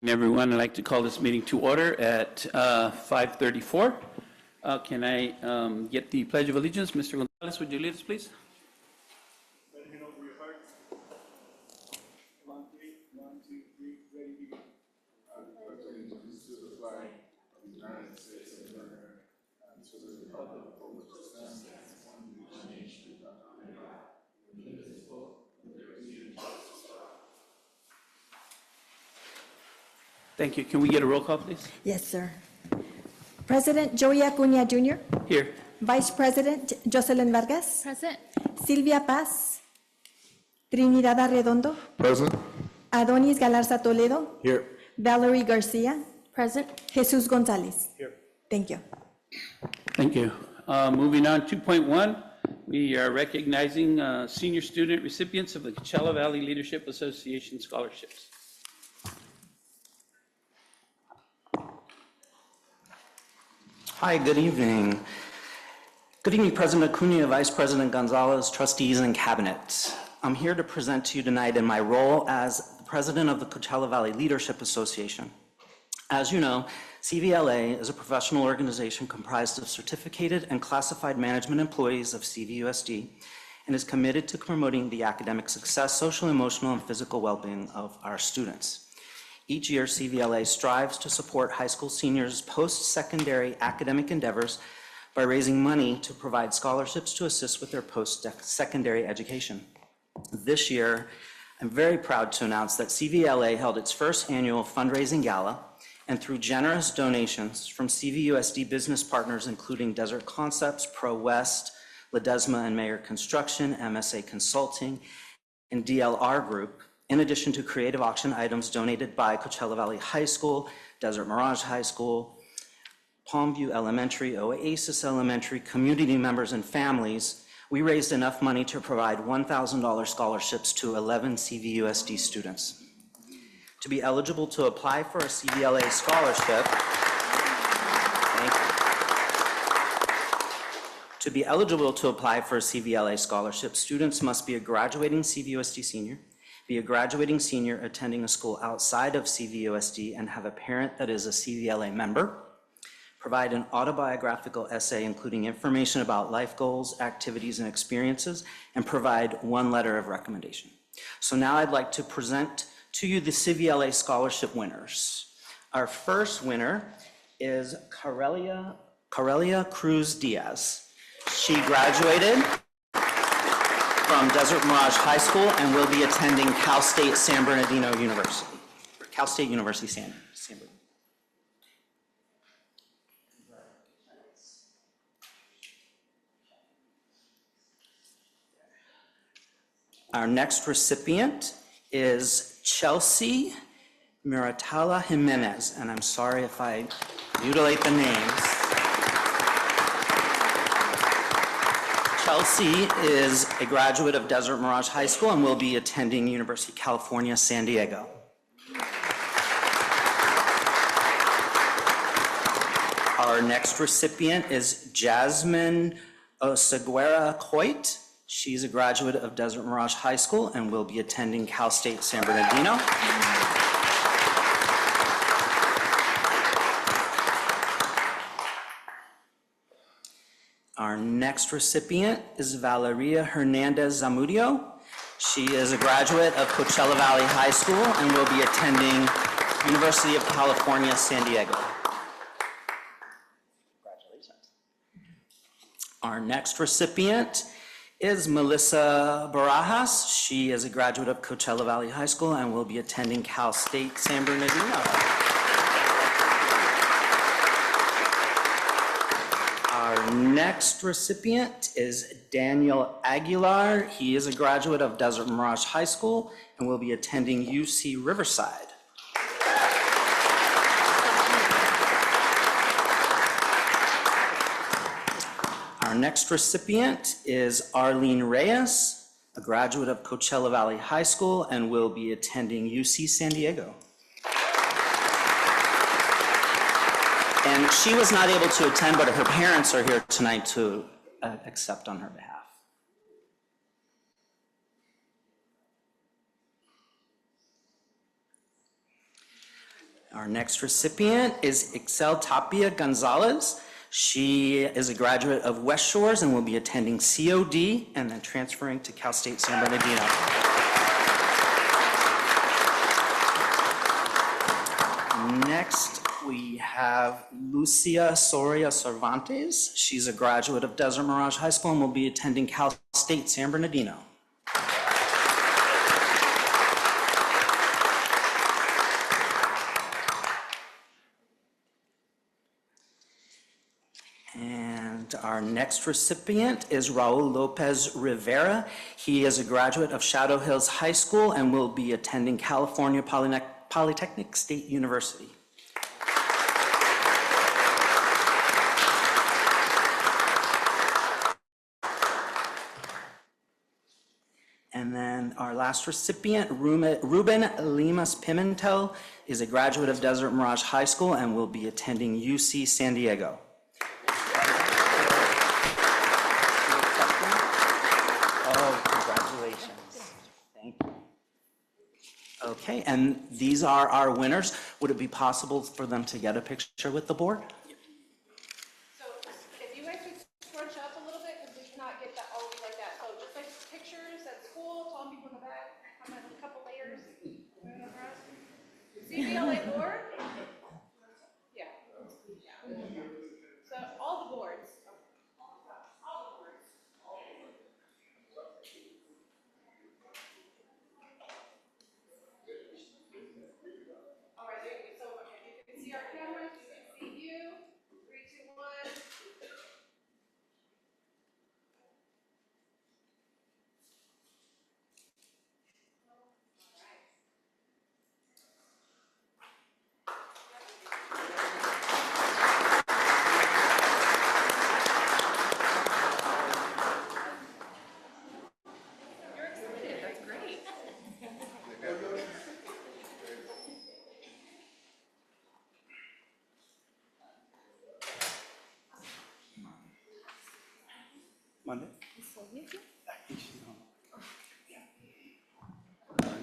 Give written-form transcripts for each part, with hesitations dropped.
Everyone, I'd like to call this meeting to order at 5:34. Can I get the Pledge of Allegiance? Mr. Gonzalez, would you lead us, please? Let me know for your heart. 1, 3, 1, 2, 3, ready, begin. I pledge allegiance to the flag of the United States of America and to the republic for which it stands, one nation, under God, indivisible, with liberty and justice for all. Thank you. Can we get a roll call, please? Yes, sir. President Joey Acuña Jr., Here. Vice President Jocelyn Vargas, Present. Silvia Paz, Trinidad Arredondo, Present. Adonis Galarza Toledo, Here. Valerie Garcia, Present. Jesus Gonzalez. Here. Thank you. Thank you. Moving on, 2.1, we are recognizing senior student recipients of the Coachella Valley Leadership Association scholarships. Hi, good evening. Good evening, President Acuña, Vice President Gonzalez, trustees, and cabinet. I'm here to present to you tonight in my role as the president of the Coachella Valley Leadership Association. As you know, CVLA is a professional organization comprised of certificated and classified management employees of CVUSD and is committed to promoting the academic success, social, emotional, and physical well-being of our students. Each year, CVLA strives to support high school seniors' post-secondary academic endeavors by raising money to provide scholarships to assist with their post-secondary education. This year, I'm very proud to announce that CVLA held its first annual fundraising gala, and through generous donations from CVUSD business partners including Desert Concepts, Pro West, Ledesma and Mayer Construction, MSA Consulting, and DLR Group, in addition to creative auction items donated by Coachella Valley High School, Desert Mirage High School, Palmview Elementary, Oasis Elementary, community members and families, we raised enough money to provide $1,000 scholarships to 11 CVUSD students. To be eligible to apply for a CVLA scholarship, To be eligible to apply for a CVLA scholarship, students must be a graduating CVUSD senior, be a graduating senior attending a school outside of CVUSD and have a parent that is a CVLA member, provide an autobiographical essay including information about life goals, activities, and experiences, and provide one letter of recommendation. So now I'd like to present to you the CVLA scholarship winners. Our first winner is Carelia Cruz Diaz. She graduated from Desert Mirage High School and will be attending Cal State San Bernardino University, or Cal State University San Bernardino. Our next recipient is Chelsea Miratala Jimenez, and I'm sorry if I mutilate the names. Chelsea is a graduate of Desert Mirage High School and will be attending University of California, San Diego. Our next recipient is Jasmine Oseguera Coit. She's a graduate of Desert Mirage High School and will be attending Cal State San Bernardino. Our next recipient is Valeria Hernandez Zamudio. She is a graduate of Coachella Valley High School and will be attending University of California, San Diego. Congratulations. Our next recipient is Melissa Barajas. She is a graduate of Coachella Valley High School and will be attending Cal State San Bernardino. Our next recipient is Daniel Aguilar. He is a graduate of Desert Mirage High School and will be attending UC Riverside. Our next recipient is Arlene Reyes, a graduate of Coachella Valley High School and will be attending UC San Diego. And she was not able to attend, but her parents are here tonight to accept on her behalf. Our next recipient is Excel Tapia Gonzalez. She is a graduate of West Shores and will be attending COD and then transferring to Cal State San Bernardino. Next, we have Lucia Soria Cervantes. She's a graduate of Desert Mirage High School and will be attending Cal State San Bernardino. And our next recipient is Raul Lopez Rivera. He is a graduate of Shadow Hills High School and will be attending California Polytechnic State University. And then our last recipient, Ruben Limas Pimentel, is a graduate of Desert Mirage High School and will be attending UC San Diego. Oh, congratulations. Thank you. Okay, and these are our winners. Would it be possible for them to get a picture with the board? So if you guys could scrunch up a little bit, because we cannot get that all like that. So just like pictures at school, tall people in the back, I'm at a couple layers. CVLA board? Yeah. So all the boards. All right, there you go. So if you can see our cameras, you can see you. 3, 2, 1. You're excited. That's great. Monday?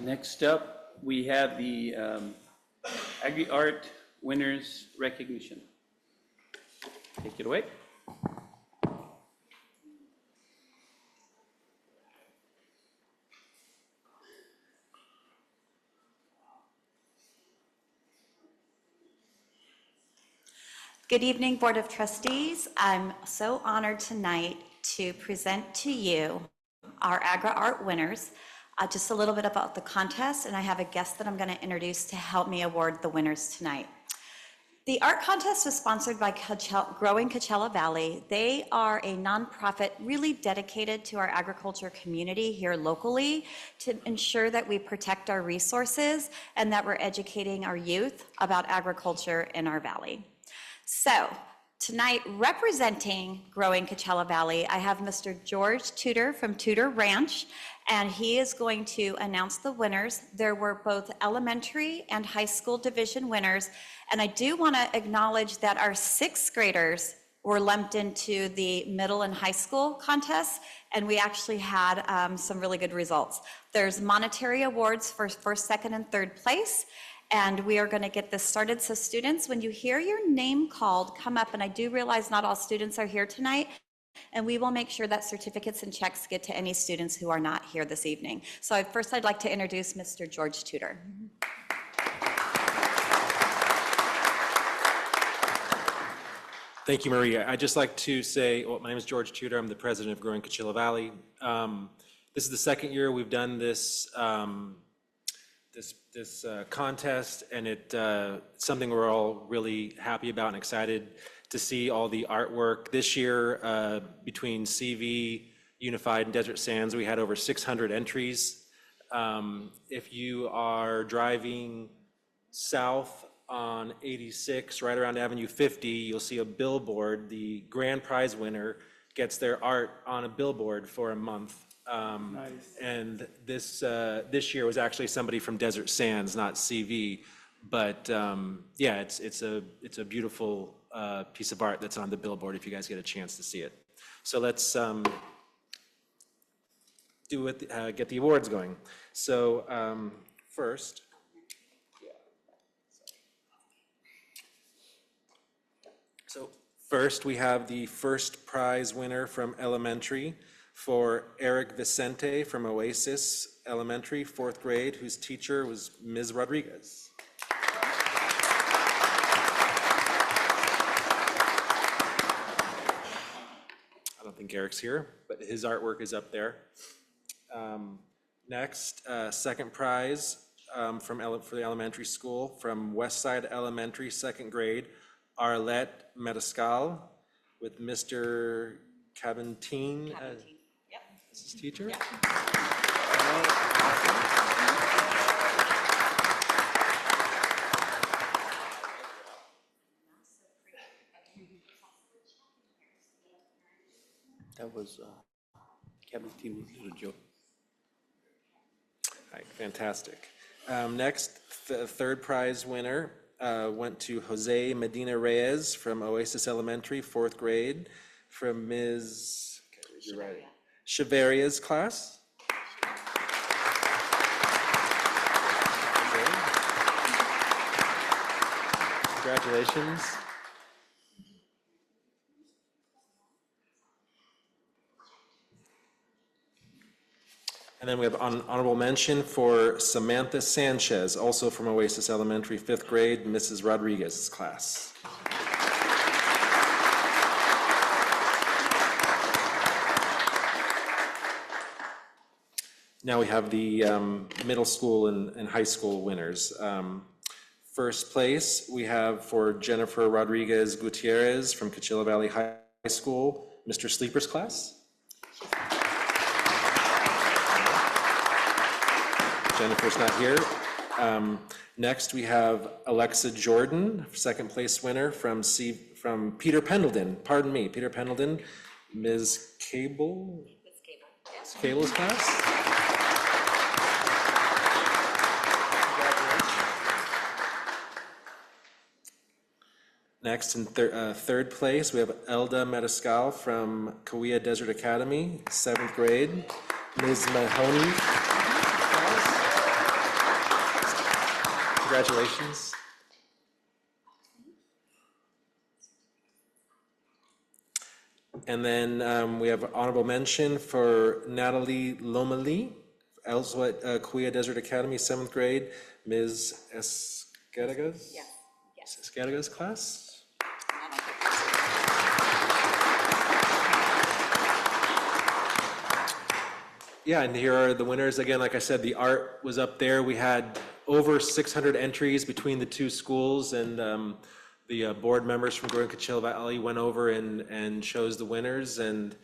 Next up, we have the Agri-Art Winners Recognition. Take it away. Good evening, Board of Trustees. I'm so honored tonight to present to you our Agri-Art winners. Just a little bit about the contest, and I have a guest that I'm going to introduce to help me award the winners tonight. The art contest was sponsored by Growing Coachella Valley. They are a nonprofit really dedicated to our agriculture community here locally to ensure that we protect our resources and that we're educating our youth about agriculture in our valley. So tonight, representing Growing Coachella Valley, I have Mr. George Tudor from Tudor Ranch, and he is going to announce the winners. There were both elementary and high school division winners, and I do want to acknowledge that our 6th graders were lumped into the middle and high school contests, and we actually had some really good results. There's monetary awards for first, second, and third place, and we are going to get this started. So students, when you hear your name called, come up, and I do realize not all students are here tonight, and we will make sure that certificates and checks get to any students who are not here this evening. So first I'd like to introduce Mr. George Tudor. Thank you, Maria. I'd just like to say, well, my name is George Tudor. I'm the president of Growing Coachella Valley. This is the second year we've done this contest, and it's something we're all really happy about and excited to see all the artwork. This year, between CV, Unified, and Desert Sands, we had over 600 entries. If you are driving south on 86, right around Avenue 50, you'll see a billboard. The grand prize winner gets their art on a billboard for a month. Nice. And this year was actually somebody from Desert Sands, not CV. But yeah, it's a beautiful piece of art that's on the billboard if you guys get a chance to see it. So let's get the awards going. So first, So first, we have the first prize winner from elementary for Eric Vicente from Oasis Elementary, 4th grade, whose teacher was Ms. Rodriguez. I don't think Eric's here, but his artwork is up there. Next, second prize for the elementary school from Westside Elementary, 2nd grade, Arlette Medescal with Mr. Cabantine as his teacher. That was Kevin's team, little joke. All right, fantastic. Next, the third prize winner went to Jose Medina Reyes from Oasis Elementary, 4th grade, from Ms. Chaveria's class. Congratulations. And then we have an honorable mention for Samantha Sanchez, also from Oasis Elementary, 5th grade, Mrs. Rodriguez's class. Now we have the middle school and high school winners. First place we have for Jennifer Rodriguez Gutierrez from Coachella Valley High School, Mr. Sleeper's class. Jennifer's not here. Next, we have Alexa Jordan, 2nd place winner from Peter Pendleton. Pardon me, Peter Pendleton, Ms. Cable. Ms. Cable's class. Next, in third place, we have Elda Medescal from Kauai Desert Academy, 7th grade, Ms. Mahoney. Congratulations. And then we have honorable mention for Natalie Lomeli, Ellsworth Kauai Desert Academy, 7th grade, Ms. Escaraga's? Yes. Escaraga's class? Yeah, and here are the winners. Again, like I said, the art was up there. We had over 600 entries between the two schools, and the board members from Growing Coachella Valley went over and chose the winners. And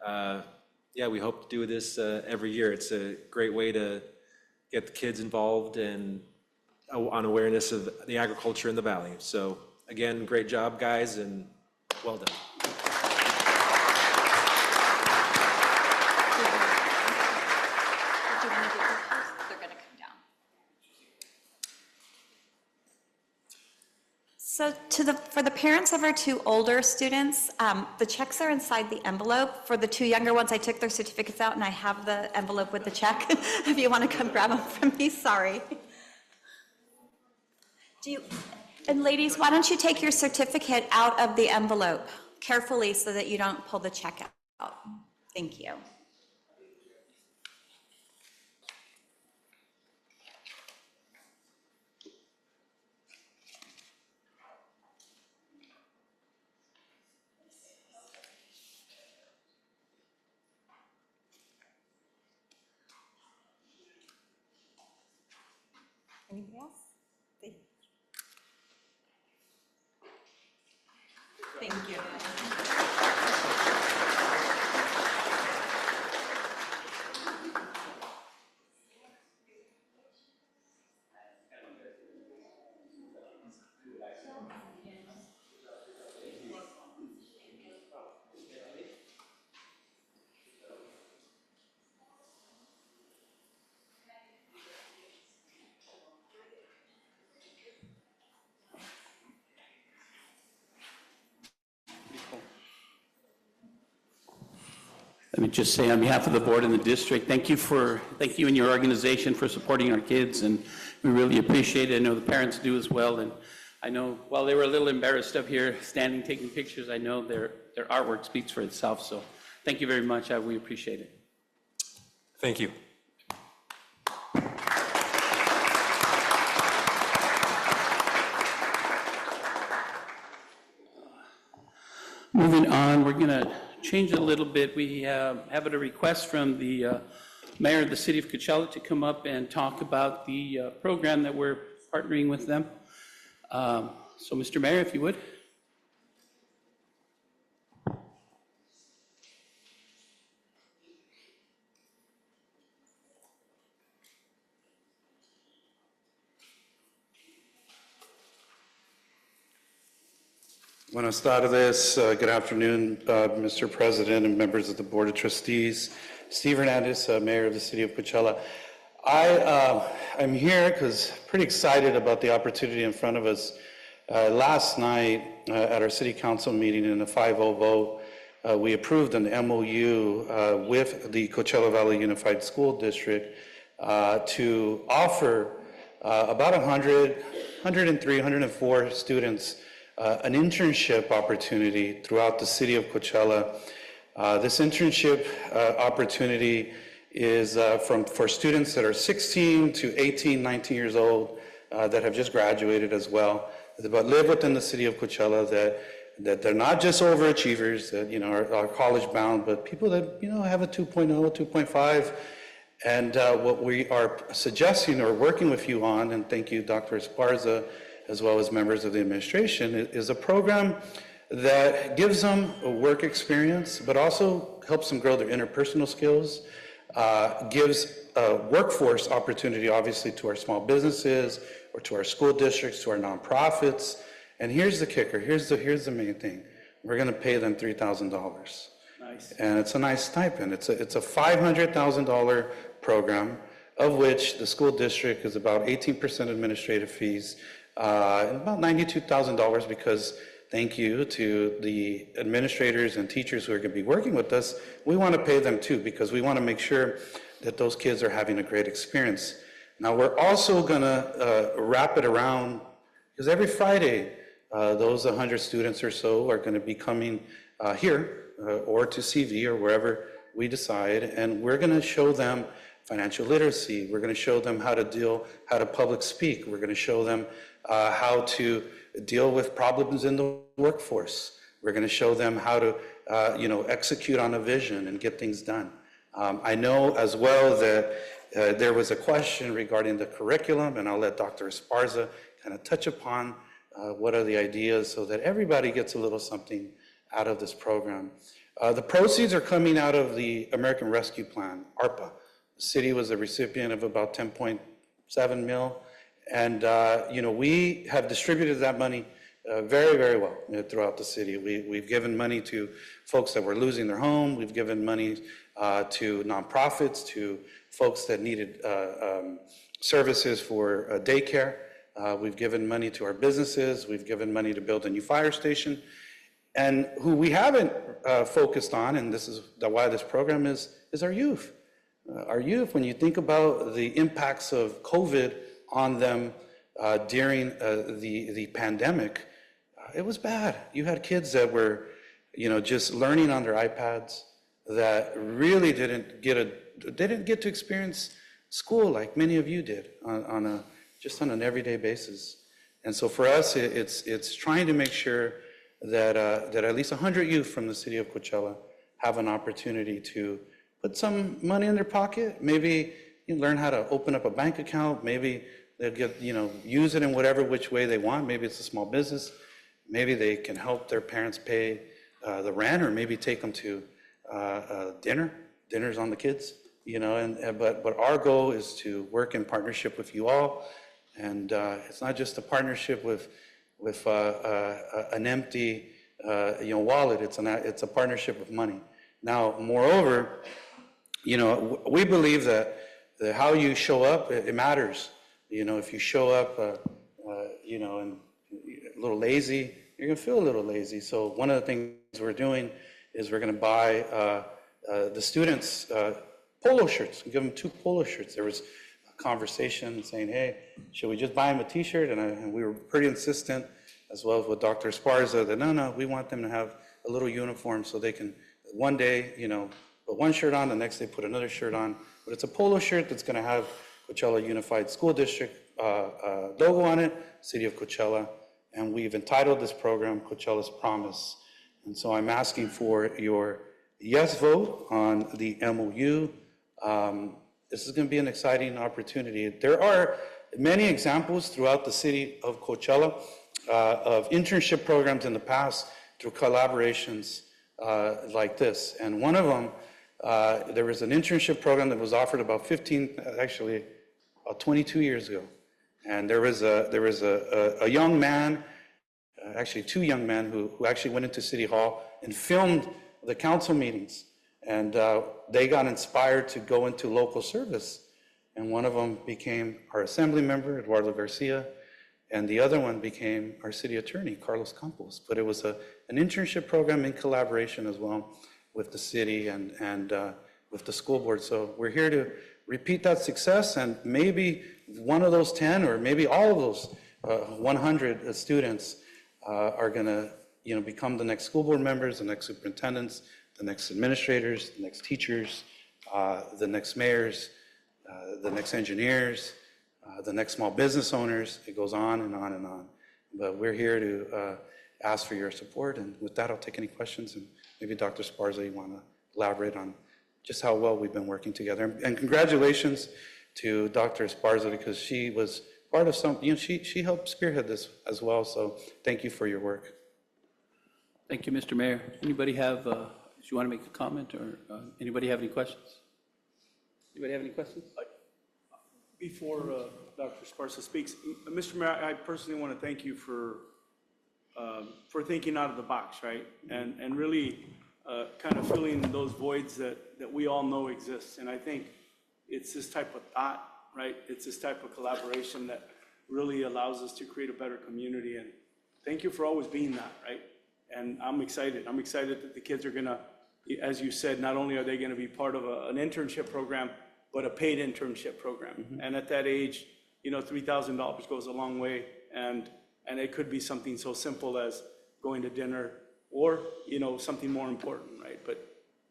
yeah, we hope to do this every year. It's a great way to get the kids involved and on awareness of the agriculture in the valley. So again, great job, guys, and well done. So for the parents of our two older students, the checks are inside the envelope. For the two younger ones, I took their certificates out and I have the envelope with the check. If you want to come grab them from me, sorry. And ladies, why don't you take your certificate out of the envelope carefully so that you don't pull the check out. Thank you. Anybody else? Thank you. Let me just say on behalf of the board and the district, thank you and your organization for supporting our kids, and we really appreciate it. I know the parents do as well, and I know, while they were a little embarrassed up here, standing, taking pictures, I know their artwork speaks for itself. So thank you very much. We appreciate it. Thank you. Moving on, we're going to change it a little bit. We have a request from the mayor of the city of Coachella to come up and talk about the program that we're partnering with them. So, Mr. Mayor, if you would. Buenas tardes. Good afternoon, Mr. President and members of the Board of Trustees. Steve Hernandez, Mayor of the City of Coachella. I'm here because pretty excited about the opportunity in front of us. Last night at our City Council meeting in a 5-0 vote, we approved an MOU with the Coachella Valley Unified School District to offer about 103, 104 students an internship opportunity throughout the city of Coachella. This internship opportunity is for students that are 16 to 18, 19 years old that have just graduated as well, but live within the city of Coachella, that they're not just overachievers that are college bound, but people that have a 2.0, 2.5. And what we are suggesting or working with you on, and thank you, Dr. Esparza, as well as members of the administration, is a program that gives them a work experience, but also helps them grow their interpersonal skills, gives a workforce opportunity, obviously, to our small businesses or to our school districts, to our nonprofits. And here's the kicker, here's the main thing. We're gonna pay them $3,000. Nice. And it's a nice stipend. It's a $500,000 program, of which the school district is about 18% administrative fees, and about $92,000 because, thank you to the administrators and teachers who are going to be working with us, we want to pay them too because we want to make sure that those kids are having a great experience. Now we're also going to wrap it around, because every Friday those 100 students or so are going to be coming here or to CV or wherever we decide, and we're going to show them financial literacy. We're going to show them how to public speak. We're going to show them how to deal with problems in the workforce. We're going to show them how to, execute on a vision and get things done. I know as well that there was a question regarding the curriculum, and I'll let Dr. Esparza kind of touch upon what are the ideas so that everybody gets a little something out of this program. The proceeds are coming out of the American Rescue Plan, ARPA. The city was a recipient of about 10.7 mil. And, we have distributed that money very, very well throughout the city. We've given money to folks that were losing their home. We've given money to nonprofits, to folks that needed services for daycare. We've given money to our businesses. We've given money to build a new fire station. And who we haven't focused on, and this is why this program is our youth. Our youth, when you think about the impacts of COVID on them during the pandemic, it was bad. You had kids that were, just learning on their iPads that really didn't get to experience school like many of you did on an everyday basis. And so for us, it's trying to make sure that at least 100 youth from the city of Coachella have an opportunity to put some money in their pocket, maybe learn how to open up a bank account, maybe they'll get, use it in whatever which way they want. Maybe it's a small business. Maybe they can help their parents pay the rent, or maybe take them to dinners on the kids, but our goal is to work in partnership with you all. And it's not just a partnership with an empty, wallet. It's a partnership with money. Now, moreover, we believe that how you show up, it matters. If you show up, and a little lazy, you're gonna feel a little lazy. So one of the things we're doing is we're gonna buy the students polo shirts. We give them 2 polo shirts. There was conversation saying, hey, should we just buy them a t-shirt? And we were pretty insistent, as well as with Dr. Esparza, that no, we want them to have a little uniform so they can, one day, put one shirt on, the next day put another shirt on. But it's a polo shirt that's going to have Coachella Unified School District logo on it, City of Coachella. And we've entitled this program Coachella's Promise. And so I'm asking for your yes vote on the MOU. This is going to be an exciting opportunity. There are many examples throughout the city of Coachella of internship programs in the past through collaborations like this. And one of them, there was an internship program that was offered about 22 years ago. And there was a young man, actually two young men who actually went into City Hall and filmed the council meetings. And they got inspired to go into local service. And one of them became our assembly member, Eduardo Garcia, and the other one became our city attorney, Carlos Campos. But it was an internship program in collaboration as well with the city and with the school board. So we're here to repeat that success, and maybe one of those 10 or maybe all of those 100 students are going to become the next school board members, the next superintendents, the next administrators, the next teachers, the next mayors, the next engineers, the next small business owners. It goes on and on and on. But we're here to ask for your support. And with that, I'll take any questions. And maybe Dr. Esparza, you want to elaborate on just how well we've been working together. And congratulations to Dr. Esparza, because she was part of she helped spearhead this as well. So thank you for your work. Thank you, Mr. Mayor. Anybody have, do you want to make a comment, or anybody have any questions? Anybody have any questions? Before Dr. Esparza speaks, Mr. Mayor, I personally want to thank you for thinking out of the box, right? And really kind of filling those voids that we all know exist. And I think it's this type of thought, right? It's this type of collaboration that really allows us to create a better community. And thank you for always being that, right? And I'm excited. I'm excited that the kids are going to, as you said, not only are they going to be part of an internship program, but a paid internship program. Mm-hmm. And at that age, $3,000 goes a long way. And it could be something so simple as going to dinner, or, something more important, right? But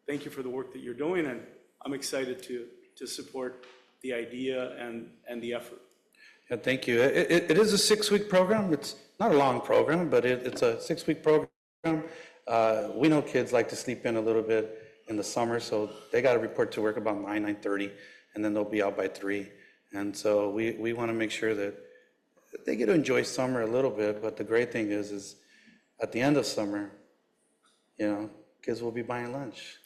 thank you for the work that you're doing, and I'm excited to support the idea and the effort. Yeah, thank you. It is a 6-week program. It's not a long program, but it's a 6-week program. We know kids like to sleep in a little bit in the summer, so they got to report to work about 9:30, and then they'll be out by 3. And so we want to make sure that they get to enjoy summer a little bit. But the great thing is at the end of summer, kids will be buying lunch.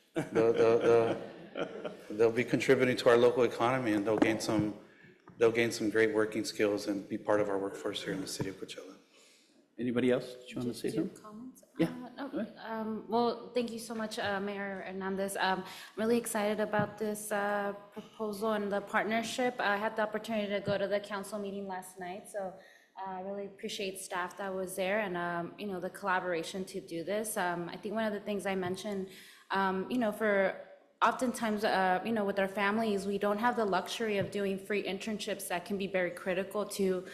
They'll be contributing to our local economy, and they'll gain some great working skills and be part of our workforce here in the city of Coachella. Anybody else? Do you want to say something? Comments? Yeah. Well, thank you so much, Mayor Hernandez. I'm really excited about this proposal and the partnership. I had the opportunity to go to the council meeting last night, so I really appreciate staff that was there and, the collaboration to do this. I think one of the things I mentioned, for oftentimes, with our families, we don't have the luxury of doing free internships that can be very critical to,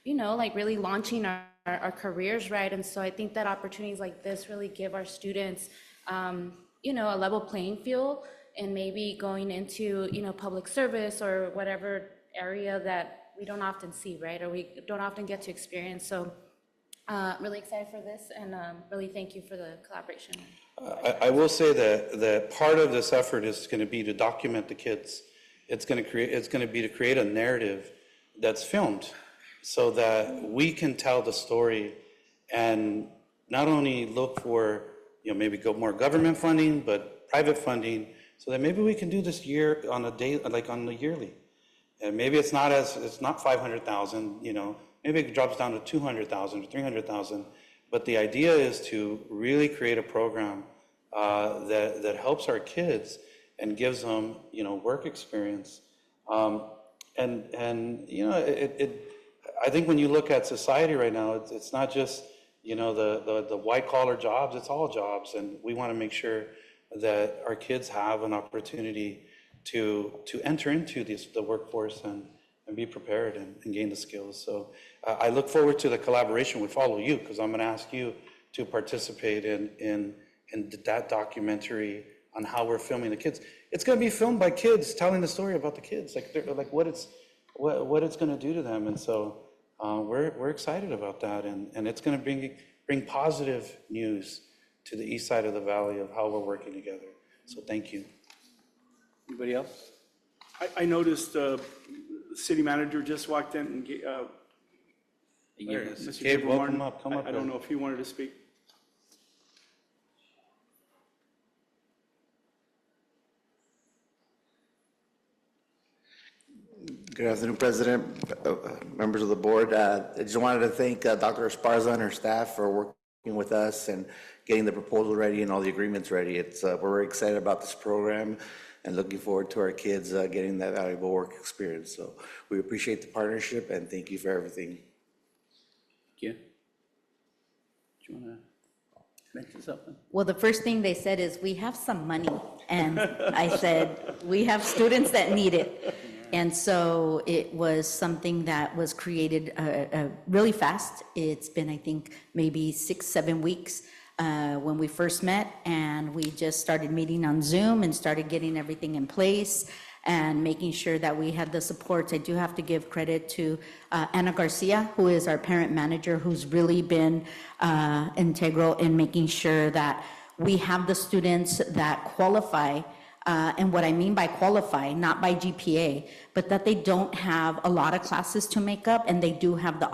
really launching our careers, right? And so I think that opportunities like this really give our students, a level playing field, and maybe going into, public service or whatever area that we don't often see, right? Or we don't often get to experience. So really excited for this, and really thank you for the collaboration. I will say that part of this effort is going to be to document the kids. It's going to be to create a narrative that's filmed, so that we can tell the story and not only look for, maybe go more government funding, but private funding, so that maybe we can do this year on a day, like on the yearly. And maybe it's not 500,000, maybe it drops down to 200,000 or 300,000. But the idea is to really create a program that helps our kids and gives them, work experience. I think when you look at society right now, it's not just, the white collar jobs, it's all jobs. And we want to make sure that our kids have an opportunity to enter into the workforce and and be prepared and gain the skills. So I look forward to the collaboration with all of you, because I'm going to ask you to participate in that documentary on how we're filming the kids. It's going to be filmed by kids telling the story about the kids, like what it's going to do to them. And so we're excited about that, and it's going to bring positive news to the east side of the valley of how we're working together. So thank you. Anybody else? I noticed the city manager just walked in and Yes. Mr. Gabe, Gabriel welcome Martin. up. Come up. I don't know if he wanted to speak. Good afternoon, President, members of the board. I just wanted to thank Dr. Esparza and her staff for working with us and getting the proposal ready and all the agreements ready. We're very excited about this program and looking forward to our kids getting that valuable work experience. So we appreciate the partnership and thank you for everything. Thank you. Do you want to mention something? Well, the first thing they said is, we have some money. And I said, we have students that need it. And so it was something that was created really fast. It's been, I think, maybe 6-7 weeks when we first met, and we just started meeting on Zoom and started getting everything in place and making sure that we had the supports. I do have to give credit to Ana Garcia, who is our parent manager, who's really been integral in making sure that we have the students that qualify. And what I mean by qualify, not by GPA, but that they don't have a lot of classes to make up, and they do have the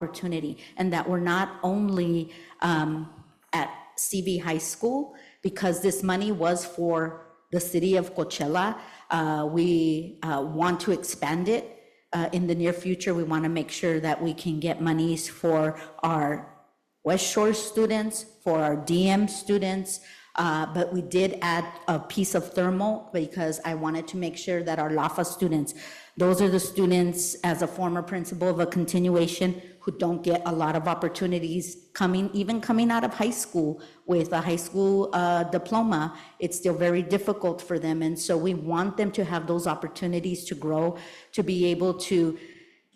opportunity, and that we're not only at CV High School, because this money was for the city of Coachella. We want to expand it in the near future. We want to make sure that we can get monies for our West Shore students, for our DM students, but we did add a piece of thermal because I wanted to make sure that our LAFA students, those are the students, as a former principal of a continuation, who don't get a lot of opportunities even coming out of high school with a high school diploma. It's still very difficult for them. And so we want them to have those opportunities to grow, to be able to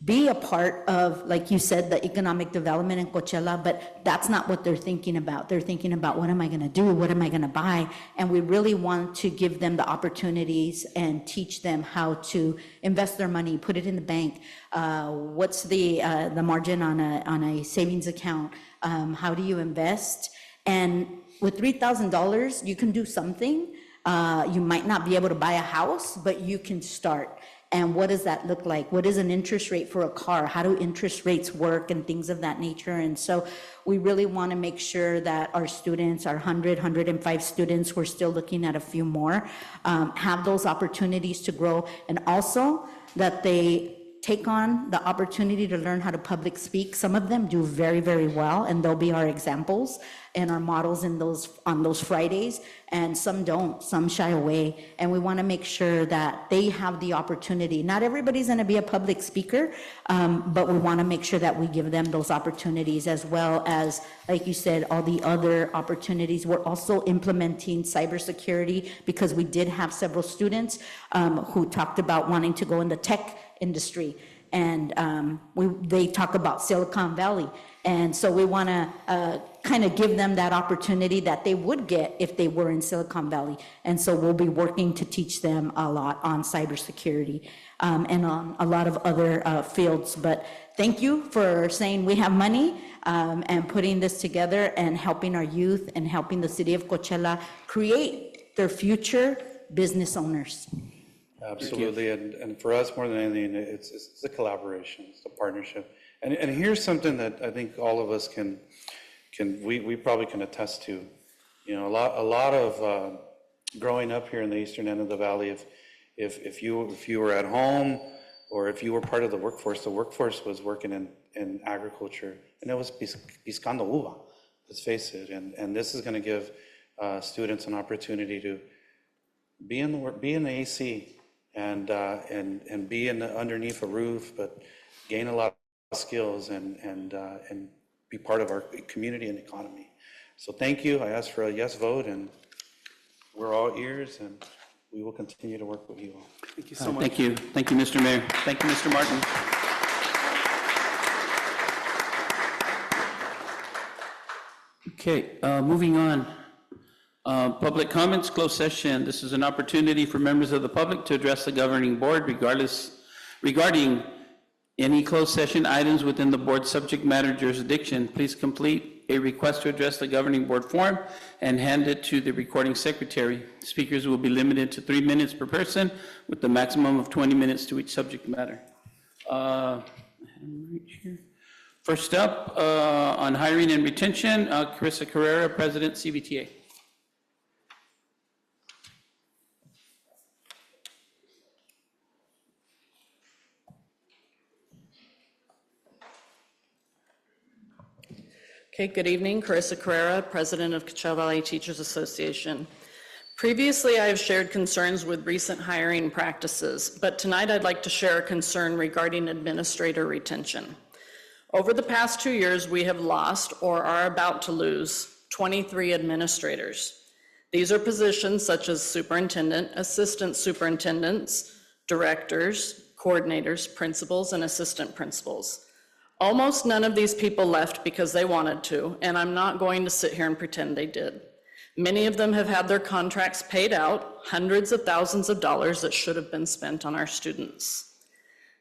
be a part of, like you said, the economic development in Coachella, but that's not what they're thinking about. They're thinking about, what am I gonna do? What am I gonna buy? And we really want to give them the opportunities and teach them how to invest their money, put it in the bank. What's the margin on a savings account? How do you invest? And with $3,000, you can do something. You might not be able to buy a house, but you can start. And what does that look like? What is an interest rate for a car? How do interest rates work and things of that nature? And so we really want to make sure that our students, our 105 students, we're still looking at a few more, have those opportunities to grow, and also that they take on the opportunity to learn how to public speak. Some of them do very, very well, and they'll be our examples and our models on those Fridays, and some don't, some shy away. And we want to make sure that they have the opportunity. Not everybody's going to be a public speaker, but we want to make sure that we give them those opportunities, as well as, like you said, all the other opportunities. We're also implementing cybersecurity, because we did have several students who talked about wanting to go in the tech industry, and they talk about Silicon Valley. And so we want to kind of give them that opportunity that they would get if they were in Silicon Valley. And so we'll be working to teach them a lot on cybersecurity and on a lot of other fields. But thank you for saying we have money and putting this together and helping our youth and helping the city of Coachella create their future business owners. Absolutely, and for us, more than anything, it's the collaboration, it's the partnership. And here's something that I think all of us we probably can attest to. You know, a lot of growing up here in the eastern end of the valley, if you were at home, or if you were part of the workforce was working in agriculture, and it was piscando uva, let's face it. And this is going to give students an opportunity to be in the AC and be underneath a roof, but gain a lot of skills and be part of our community and economy. So thank you. I ask for a yes vote, and we're all ears, and we will continue to work with you all. Thank you so much. Thank you. Thank you, Mr. Mayor. Thank you, Mr. Martin. Okay, moving on. Public comments, closed session. This is an opportunity for members of the public to address the governing board regarding any closed session items within the board's subject matter jurisdiction. Please complete a request to address the governing board form and hand it to the recording secretary. Speakers will be limited to 3 minutes per person with the maximum of 20 minutes to each subject matter. Right here. First up, on hiring and retention, Carissa Carrera, President, CVTA. Okay, good evening. Carissa Carrera, President of Coachella Valley Teachers Association. Previously, I have shared concerns with recent hiring practices, but tonight I'd like to share a concern regarding administrator retention. Over the past 2 years, we have lost or are about to lose 23 administrators. These are positions such as superintendent, assistant superintendents, directors, coordinators, principals, and assistant principals. Almost none of these people left because they wanted to, and I'm not going to sit here and pretend they did. Many of them have had their contracts paid out, hundreds of thousands of dollars that should have been spent on our students.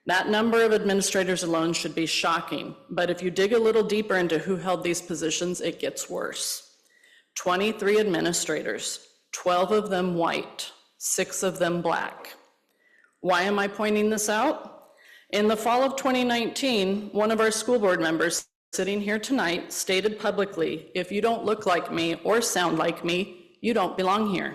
That number of administrators alone should be shocking, but if you dig a little deeper into who held these positions, it gets worse. 23 administrators, 12 of them white, 6 of them black. Why am I pointing this out? In the fall of 2019, one of our school board members sitting here tonight stated publicly, if you don't look like me or sound like me, you don't belong here.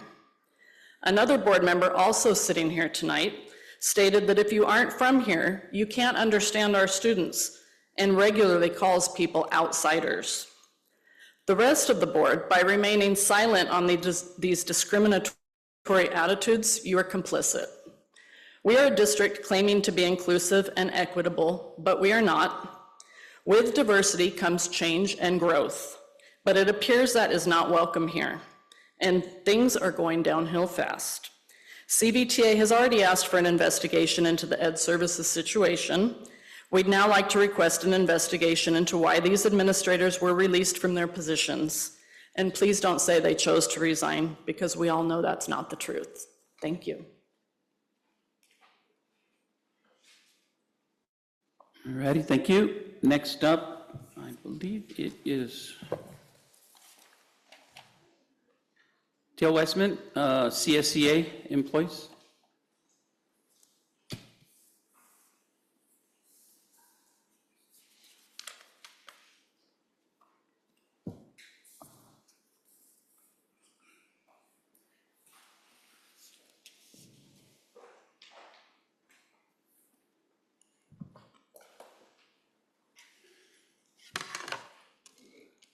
Another board member also sitting here tonight stated that if you aren't from here, you can't understand our students, and regularly calls people outsiders. The rest of the board, by remaining silent on these discriminatory attitudes, you are complicit. We are a district claiming to be inclusive and equitable, but we are not. With diversity comes change and growth, but it appears that is not welcome here, and things are going downhill fast. CVTA has already asked for an investigation into the Ed Services situation. We'd now like to request an investigation into why these administrators were released from their positions. And please don't say they chose to resign, because we all know that's not the truth. Thank you. All righty, thank you. Next up, I believe it is Tail Westman, CSCA employees.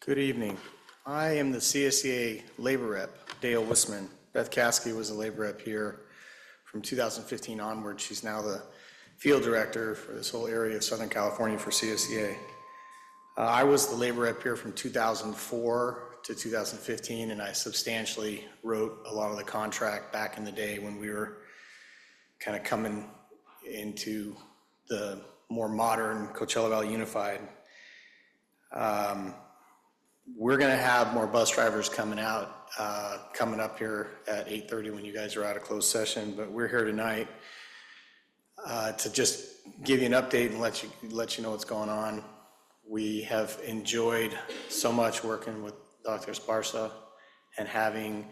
Good evening. I am the CSCA labor rep, Dale Wisman. Beth Caskey was a labor rep here from 2015 onward. She's now the field director for this whole area of Southern California for CSCA. I was the labor rep here from 2004 to 2015, and I substantially wrote a lot of the contract back in the day when we were kind of coming into the more modern Coachella Valley Unified. We're going to have more bus drivers coming up here at 8:30 when you guys are out of closed session, but we're here tonight to just give you an update and let you know what's going on. We have enjoyed so much working with Dr. Esparza and having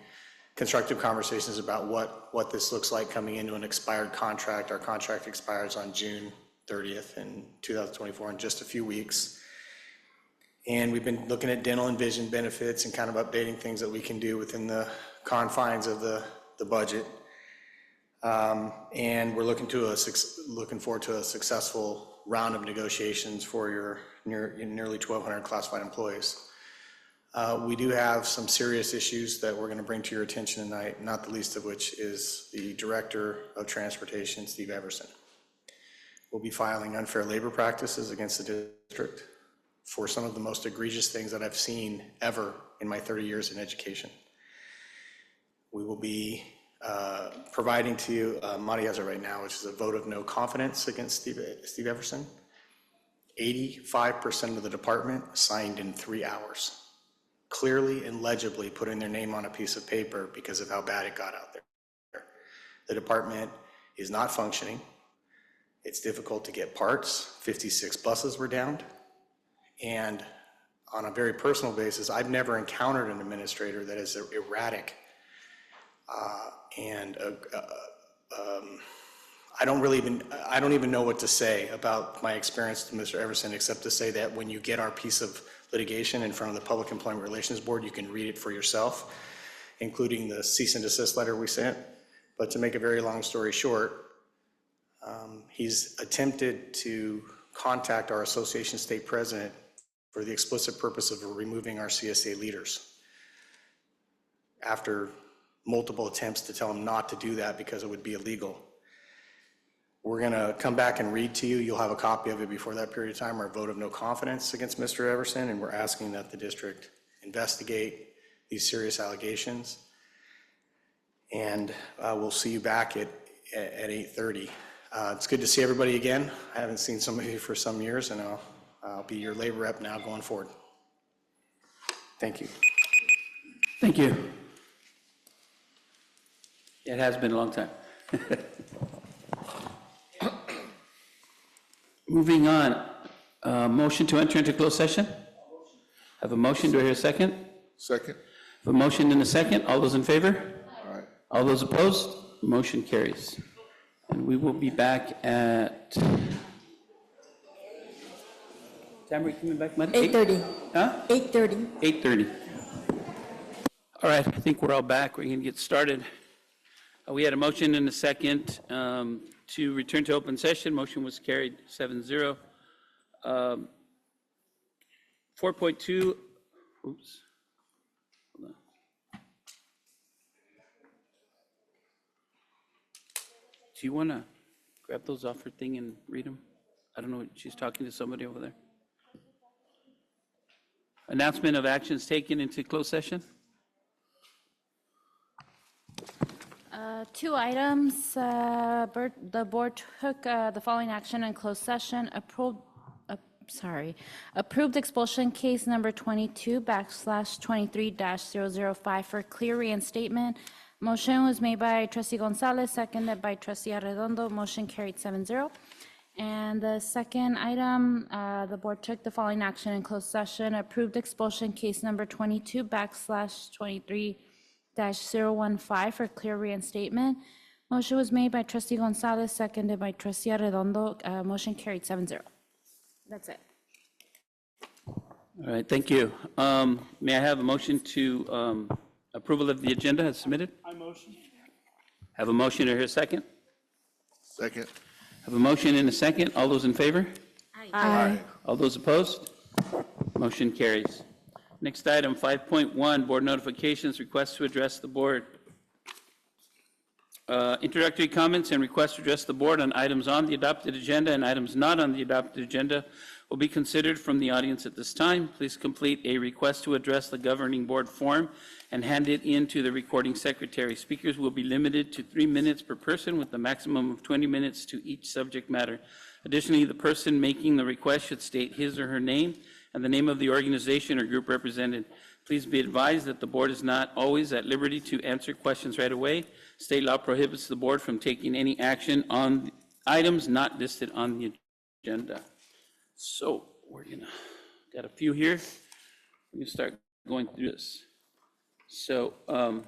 constructive conversations about what this looks like coming into an expired contract. Our contract expires on June 30th in 2024 in just a few weeks. And we've been looking at dental and vision benefits and kind of updating things that we can do within the confines of the budget. And we're looking forward to a successful round of negotiations for your nearly 1,200 classified employees. We do have some serious issues that we're going to bring to your attention tonight, not the least of which is the Director of Transportation, Steve Everson. We'll be filing unfair labor practices against the district for some of the most egregious things that I've seen ever in my 30 years in education. We will be providing to you, Marty has it right now, which is a vote of no confidence against Steve Everson. 85% of the department signed in 3 hours, clearly and legibly putting their name on a piece of paper because of how bad it got out there. The department is not functioning. It's difficult to get parts. 56 buses were downed. And on a very personal basis, I've never encountered an administrator that is erratic and I don't even know what to say about my experience with Mr. Everson, except to say that when you get our piece of litigation in front of the Public Employment Relations Board, you can read it for yourself, including the cease and desist letter we sent. But to make a very long story short, he's attempted to contact our association state president for the explicit purpose of removing our CSA leaders after multiple attempts to tell him not to do that because it would be illegal. We're going to come back and read to you. You'll have a copy of it before that period of time, our vote of no confidence against Mr. Everson, and we're asking that the district investigate these serious allegations. And we'll see you back at 8:30. It's good to see everybody again. I haven't seen some of you for some years, and I'll be your labor rep now going forward. Thank you. Thank you. It has been a long time. Moving on, motion to enter into closed session? Have a motion, do I hear a second? Second. Have a motion and a second, all those in favor? All right. All those opposed? Motion carries. And we will be back at, time are we coming back, Monday? 8:30. Huh? 8:30. 8:30. All right, I think we're all back, we're gonna get started. We had a motion and a second to return to open session. Motion was carried 7-0. 4.2, oops. Hold on. Do you want to grab those off her thing and read them? I don't know, she's talking to somebody over there. Announcement of actions taken into closed session? 2 items. The board took the following action in closed session. Approved expulsion case number 22/23-005 for clear reinstatement. Motion was made by trustee Gonzalez, seconded by trustee Arredondo. Motion carried 7-0. And the second item, the board took the following action in closed session. Approved expulsion case number 22/23-015 for clear reinstatement. Motion was made by trustee Gonzalez, seconded by trustee Arredondo. Motion carried 7-0. That's it. All right, thank you. May I have a motion to approval of the agenda as submitted? I motion. Have a motion or a second? Second. Have a motion and a second. All those in favor? Aye. All those opposed? Motion carries. Next item, 5.1, board notifications, request to address the board. Introductory comments and requests to address the board on items on the adopted agenda and items not on the adopted agenda will be considered from the audience at this time. Please complete a request to address the governing board form and hand it in to the recording secretary. Speakers will be limited to 3 minutes per person with a maximum of 20 minutes to each subject matter. Additionally, the person making the request should state his or her name and the name of the organization or group represented. Please be advised that the board is not always at liberty to answer questions right away. State law prohibits the board from taking any action on items not listed on the agenda. So we're got a few here. We're gonna start going through this. So I'm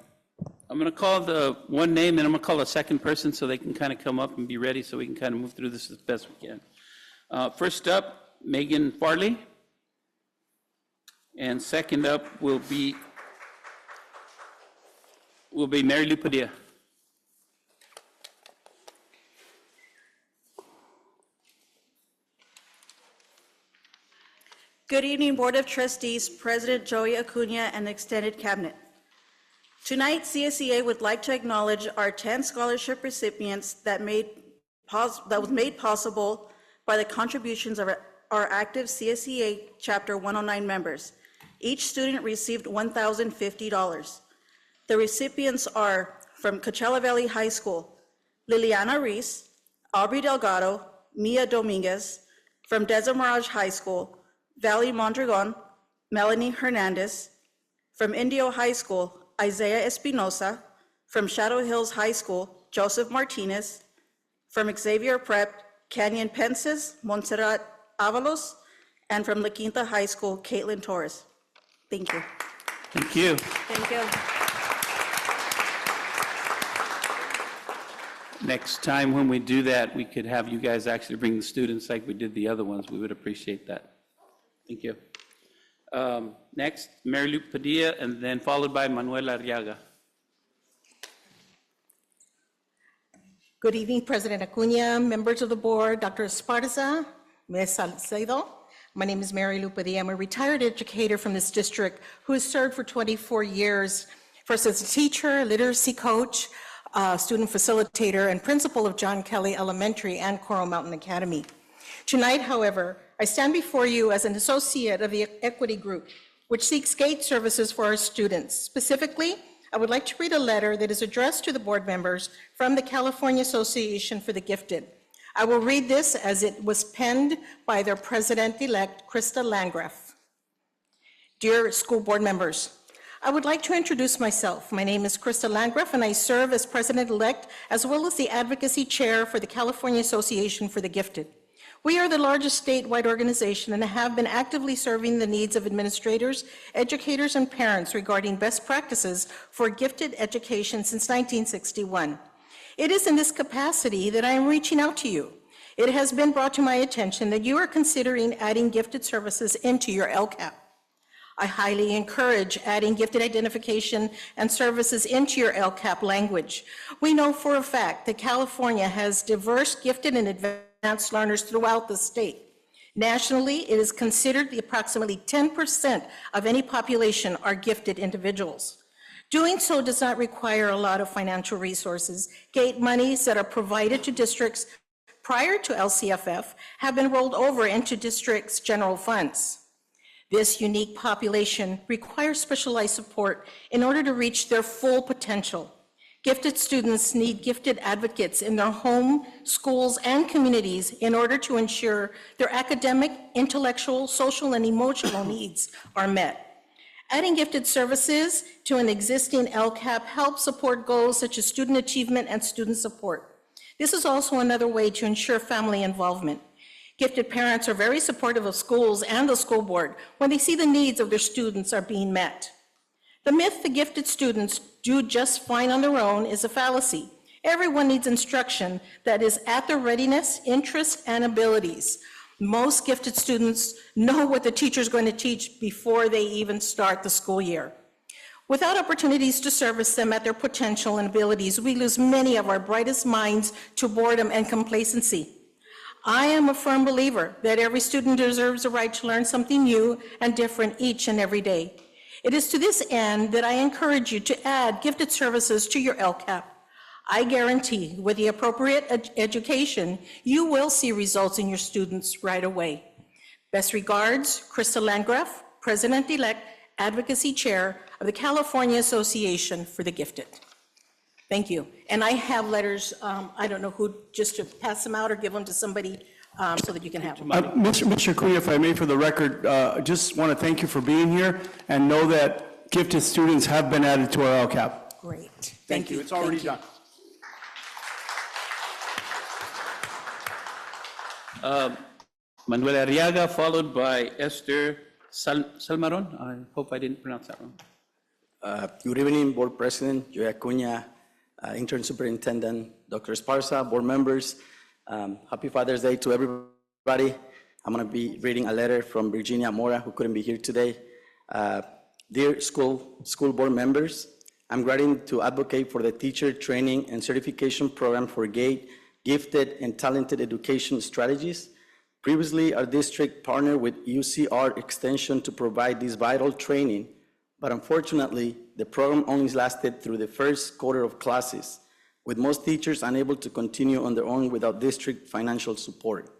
gonna call the one name and I'm gonna call a second person so they can kind of come up and be ready so we can kind of move through this as best we can. First up, Megan Farley. And second up will be Mary Lou Padilla. Good evening, Board of Trustees, President Joey Acuna, and the extended cabinet. Tonight, CSEA would like to acknowledge our 10 scholarship recipients that was made possible by the contributions of our active CSEA Chapter 109 members. Each student received $1,050. The recipients are from Coachella Valley High School, Liliana Reese, Aubrey Delgado, Mia Dominguez, from Desert Mirage High School, Valley Mondragon, Melanie Hernandez, from Indio High School, Isaiah Espinosa, from Shadow Hills High School, Joseph Martinez, from Xavier Prep, Canyon Pences, Montserrat Avalos, and from La Quinta High School, Caitlin Torres. Thank you. Thank you. Thank you. Next time when we do that, we could have you guys actually bring the students like we did the other ones. We would appreciate that. Thank you. Next, Mary Lou Padilla, and then followed by Manuel Arriaga. Good evening, President Acuna, members of the board, Dr. Esparza, Ms. Salcedo. My name is Mary Lou Padilla. I'm a retired educator from this district who has served for 24 years, first as a teacher, literacy coach, student facilitator, and principal of John Kelly Elementary and Coral Mountain Academy. Tonight, however, I stand before you as an associate of the Equity Group, which seeks gate services for our students. Specifically, I would like to read a letter that is addressed to the board members from the California Association for the Gifted. I will read this as it was penned by their president-elect, Krista Landgraf. Dear school board members, I would like to introduce myself. My name is Krista Landgraf, and I serve as president-elect as well as the advocacy chair for the California Association for the Gifted. We are the largest statewide organization and have been actively serving the needs of administrators, educators, and parents regarding best practices for gifted education since 1961. It is in this capacity that I am reaching out to you. It has been brought to my attention that you are considering adding gifted services into your LCAP. I highly encourage adding gifted identification and services into your LCAP language. We know for a fact that California has diverse gifted and advanced learners throughout the state. Nationally, it is considered that approximately 10% of any population are gifted individuals. Doing so does not require a lot of financial resources. Gate monies that are provided to districts prior to LCFF have been rolled over into districts' general funds. This unique population requires specialized support in order to reach their full potential. Gifted students need gifted advocates in their home, schools, and communities in order to ensure their academic, intellectual, social, and emotional needs are met. Adding gifted services to an existing LCAP helps support goals such as student achievement and student support. This is also another way to ensure family involvement. Gifted parents are very supportive of schools and the school board when they see the needs of their students are being met. The myth that gifted students do just fine on their own is a fallacy. Everyone needs instruction that is at their readiness, interests, and abilities. Most gifted students know what the teacher is going to teach before they even start the school year. Without opportunities to service them at their potential and abilities, we lose many of our brightest minds to boredom and complacency. I am a firm believer that every student deserves the right to learn something new and different each and every day. It is to this end that I encourage you to add gifted services to your LCAP. I guarantee with the appropriate education, you will see results in your students right away. Best regards, Krista Landgraf, President-elect, Advocacy Chair of the California Association for the Gifted. Thank you. And I have letters, I don't know who, just to pass them out or give them to somebody so that you can have them. Mr. Acuna, if I may, for the record, just want to thank you for being here and know that gifted students have been added to our LCAP. Great. Thank you. It's already Thank you. done. Manuel Arriaga, followed by Esther Salmaron. I hope I didn't pronounce that wrong. Good evening, Board President, Joy Acuna, Intern Superintendent, Dr. Esparza, board members. Happy Father's Day to everybody. I'm going to be reading a letter from Virginia Mora, who couldn't be here today. Dear school board members, I'm writing to advocate for the teacher training and certification program for gifted and talented education strategies. Previously, our district partnered with UCR Extension to provide this vital training, but unfortunately, the program only lasted through the first quarter of classes, with most teachers unable to continue on their own without district financial support.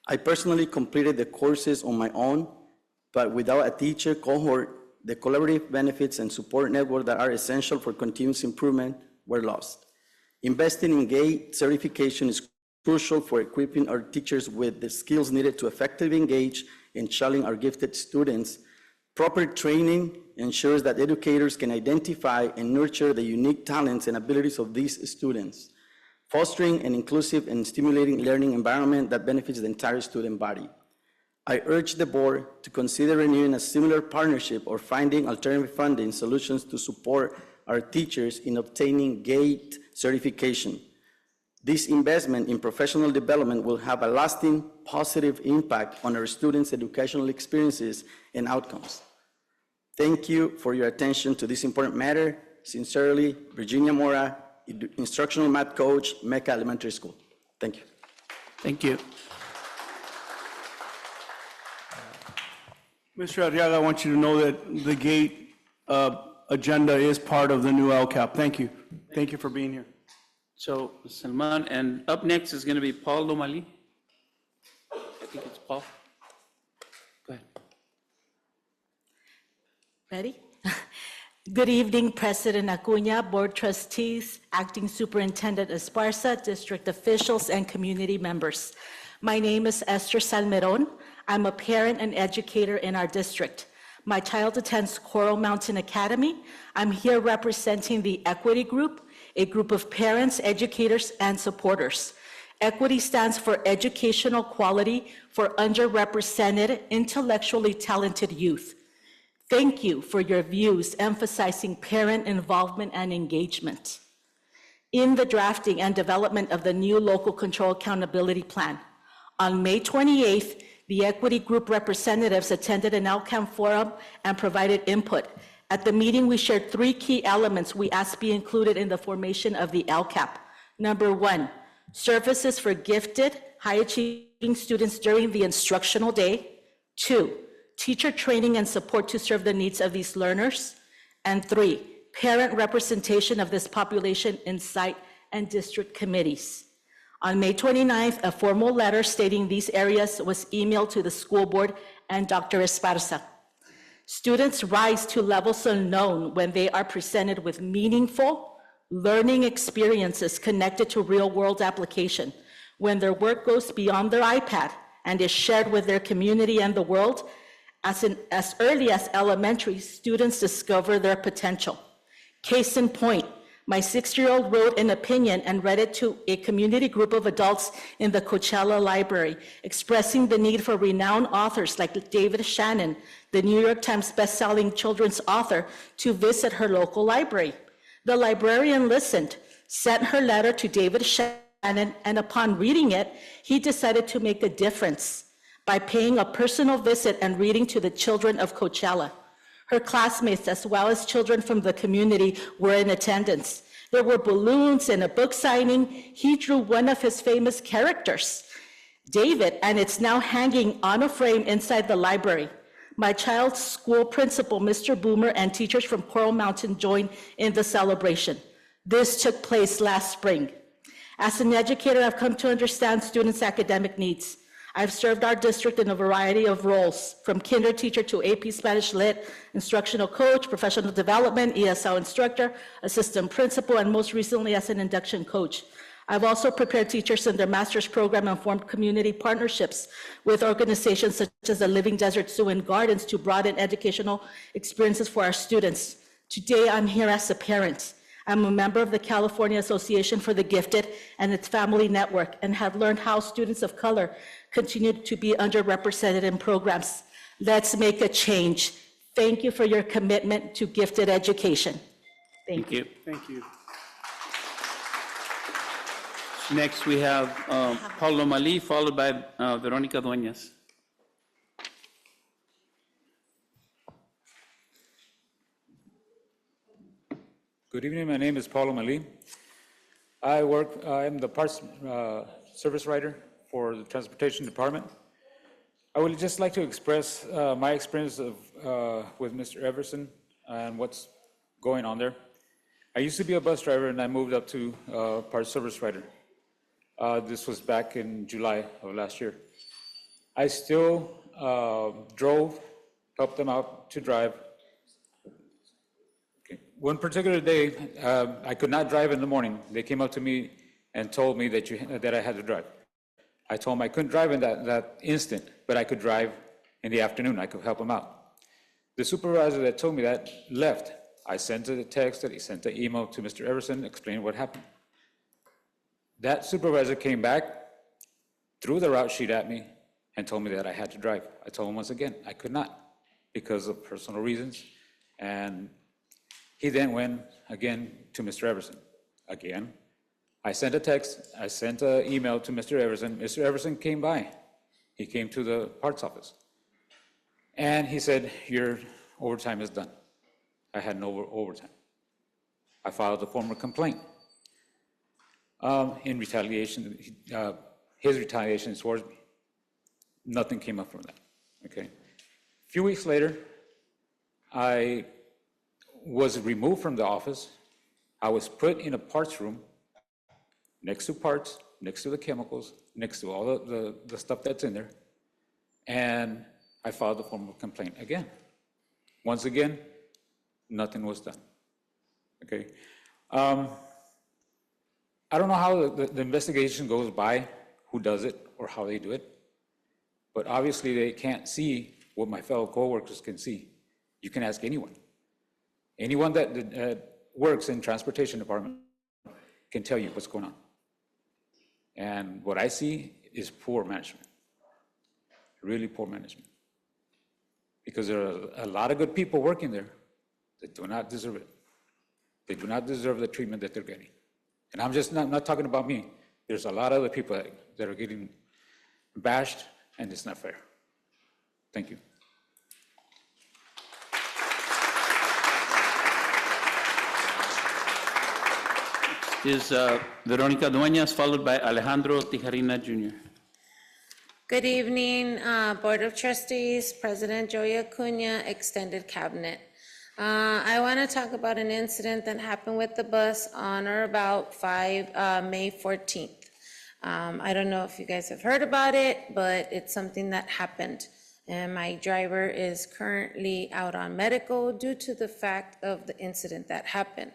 I personally completed the courses on my own, but without a teacher cohort, the collaborative benefits and support network that are essential for continuous improvement were lost. Investing in GATE certification is crucial for equipping our teachers with the skills needed to effectively engage in challenging our gifted students. Proper training ensures that educators can identify and nurture the unique talents and abilities of these students, fostering an inclusive and stimulating learning environment that benefits the entire student body. I urge the board to consider renewing a similar partnership or finding alternative funding solutions to support our teachers in obtaining GATE certification. This investment in professional development will have a lasting positive impact on our students' educational experiences and outcomes. Thank you for your attention to this important matter. Sincerely, Virginia Mora, Instructional Math Coach, Mecca Elementary School. Thank you. Thank you. Mr. Arriaga, I want you to know that the GATE agenda is part of the new LCAP. Thank you. Thank you for being here. So, Salman, and up next is going to be Paul Lomali. I think it's Paul. Go ahead. Ready? Good evening, President Acuna, Board Trustees, Acting Superintendent Esparza, District officials, and community members. My name is Esther Salmeron. I'm a parent and educator in our district. My child attends Coral Mountain Academy. I'm here representing the Equity Group, a group of parents, educators, and supporters. Equity stands for Educational Quality for Underrepresented, Intellectually Talented Youth. Thank you for your views emphasizing parent involvement and engagement. In the drafting and development of the new Local Control Accountability Plan, on May 28th, the Equity Group representatives attended an LCAM forum and provided input. At the meeting, we shared 3 key elements we asked be included in the formation of the LCAP. Number 1, services for gifted, high-achieving students during the instructional day. 2, teacher training and support to serve the needs of these learners. And 3, parent representation of this population in site and district committees. On May 29th, a formal letter stating these areas was emailed to the school board and Dr. Esparza. Students rise to levels unknown when they are presented with meaningful learning experiences connected to real-world application, when their work goes beyond their iPad and is shared with their community and the world. As early as elementary, students discover their potential. Case in point, my 6-year-old wrote an opinion and read it to a community group of adults in the Coachella Library, expressing the need for renowned authors like David Shannon, the New York Times bestselling children's author, to visit her local library. The librarian listened, sent her letter to David Shannon, and upon reading it, he decided to make a difference by paying a personal visit and reading to the children of Coachella. Her classmates, as well as children from the community, were in attendance. There were balloons and a book signing. He drew one of his famous characters, David, and it's now hanging on a frame inside the library. My child's school principal, Mr. Boomer, and teachers from Coral Mountain joined in the celebration. This took place last spring. As an educator, I've come to understand students' academic needs. I've served our district in a variety of roles, from kinder teacher to AP Spanish Lit, instructional coach, professional development, ESL instructor, assistant principal, and most recently as an induction coach. I've also prepared teachers in their master's program and formed community partnerships with organizations such as the Living Desert Zoo and Gardens to broaden educational experiences for our students. Today, I'm here as a parent. I'm a member of the California Association for the Gifted and its Family Network, and have learned how students of color continue to be underrepresented in programs. Let's make a change. Thank you for your commitment to gifted education. Thank you. Thank you. Next, we have Paulo Mali, followed by Veronica Dueñas. Good evening, my name is Paulo Mali. I'm the parts service writer for the Transportation Department. I would just like to express my experience with Mr. Everson and what's going on there. I used to be a bus driver and I moved up to parts service writer. This was back in July of last year. I still drove, helped them out to drive. Okay, one particular day, I could not drive in the morning. They came up to me and told me that I had to drive. I told them I couldn't drive in that instant, but I could drive in the afternoon. I could help them out. The supervisor that told me that left. I sent a text, he sent an email to Mr. Everson explaining what happened. That supervisor came back, threw the route sheet at me, and told me that I had to drive. I told him once again, I could not because of personal reasons. And he then went again to Mr. Everson. Again, I sent a text, I sent an email to Mr. Everson. Mr. Everson came by. He came to the parts office. And he said, your overtime is done. I had no overtime. I filed a formal complaint. In retaliation, his retaliation towards me. Nothing came up from that, okay? A few weeks later, I was removed from the office. I was put in a parts room next to parts, next to the chemicals, next to all the stuff that's in there. And I filed a formal complaint again. Once again, nothing was done, okay? I don't know how the investigation goes by, who does it or how they do it, but obviously they can't see what my fellow coworkers can see. You can ask anyone. Anyone that works in transportation department can tell you what's going on. And what I see is poor management, really poor management. Because there are a lot of good people working there that do not deserve it. They do not deserve the treatment that they're getting. And I'm just not talking about me. There's a lot of other people that are getting bashed, and it's not fair. Thank you. Is Veronica Dueñas, followed by Alejandro Tijarina Jr. Good evening, Board of Trustees, President Joey Acuna, Extended Cabinet. I want to talk about an incident that happened with the bus on or about May 14th. I don't know if you guys have heard about it, but it's something that happened. And my driver is currently out on medical due to the fact of the incident that happened.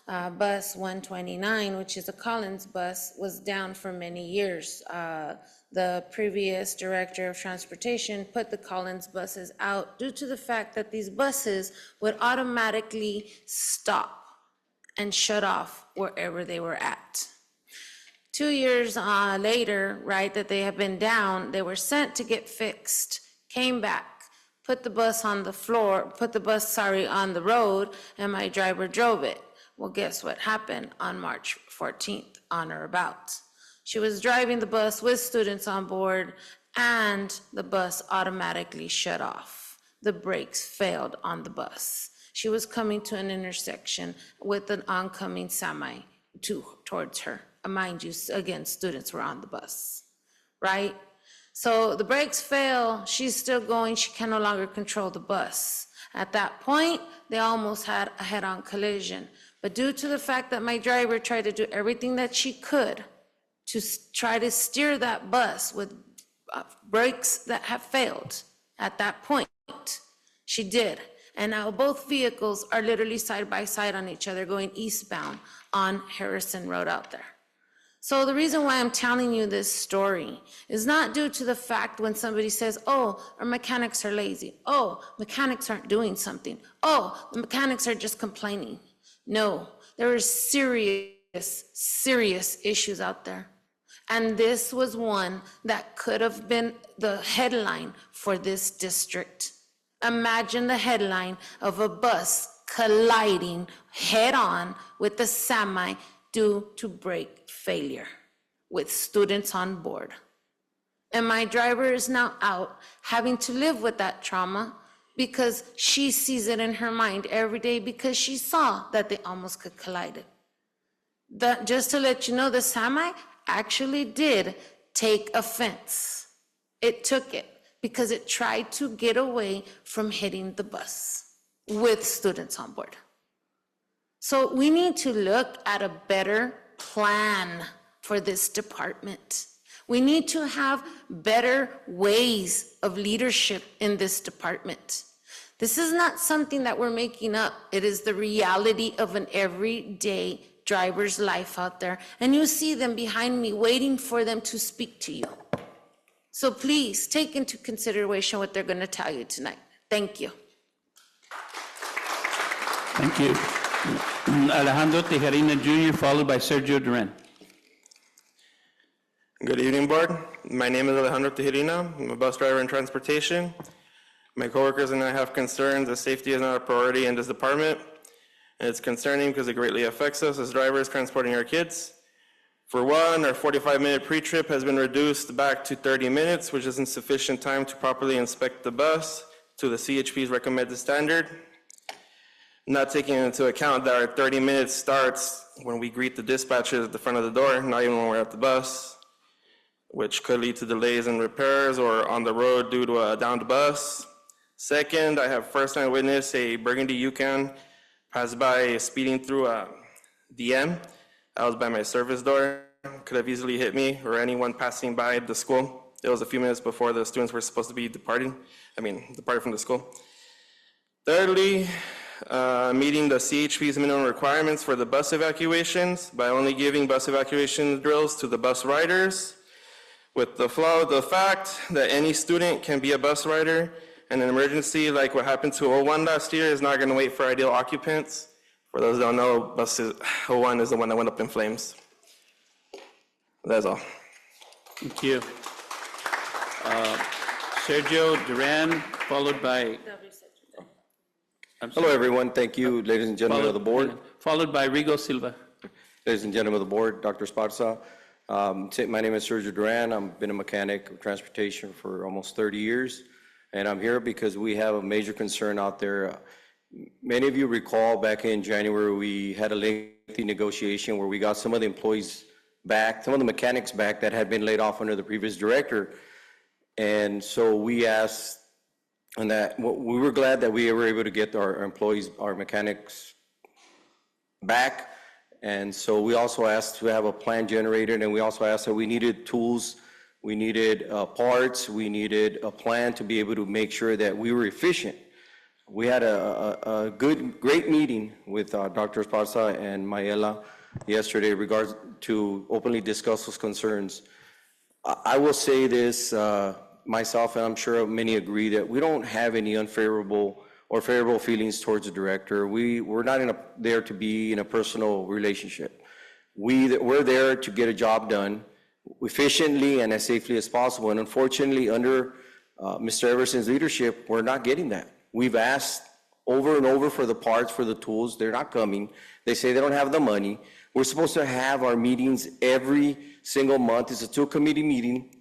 Bus 129, which is a Collins bus, was down for many years. The previous director of transportation put the Collins buses out due to the fact that these buses would automatically stop and shut off wherever they were at. 2 years later, right, that they have been down, they were sent to get fixed, came back, put the bus on the floor, on the road, and my driver drove it. Well, guess what happened on March 14th, on or about? She was driving the bus with students on board, and the bus automatically shut off. The brakes failed on the bus. She was coming to an intersection with an oncoming semi towards her. Mind you, again, students were on the bus, right? So the brakes fail, she's still going, she can no longer control the bus. At that point, they almost had a head-on collision. But due to the fact that my driver tried to do everything that she could to try to steer that bus with brakes that have failed, at that point, she did. And now both vehicles are literally side by side on each other going eastbound on Harrison Road out there. So the reason why I'm telling you this story is not due to the fact when somebody says, oh, our mechanics are lazy. Oh, mechanics aren't doing something. Oh, the mechanics are just complaining. No, there are serious issues out there. And this was one that could have been the headline for this district. Imagine the headline of a bus colliding head-on with the semi due to brake failure with students on board. And my driver is now out having to live with that trauma because she sees it in her mind every day because she saw that they almost could collide it. Just to let you know, the semi actually did take offense. It took it because it tried to get away from hitting the bus with students on board. So we need to look at a better plan for this department. We need to have better ways of leadership in this department. This is not something that we're making up. It is the reality of an everyday driver's life out there. And you see them behind me waiting for them to speak to you. So please take into consideration what they're going to tell you tonight. Thank you. Thank you. Alejandro Tejerina Jr., followed by Sergio Duran. Good evening, Board. My name is Alejandro Tejerina. I'm a bus driver in transportation. My coworkers and I have concerns that safety is not a priority in this department. And it's concerning because it greatly affects us as drivers transporting our kids. For one, our 45-minute pre-trip has been reduced back to 30 minutes, which isn't sufficient time to properly inspect the bus to the CHP's recommended standard. Not taking into account that our 30 minutes starts when we greet the dispatchers at the front of the door, not even when we're at the bus, which could lead to delays in repairs or on the road due to a downed bus. Second, I have first-hand witnessed a burgundy Yukon pass by speeding through a DM. I was by my service door, could have easily hit me or anyone passing by the school. It was a few minutes before the students were supposed to be departing from the school. Thirdly, meeting the CHP's minimum requirements for the bus evacuations by only giving bus evacuation drills to the bus riders, with the fact that any student can be a bus rider, and an emergency like what happened to 01 last year is not going to wait for ideal occupants. For those that don't know, bus 01 is the one that went up in flames. That's all. Thank you. Sergio Duran, followed by... Hello, everyone. Thank you, ladies and gentlemen of the board. Followed by Rigo Silva. Ladies and gentlemen of the board, Dr. Esparza. My name is Sergio Duran. I've been a mechanic of transportation for almost 30 years. And I'm here because we have a major concern out there. Many of you recall back in January, we had a lengthy negotiation where we got some of the employees back, some of the mechanics back that had been laid off under the previous director. And so we asked, and that we were glad that we were able to get our employees, our mechanics back. And so we also asked to have a plan generated, and we also asked that we needed tools, we needed parts, we needed a plan to be able to make sure that we were efficient. We had a great meeting with Dr. Esparza and Mayela yesterday in regards to openly discuss those concerns. I will say this, myself, and I'm sure many agree, that we don't have any unfavorable or favorable feelings towards the director. We're not there to be in a personal relationship. We're there to get a job done efficiently and as safely as possible. And unfortunately, under Mr. Everson's leadership, we're not getting that. We've asked over and over for the parts, for the tools. They're not coming. They say they don't have the money. We're supposed to have our meetings every single month. It's a two-committee meeting.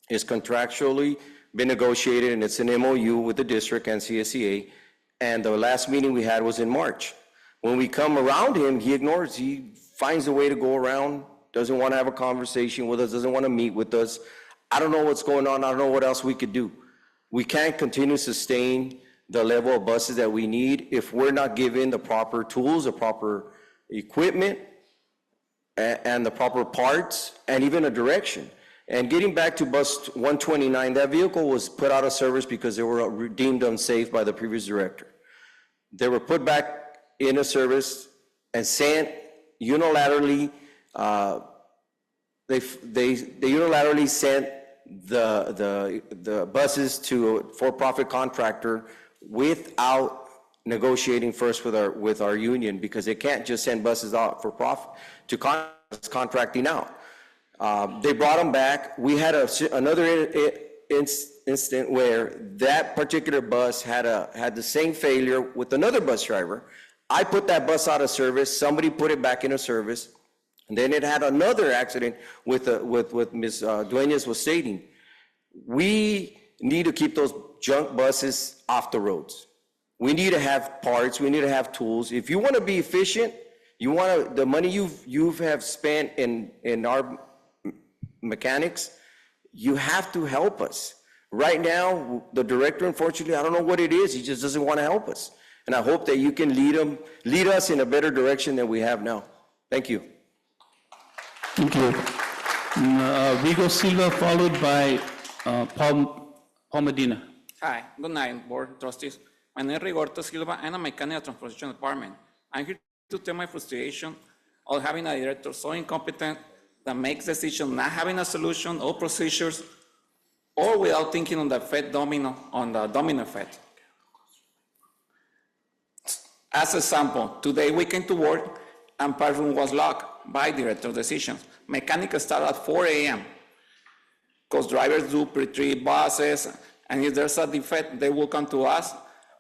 It's contractually been negotiated, and it's an MOU with the district and CSEA. And the last meeting we had was in March. When we come around him, he ignores. He finds a way to go around, doesn't want to have a conversation with us, doesn't want to meet with us. I don't know what's going on. I don't know what else we could do. We can't continue to sustain the level of buses that we need if we're not given the proper tools, the proper equipment, and the proper parts, and even a direction. And getting back to bus 129, that vehicle was put out of service because they were deemed unsafe by the previous director. They were put back into service and sent unilaterally, they unilaterally sent the buses to a for-profit contractor without negotiating first with our union, because they can't just send buses out for profit to contracting out. They brought them back. We had another incident where that particular bus had the same failure with another bus driver. I put that bus out of service. Somebody put it back into service. And then it had another accident with Ms. Duenas was stating. We need to keep those junk buses off the roads. We need to have parts. We need to have tools. If you want to be efficient, the money you have spent in our mechanics, you have to help us. Right now, the director, unfortunately, I don't know what it is. He just doesn't want to help us. And I hope that you can lead us in a better direction than we have now. Thank you. Thank you. Rigo Silva, followed by Paul Medina. Hi, good night, Board Trustees. My name is Rigoberto Silva. I'm a mechanic at Transportation Department. I'm here to tell my frustration of having a director so incompetent that makes decisions not having a solution or procedures or without thinking on the domino effect. As example, today we came to work and part room was locked by director decisions. Mechanics start at 4 a.m. because drivers do pre-trip buses, and if there's a defect, they will come to us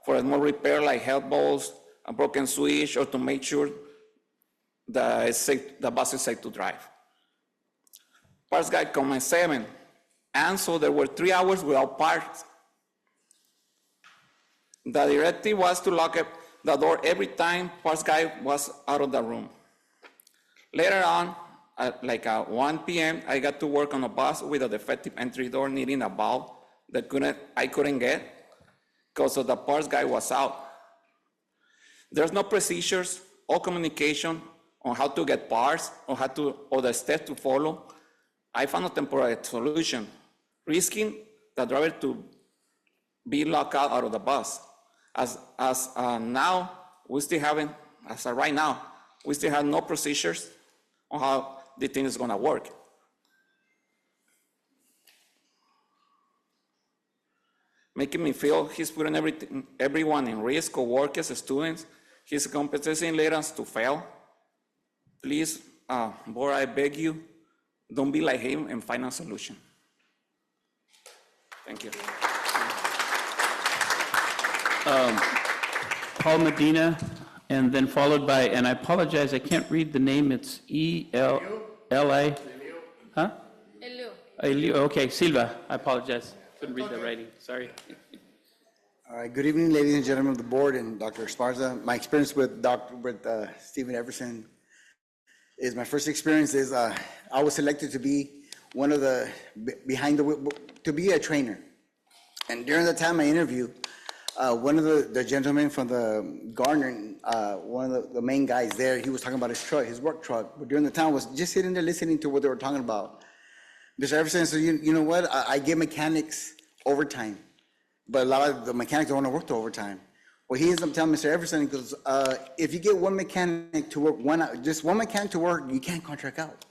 for a small repair like head bolts, a broken switch, or to make sure the bus is safe to drive. Parts guy come at 7, and so there were 3 hours without parts. The directive was to lock the door every time parts guy was out of the room. Later on, at 1 p.m., I got to work on a bus with a defective entry door needing a valve that I couldn't get because the parts guy was out. There's no procedures or communication on how to get parts or the steps to follow. I found a temporary solution, risking the driver to be locked out of the bus. As of right now, we still have no procedures on how the thing is going to work. Making me feel he's putting everyone in risk, co-workers, students. His competency led us to fail. Please, board, I beg you, don't be like him and find a solution. Thank you. Paul Medina, and then followed by, and I apologize, I can't read the name, it's E-L-L-I, huh? Elio, okay, Silva, I apologize, couldn't read the writing, sorry. All right, good evening, ladies and gentlemen of the board and Dr. Esparza. My experience with Stephen Everson is my first experience is I was selected to be one of the, to be a trainer. And during the time I interviewed, one of the gentlemen from the Garner, one of the main guys there, he was talking about his truck, his work truck. But during the time, I was just sitting there listening to what they were talking about. Mr. Everson said, you know what? I give mechanics overtime, but a lot of the mechanics don't want to work the overtime. Well, he ends up telling Mr. Everson, he goes, if you get one mechanic to work just one mechanic to work, you can't contract out.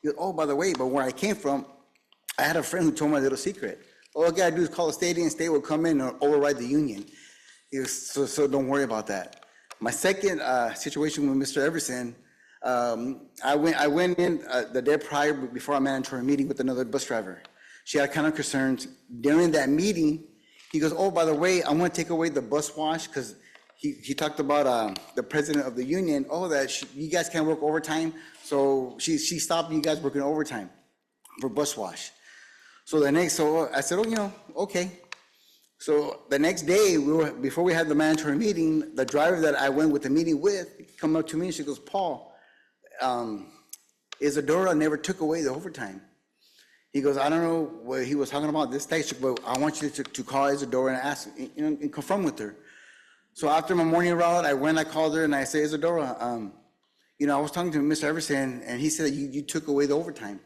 He goes, oh, by the way, but where I came from, I had a friend who told me a little secret. All I gotta do is call the state, and state will come in and override the union. He goes, so don't worry about that. My second situation with Mr. Everson, I went in the day prior before our mandatory meeting with another bus driver. She had kind of concerns. During that meeting, he goes, oh, by the way, I'm gonna take away the bus wash, because he talked about the president of the union, you guys can't work overtime. So she stopped you guys working overtime for bus wash. So I said, okay. So the next day, before we had the mandatory meeting, the driver that I went with the meeting with come up to me and she goes, Paul, Isadora never took away the overtime. He goes, I don't know what he was talking about this station, but I want you to call Isadora and ask, and confirm with her. So after my morning route, I called her and I said, Isadora, I was talking to Mr. Everson and he said you took away the overtime.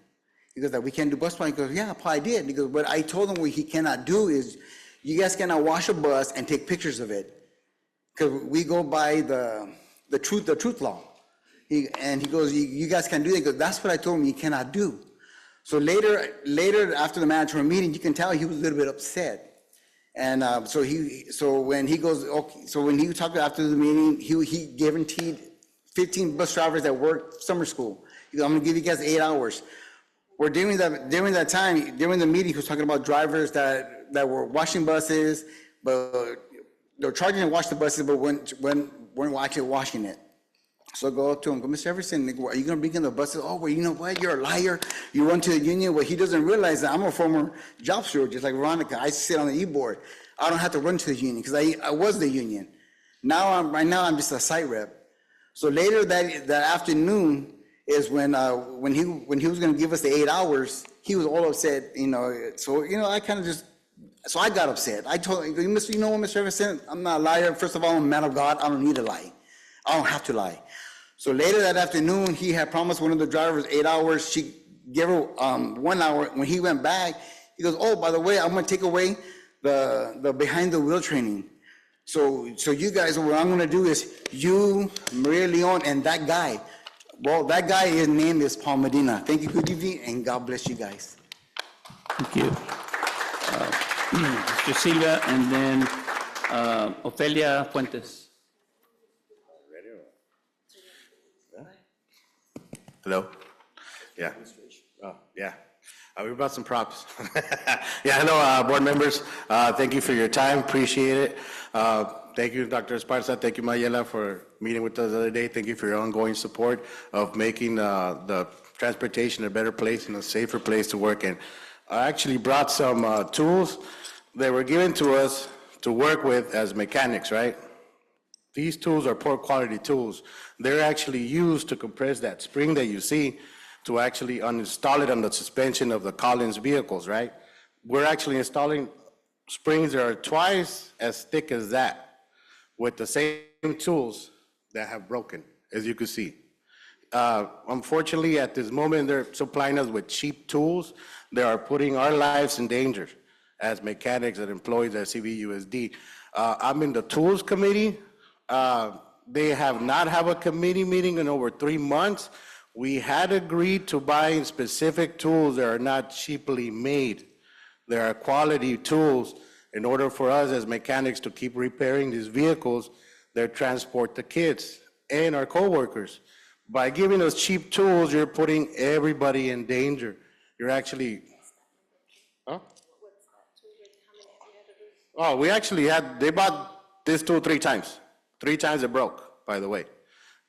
He goes, that we can't do bus wash. He goes, yeah, Paul, I did. He goes, but I told him what he cannot do is you guys cannot wash a bus and take pictures of it, because we go by the truth law. He goes, you guys can't do that. He goes, that's what I told him you cannot do. So later after the mandatory meeting, you can tell he was a little bit upset. And so when he talked after the meeting, he guaranteed 15 bus drivers that work summer school. He goes, I'm gonna give you guys 8 hours. Well, during that time, during the meeting, he was talking about drivers that were washing buses, but they're charging to wash the buses, but weren't actually washing it. So I go up to him, Mr. Everson, are you going to bring in the buses? Oh, well, you know what? You're a liar. You run to the union. Well, he doesn't realize that I'm a former job steward, just like Veronica. I sit on the e-board. I don't have to run to the union because I was the union. Right now, I'm just a site rep. So later that afternoon, is when he was going to give us the 8 hours, he was all upset, so I kind of so I got upset. I told him, you know what, Mr. Everson, I'm not a liar. First of all, I'm a man of God. I don't need to lie. I don't have to lie. So later that afternoon, he had promised one of the drivers 8 hours. She gave her 1 hour. When he went back, he goes, oh, by the way, I'm going to take away the behind the wheel training. So you guys, what I'm gonna do is, you, Maria Leon, and that guy, well, that guy, his name is Paul Medina. Thank you, good evening, and God bless you guys. Thank you. Mr. Silva, and then Ofelia Fuentes. Hello? Yeah. Oh, yeah. We brought some props. Yeah, hello, board members. Thank you for your time. Appreciate it. Thank you, Dr. Esparza. Thank you, Mayela, for meeting with us the other day. Thank you for your ongoing support of making the transportation a better place and a safer place to work in. I actually brought some tools that were given to us to work with as mechanics, right? These tools are poor quality tools. They're actually used to compress that spring that you see to actually uninstall it on the suspension of the Collins vehicles, right? We're actually installing springs that are twice as thick as that with the same tools that have broken, as you can see. Unfortunately, at this moment, they're supplying us with cheap tools that are putting our lives in danger as mechanics and employees at CVUSD. I'm in the tools committee. They have not had a committee meeting in over 3 months. We had agreed to buy specific tools that are not cheaply made. There are quality tools in order for us as mechanics to keep repairing these vehicles that transport the kids and our coworkers. By giving us cheap tools, you're putting everybody in danger. You're actually, huh? Oh, we actually they bought this tool 3 times. 3 times it broke, by the way.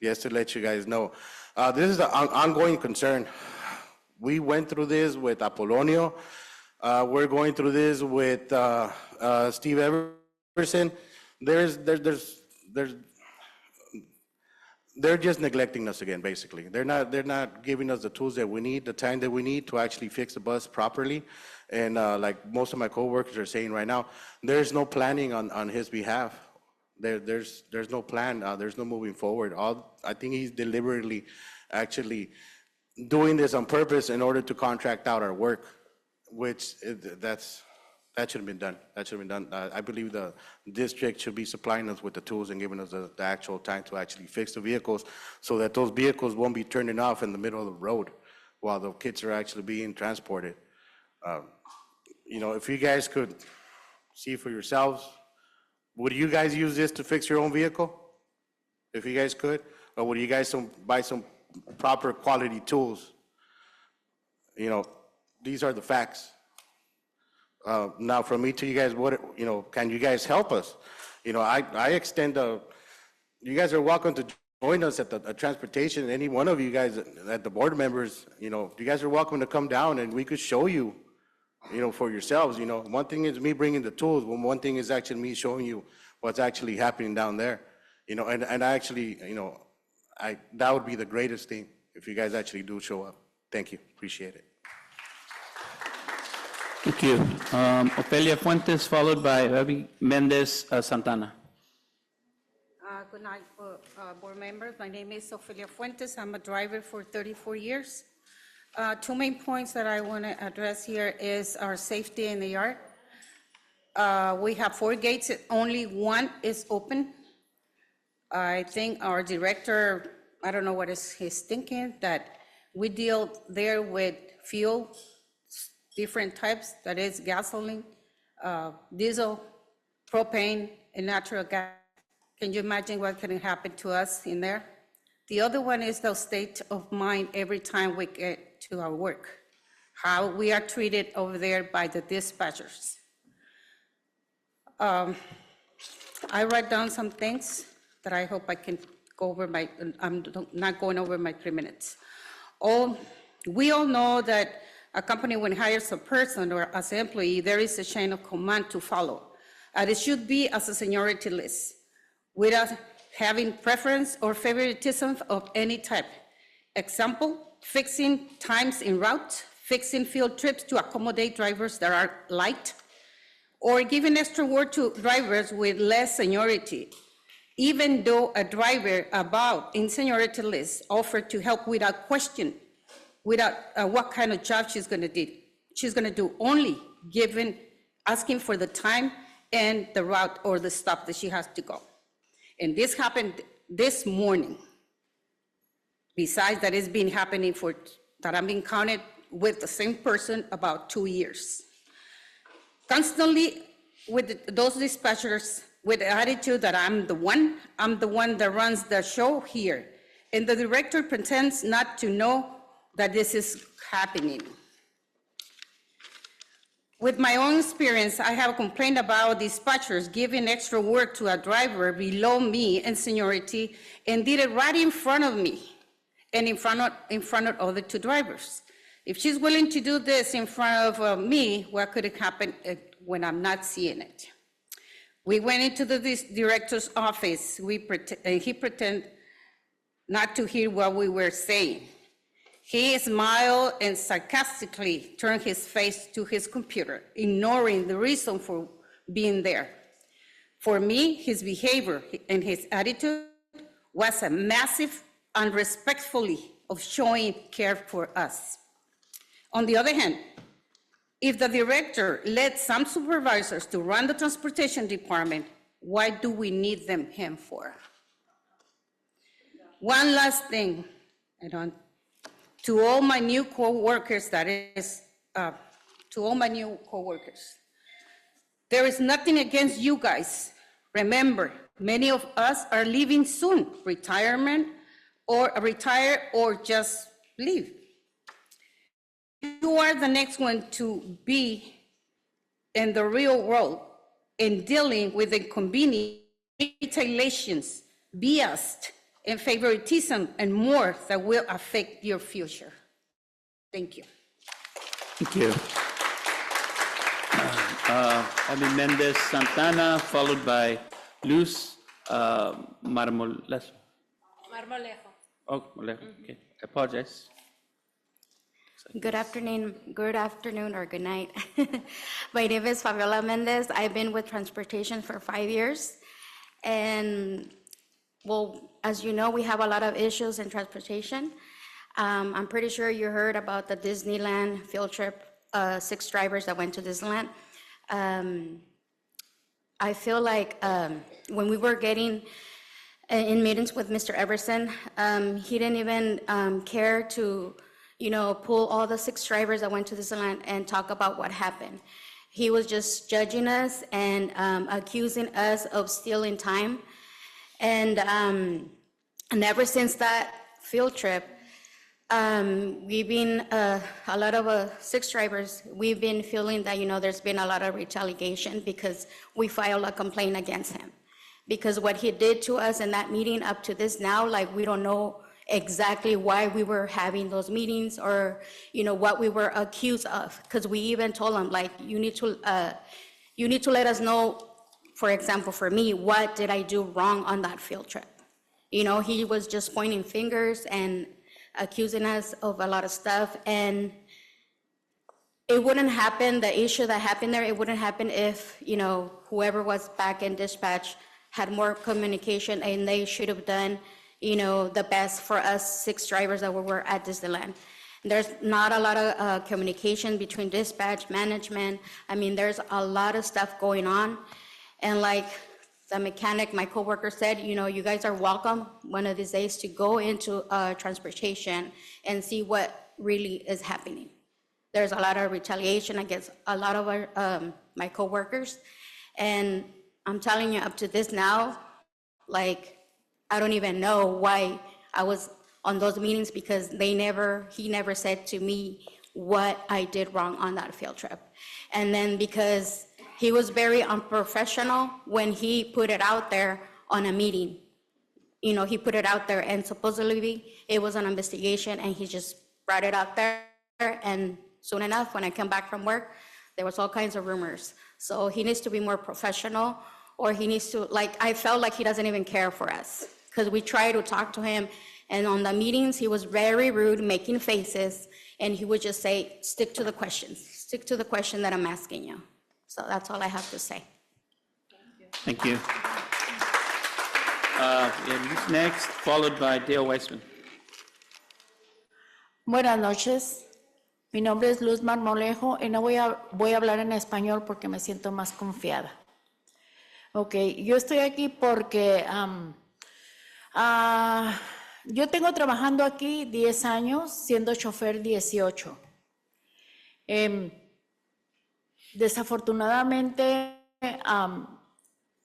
Just to let you guys know. This is an ongoing concern. We went through this with Apolonio. We're going through this with Steve Everson. They're just neglecting us again, basically. They're not giving us the tools that we need, the time that we need to actually fix the bus properly. And like most of my coworkers are saying right now, there's no planning on his behalf. There's no plan. There's no moving forward. I think he's deliberately actually doing this on purpose in order to contract out our work, which that should have been done. That should have been done. I believe the district should be supplying us with the tools and giving us the actual time to actually fix the vehicles so that those vehicles won't be turning off in the middle of the road while the kids are actually being transported. You know, if you guys could see for yourselves, would you guys use this to fix your own vehicle? If you guys could? Or would you guys buy some proper quality tools? You know, these are the facts. Now, from me to you guys, can you guys help us? You know, I extend you guys are welcome to join us at the transportation. Any one of you guys at the board members, you know, you guys are welcome to come down and we could show you, you know, for yourselves. You know, one thing is me bringing the tools, one thing is actually me showing you what's actually happening down there. You know, and I actually, you know, that would be the greatest thing if you guys actually do show up. Thank you, appreciate it. Thank you. Ofelia Fuentes, followed by Ravi Mendez Santana. Good night, board members. My name is Ofelia Fuentes. I'm a driver for 34 years. 2 main points that I want to address here is our safety in the yard. We have 4 gates, only 1 is open. I think our director, I don't know what he's thinking, that we deal there with fuel, different types, that is gasoline, diesel, propane, and natural gas. Can you imagine what can happen to us in there? The other one is the state of mind every time we get to our work, how we are treated over there by the dispatchers. I write down some things that I hope I can go over I'm not going over my 3 minutes. We all know that a company, when it hires a person or as an employee, there is a chain of command to follow. And it should be as a seniority list, without having preference or favoritism of any type. Example, fixing times en route, fixing field trips to accommodate drivers that are light, or giving extra work to drivers with less seniority, even though a driver above in seniority list offered to help without question, without what kind of job she's gonna do. She's gonna do only asking for the time and the route or the stop that she has to go. And this happened this morning. Besides that, it's been happening that I'm being counted with the same person about 2 years. Constantly with those dispatchers with the attitude that I'm the one that runs the show here. And the director pretends not to know that this is happening. With my own experience, I have complained about dispatchers giving extra work to a driver below me in seniority and did it right in front of me and in front of other two drivers. If she's willing to do this in front of me, what could it happen when I'm not seeing it? We went into the director's office, and he pretended not to hear what we were saying. He smiled and sarcastically turned his face to his computer, ignoring the reason for being there. For me, his behavior and his attitude was a massive unrespectfully of showing care for us. On the other hand, if the director led some supervisors to run the transportation department, why do we need him for? One last thing, to all my new co-workers, there is nothing against you guys. Remember, many of us are leaving soon, retire or just leave. You are the next one to be in the real world in dealing with inconvenience, retaliations, bias, and favoritism, and more that will affect your future. Thank you. Thank you. Javi Mendez Santana, followed by Luz Marmolejo. Oh, Molejo, okay. I apologize. Good afternoon, or good night. My name is Fabiola Mendez. I've been with transportation for 5 years. And well, as you know, we have a lot of issues in transportation. I'm pretty sure you heard about the Disneyland field trip, 6 drivers that went to Disneyland. I feel like when we were getting in meetings with Mr. Everson, he didn't even care to pull all the 6 drivers that went to Disneyland and talk about what happened. He was just judging us and accusing us of stealing time. And ever since that field trip, we've been, a lot of 6 drivers, we've been feeling that, there's been a lot of retaliation because we filed a complaint against him. Because what he did to us in that meeting up to this now, like, we don't know exactly why we were having those meetings or, what we were accused of. Because we even told him, like, you need to let us know, for example, for me, what did I do wrong on that field trip? He was just pointing fingers and accusing us of a lot of stuff. And it wouldn't happen, the issue that happened there, it wouldn't happen if, whoever was back in dispatch had more communication and they should have done the best for us 6 drivers that were at Disneyland. There's not a lot of communication between dispatch, management. I mean, there's a lot of stuff going on. And like the mechanic, my coworker said, you guys are welcome one of these days to go into transportation and see what really is happening. There's a lot of retaliation against a lot of our, my coworkers. And I'm telling you, up to this now, like, I don't even know why I was on those meetings because he never said to me what I did wrong on that field trip. And then because he was very unprofessional when he put it out there on a meeting. He put it out there and supposedly it was an investigation and he just brought it out there. And soon enough, when I came back from work, there was all kinds of rumors. So he needs to be more professional, or he needs to, I felt like he doesn't even care for us. Because we tried to talk to him, and on the meetings, he was very rude, making faces, and he would just say, stick to the questions. Stick to the question that I'm asking you. So that's all I have to say. Thank you. Who's next, followed by Dale Weissman. Buenas noches. Mi nombre es Luz Marmolejo y no voy a hablar en español porque me siento más confiada. Ok, yo estoy aquí porque yo tengo trabajando aquí 10 años, siendo chofer 18. Desafortunadamente,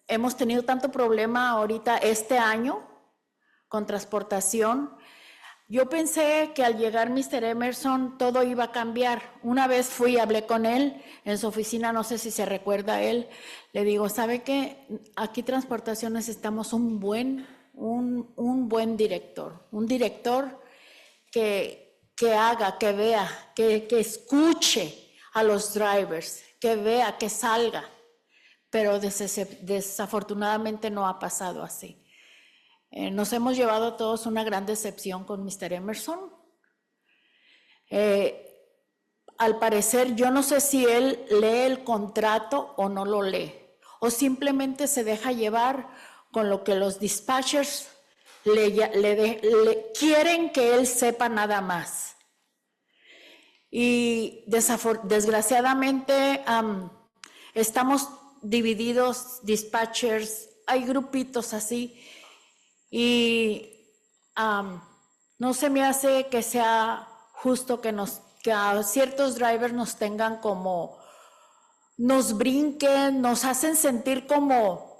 hemos tenido tanto problema ahorita este año con transportación. Yo pensé que al llegar Mr. Emerson todo iba a cambiar. Una vez fui y hablé con él en su oficina, no sé si se recuerda él, le digo, ¿sabe qué? Aquí transportación necesitamos un buen director, un director que haga, que vea, que escuche a los drivers, que vea, que salga. Pero desafortunadamente no ha pasado así. Nos hemos llevado todos una gran decepción con Mr. Emerson. Al parecer, yo no sé si él lee el contrato o no lo lee, o simplemente se deja llevar con lo que los dispatchers le quieren que él sepa nada más. Y desgraciadamente estamos divididos, dispatchers, hay grupitos así, y no se me hace que sea justo que a ciertos drivers nos tengan como, nos brinquen, nos hacen sentir como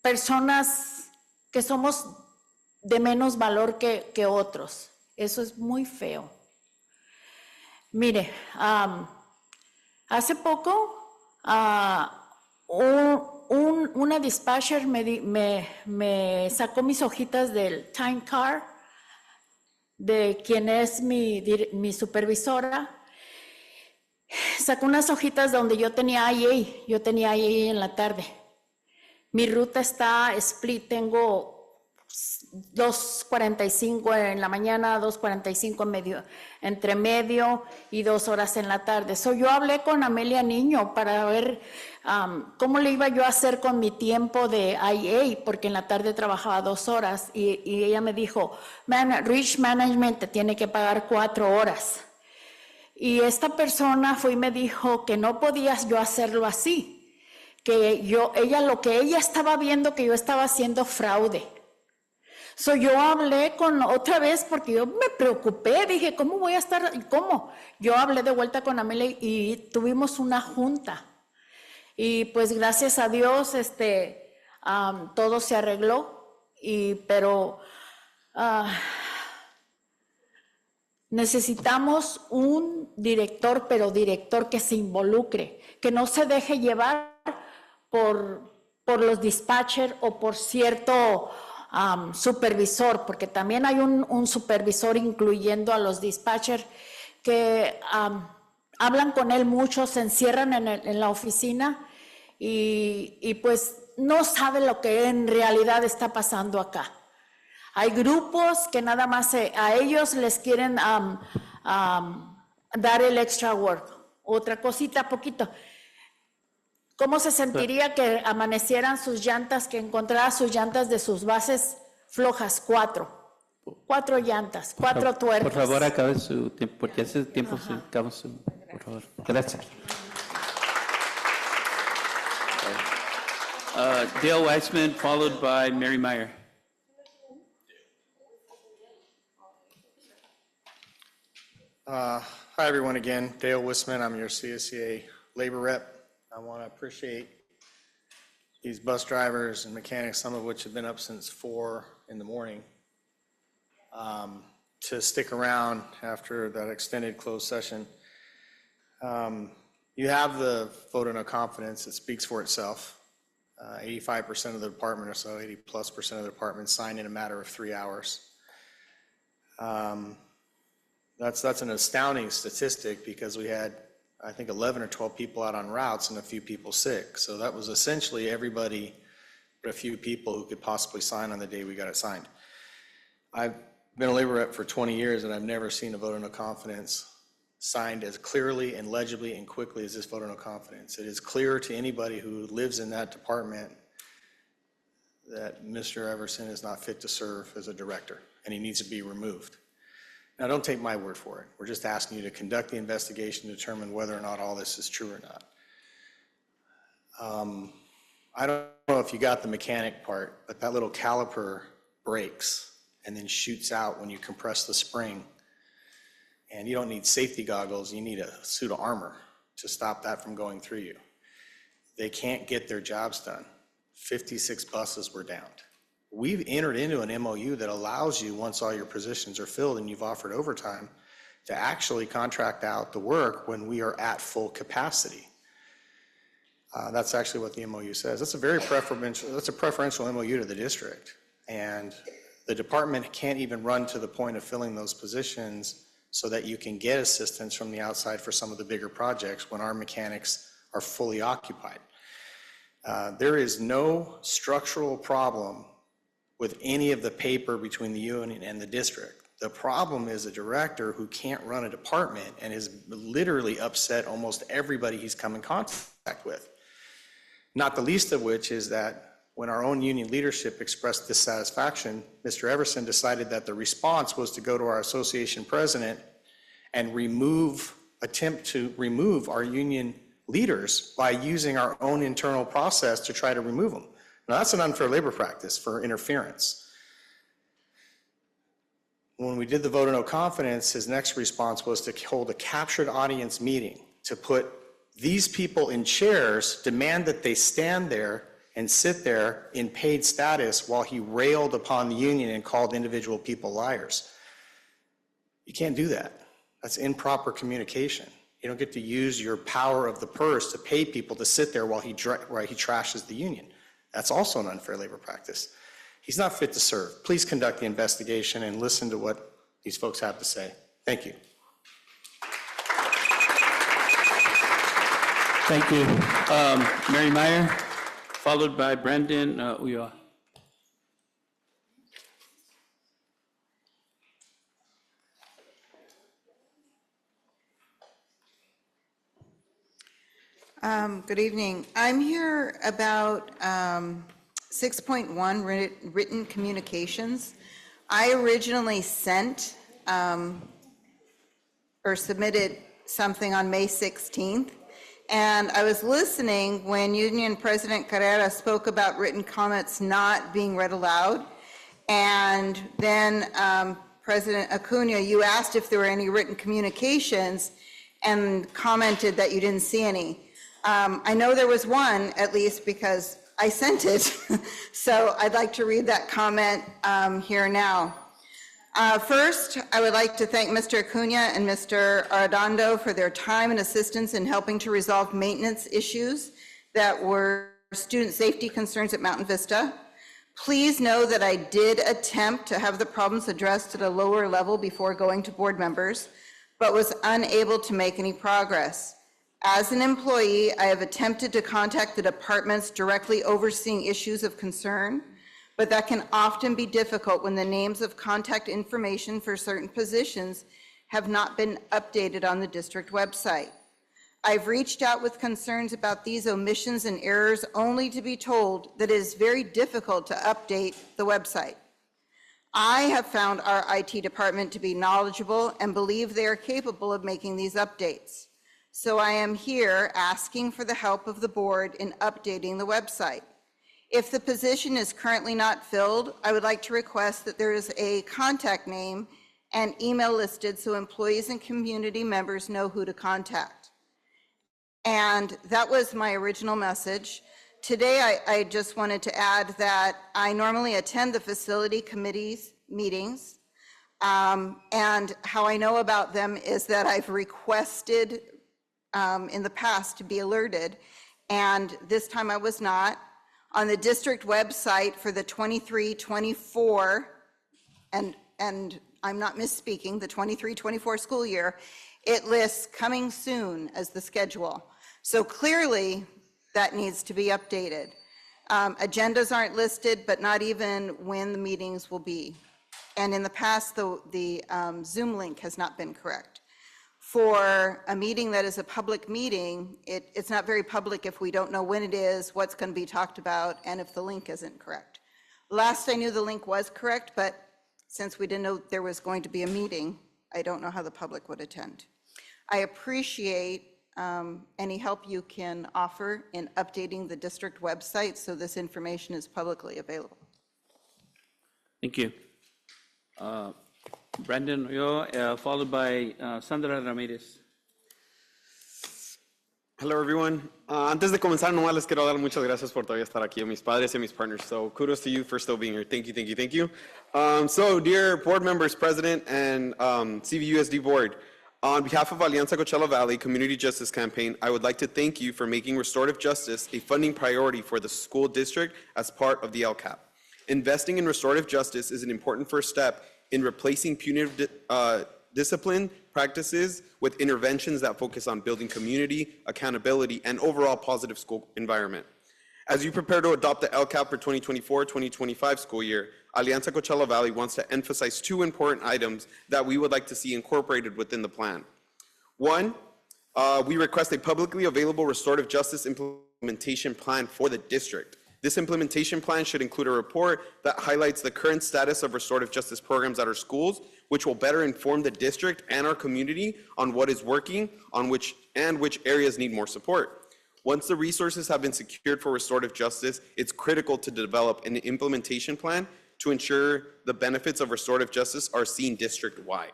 personas que somos de menos valor que otros. Eso es muy feo. Mire, hace poco una dispatcher me sacó mis hojitas del time card de quien es mi supervisora. Sacó unas hojitas donde yo tenía IA en la tarde. Mi ruta está split, tengo 2:45 en la mañana, 2:45 entre medio y 2 horas en la tarde. Yo hablé con Amelia Niño para ver cómo le iba yo a hacer con mi tiempo de IA, porque en la tarde trabajaba 2 horas y ella me dijo, Rich Management te tiene que pagar 4 horas. Y esta persona fue y me dijo que no podía yo hacerlo así, que lo que ella estaba viendo que yo estaba haciendo fraude. Yo hablé otra vez porque yo me preocupé, dije, ¿cómo voy a estar? ¿Cómo? Yo hablé de vuelta con Amelia y tuvimos una junta. Y pues gracias a Dios todo se arregló, pero necesitamos un director, pero director que se involucre, que no se deje llevar por los dispatchers o por cierto supervisor, porque también hay un supervisor incluyendo a los dispatchers que hablan con él mucho, se encierran en la oficina y pues no sabe lo que en realidad está pasando acá. Hay grupos que nada más a ellos les quieren dar el extra work. Otra cosita, poquito. ¿Cómo se sentiría que amanecieran sus llantas, que encontrara sus llantas de sus bases flojas? 4 llantas, 4 tuercas. Por favor, acabe su tiempo, porque hace tiempo se acabó su... Por favor, gracias. Dale Weissman, followed by Mary Meyer. Hi, everyone, again. Dale Wisman, I'm your CSCA labor rep. I want to appreciate these bus drivers and mechanics, some of which have been up since 4 in the morning, to stick around after that extended closed session. You have the vote of no confidence. It speaks for itself. 85% of the department or so, 80+% of the department signed in a matter of 3 hours. That's an astounding statistic because we had, I think, 11 or 12 people out on routes and a few people sick. So that was essentially everybody but a few people who could possibly sign on the day we got it signed. I've been a labor rep for 20 years and I've never seen a vote of no confidence signed as clearly and legibly and quickly as this vote of no confidence. It is clear to anybody who lives in that department that Mr. Everson is not fit to serve as a director and he needs to be removed. Now, don't take my word for it. We're just asking you to conduct the investigation to determine whether or not all this is true or not. I don't know if you got the mechanic part, but that little caliper breaks and then shoots out when you compress the spring. And you don't need safety goggles, you need a suit of armor to stop that from going through you. They can't get their jobs done. 56 buses were downed. We've entered into an MOU that allows you, once all your positions are filled and you've offered overtime, to actually contract out the work when we are at full capacity. That's actually what the MOU says. That's a preferential MOU to the district. And the department can't even run to the point of filling those positions so that you can get assistance from the outside for some of the bigger projects when our mechanics are fully occupied. There is no structural problem with any of the paper between the union and the district. The problem is a director who can't run a department and has literally upset almost everybody he's come in contact with. Not the least of which is that when our own union leadership expressed dissatisfaction, Mr. Everson decided that the response was to go to our association president and attempt to remove our union leaders by using our own internal process to try to remove them. Now, that's an unfair labor practice for interference. When we did the vote of no confidence, his next response was to hold a captured audience meeting to put these people in chairs, demand that they stand there and sit there in paid status while he railed upon the union and called individual people liars. You can't do that. That's improper communication. You don't get to use your power of the purse to pay people to sit there while he trashes the union. That's also an unfair labor practice. He's not fit to serve. Please conduct the investigation and listen to what these folks have to say. Thank you. Thank you. Mary Meyer, followed by Brandon Ulloa. Good evening. I'm here about 6.1 written communications. I originally sent or submitted something on May 16th, and I was listening when Union President Carrera spoke about written comments not being read aloud, and then President Acuna, you asked if there were any written communications and commented that you didn't see any. I know there was one, at least, because I sent it. So I'd like to read that comment here now. First, I would like to thank Mr. Acuna and Mr. Arredondo for their time and assistance in helping to resolve maintenance issues that were student safety concerns at Mountain Vista. Please know that I did attempt to have the problems addressed at a lower level before going to board members, but was unable to make any progress. As an employee, I have attempted to contact the departments directly overseeing issues of concern, but that can often be difficult when the names of contact information for certain positions have not been updated on the district website. I've reached out with concerns about these omissions and errors only to be told that it is very difficult to update the website. I have found our IT department to be knowledgeable and believe they are capable of making these updates. So I am here asking for the help of the board in updating the website. If the position is currently not filled, I would like to request that there is a contact name and email listed so employees and community members know who to contact. And that was my original message. Today, I just wanted to add that I normally attend the facility committees meetings, and how I know about them is that I've requested in the past to be alerted, and this time I was not. On the district website for the 23-24, and I'm not misspeaking, the 23-24 school year, it lists coming soon as the schedule. So clearly, that needs to be updated. Agendas aren't listed, but not even when the meetings will be. And in the past, the Zoom link has not been correct. For a meeting that is a public meeting, it's not very public if we don't know when it is, what's going to be talked about, and if the link isn't correct. Last I knew the link was correct, but since we didn't know there was going to be a meeting, I don't know how the public would attend. I appreciate any help you can offer in updating the district website so this information is publicly available. Thank you. Brandon Rio, followed by Sandra Ramirez. Hello, everyone. Antes de comenzar, nomás les quiero dar muchas gracias por todavía estar aquí, a mis padres y a mis partners. So kudos to you for still being here. Thank you, thank you, thank you. So dear board members, president, and CVUSD board, on behalf of Alianza Coachella Valley Community Justice Campaign, I would like to thank you for making restorative justice a funding priority for the school district as part of the LCAP. Investing in restorative justice is an important first step in replacing punitive discipline practices with interventions that focus on building community, accountability, and overall positive school environment. As you prepare to adopt the LCAP for 2024-2025 school year, Alianza Coachella Valley wants to emphasize two important items that we would like to see incorporated within the plan. One, we request a publicly available restorative justice implementation plan for the district. This implementation plan should include a report that highlights the current status of restorative justice programs at our schools, which will better inform the district and our community on what is working, which areas need more support. Once the resources have been secured for restorative justice, it's critical to develop an implementation plan to ensure the benefits of restorative justice are seen district-wide.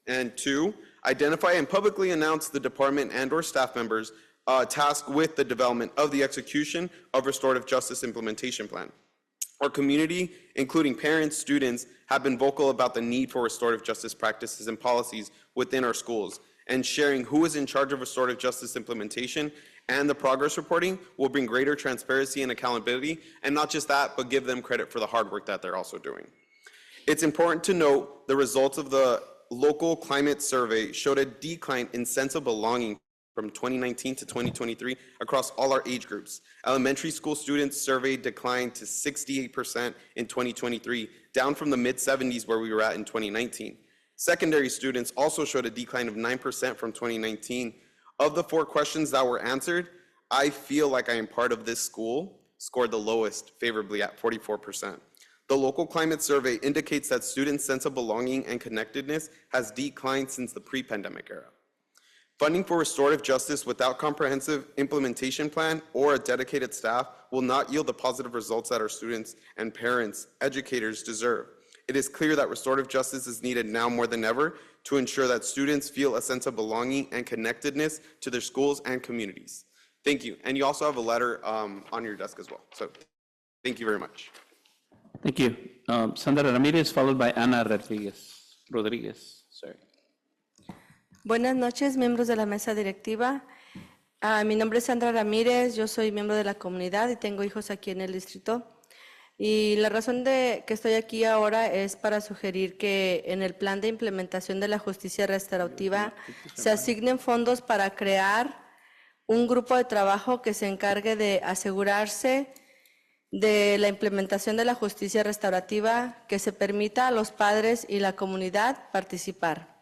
And two, identify and publicly announce the department and/or staff members tasked with the development of the execution of restorative justice implementation plan. Our community, including parents, students, have been vocal about the need for restorative justice practices and policies within our schools, and sharing who is in charge of restorative justice implementation and the progress reporting will bring greater transparency and accountability, and not just that, but give them credit for the hard work that they're also doing. It's important to note the results of the local climate survey showed a decline in sense of belonging from 2019 to 2023 across all our age groups. Elementary school students surveyed declined to 68% in 2023, down from the mid-70s where we were at in 2019. Secondary students also showed a decline of 9% from 2019. Of the 4 questions that were answered, I feel like I am part of this school, scored the lowest favorably at 44%. The local climate survey indicates that students' sense of belonging and connectedness has declined since the pre-pandemic era. Funding for restorative justice without comprehensive implementation plan or a dedicated staff will not yield the positive results that our students and parents, educators deserve. It is clear that restorative justice is needed now more than ever to ensure that students feel a sense of belonging and connectedness to their schools and communities. Thank you. And you also have a letter on your desk as well. So thank you very much. Thank you. Sandra Ramirez, followed by Ana Rodriguez. Sorry. Buenas noches, miembros de la mesa directiva. Mi nombre es Sandra Ramírez, yo soy miembro de la comunidad y tengo hijos aquí en el distrito. Y la razón de que estoy aquí ahora es para sugerir que en el plan de implementación de la justicia restaurativa se asignen fondos para crear un grupo de trabajo que se encargue de asegurarse de la implementación de la justicia restaurativa, que se permita a los padres y la comunidad participar.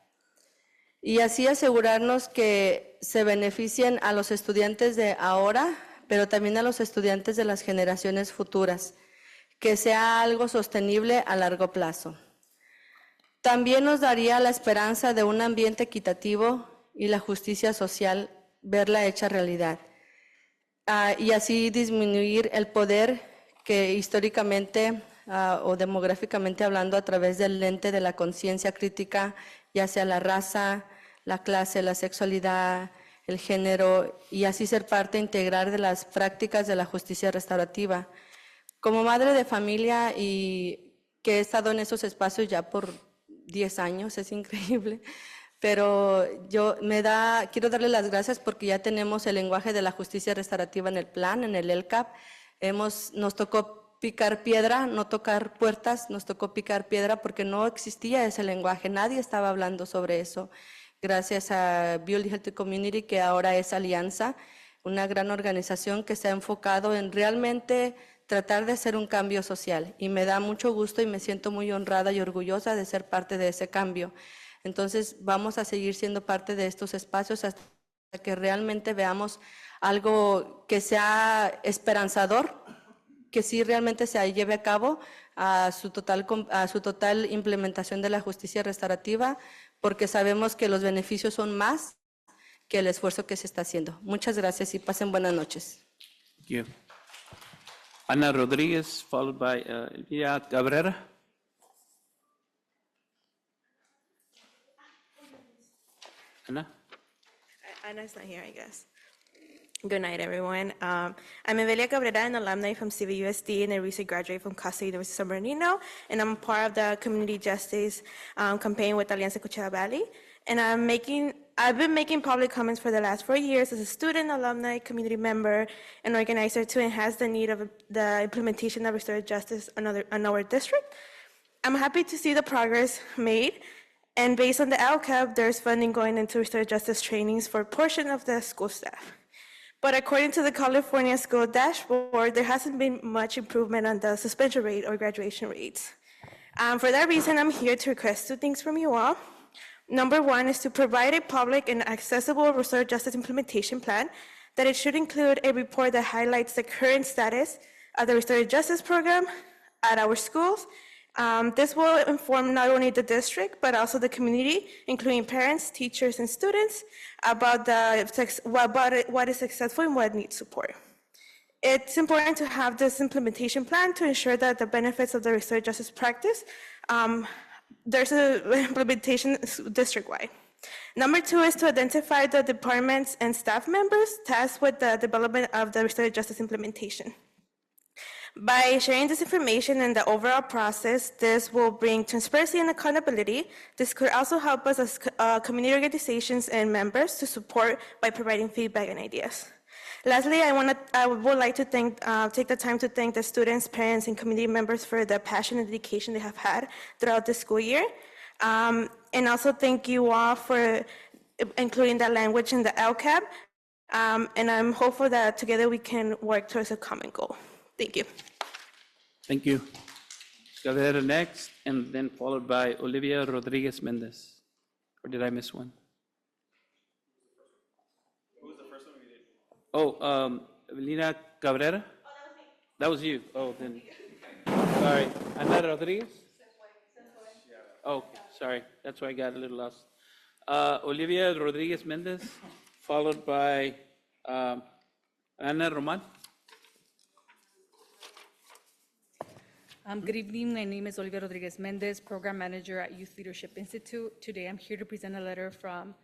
Y así asegurarnos que se beneficien a los estudiantes de ahora, pero también a los estudiantes de las generaciones futuras, que sea algo sostenible a largo plazo. También nos daría la esperanza de un ambiente equitativo y la justicia social, verla hecha realidad. Y así disminuir el poder que históricamente o demográficamente hablando a través del lente de la conciencia crítica, ya sea la raza, la clase, la sexualidad, el género, y así ser parte integral de las prácticas de la justicia restaurativa. Como madre de familia y que he estado en esos espacios ya por 10 años, es increíble, pero quiero darle las gracias porque ya tenemos el lenguaje de la justicia restaurativa en el plan, en el LCAP. Nos tocó picar piedra, no tocar puertas, nos tocó picar piedra porque no existía ese lenguaje, nadie estaba hablando sobre eso. Gracias a Build Healthy Community, que ahora es Alianza, una gran organización que se ha enfocado en realmente tratar de hacer un cambio social. Y me da mucho gusto y me siento muy honrada y orgullosa de ser parte de ese cambio. Entonces vamos a seguir siendo parte de estos espacios hasta que realmente veamos algo que sea esperanzador, que sí realmente se lleve a cabo a su total implementación de la justicia restaurativa, porque sabemos que los beneficios son más que el esfuerzo que se está haciendo. Muchas gracias y pasen buenas noches. Thank you. Ana Rodriguez, followed by Elvira Cabrera. Ana? Anna's not here, I guess. Good night, everyone. I'm Evelia Cabrera, an alumni from CVUSD and a recent graduate from Casa University San Bernardino, and I'm part of the community justice campaign with Alianza Coachella Valley. And I've been making public comments for the last 4 years as a student, alumni, community member, and organizer to enhance the need of the implementation of restorative justice in our district. I'm happy to see the progress made. And based on the LCAP, there's funding going into restorative justice trainings for a portion of the school staff. But according to the California School Dashboard, there hasn't been much improvement on the suspension rate or graduation rates. For that reason, I'm here to request 2 things from you all. Number 1 is to provide a public and accessible restorative justice implementation plan, that it should include a report that highlights the current status of the restorative justice program at our schools. This will inform not only the district, but also the community, including parents, teachers, and students, about what is successful and what needs support. It's important to have this implementation plan to ensure that the benefits of the restorative justice practice, there's an implementation district-wide. Number 2 is to identify the departments and staff members tasked with the development of the restorative justice implementation. By sharing this information and the overall process, this will bring transparency and accountability. This could also help us as community organizations and members to support by providing feedback and ideas. Lastly, I would like to take the time to thank the students, parents, and community members for the passion and dedication they have had throughout the school year. And also thank you all for including that language in the LCAP. And I'm hopeful that together we can work towards a common goal. Thank you. Thank you. Cabrera next, and then followed by Olivia Rodriguez Mendez. Or did I miss one? Who was the first one we did? Oh, Evelina Cabrera? That was you. Oh, then. Sorry. Ana Rodriguez? Oh, okay. Sorry. That's why I got a little lost. Olivia Rodriguez Mendez, followed by Ana Roman. Good evening. My name is Olivia Rodriguez Mendez, Program Manager at Youth Leadership Institute. Today, I'm here to present a letter from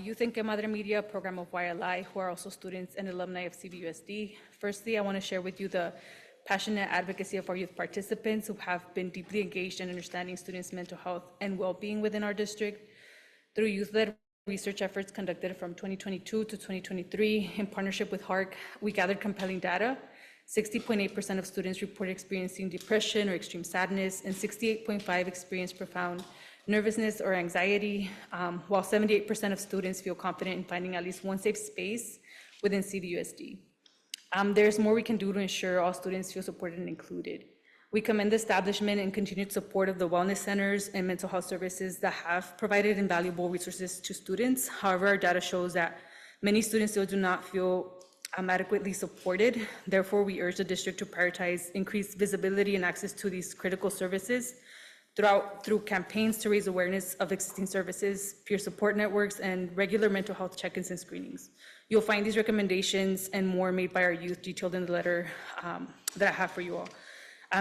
Youth en Que Madre Media program of YLI, who are also students and alumni of CVUSD. Firstly, I want to share with you the passionate advocacy of our youth participants who have been deeply engaged in understanding students' mental health and well-being within our district. Through youth-led research efforts conducted from 2022 to 2023, in partnership with HARC, we gathered compelling data. 60.8% of students report experiencing depression or extreme sadness, and 68.5% experience profound nervousness or anxiety, while 78% of students feel confident in finding at least one safe space within CVUSD. There's more we can do to ensure all students feel supported and included. We commend the establishment and continued support of the wellness centers and mental health services that have provided invaluable resources to students. However, our data shows that many students still do not feel adequately supported. Therefore, we urge the district to prioritize increased visibility and access to these critical services through campaigns to raise awareness of existing services, peer support networks, and regular mental health check-ins and screenings. You'll find these recommendations and more made by our youth detailed in the letter that I have for you all.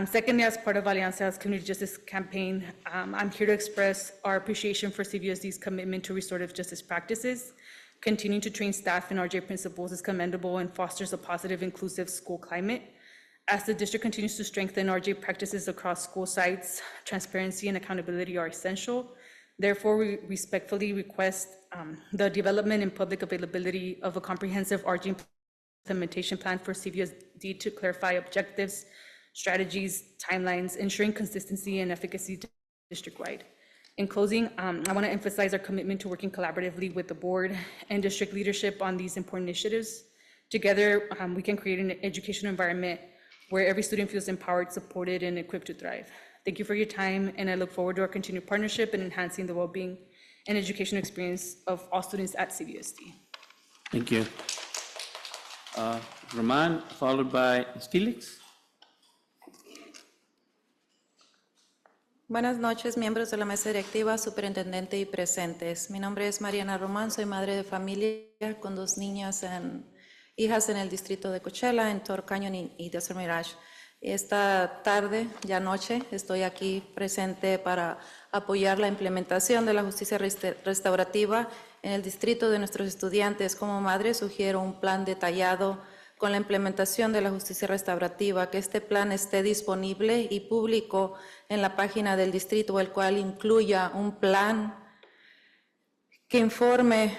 Secondly, as part of Alianza's community justice campaign, I'm here to express our appreciation for CVUSD's commitment to restorative justice practices. Continuing to train staff in RJ principles is commendable and fosters a positive, inclusive school climate. As the district continues to strengthen RJ practices across school sites, transparency and accountability are essential. Therefore, we respectfully request the development and public availability of a comprehensive RJ implementation plan for CVUSD to clarify objectives, strategies, timelines, ensuring consistency and efficacy district-wide. In closing, I want to emphasize our commitment to working collaboratively with the board and district leadership on these important initiatives. Together, we can create an educational environment where every student feels empowered, supported, and equipped to thrive. Thank you for your time, and I look forward to our continued partnership in enhancing the well-being and educational experience of all students at CVUSD. Thank you. Roman, followed by Felix. Buenas noches, miembros de la mesa directiva, superintendente y presentes. Mi nombre es Mariana Román, soy madre de familia con 2 hijas en el distrito de Coachella, en Torrey Canyon y Desert Mirage. Esta tarde, ya noche, estoy aquí presente para apoyar la implementación de la justicia restaurativa en el distrito de nuestros estudiantes. Como madre, sugiero un plan detallado con la implementación de la justicia restaurativa, que este plan esté disponible y público en la página del distrito, el cual incluya un plan que informe,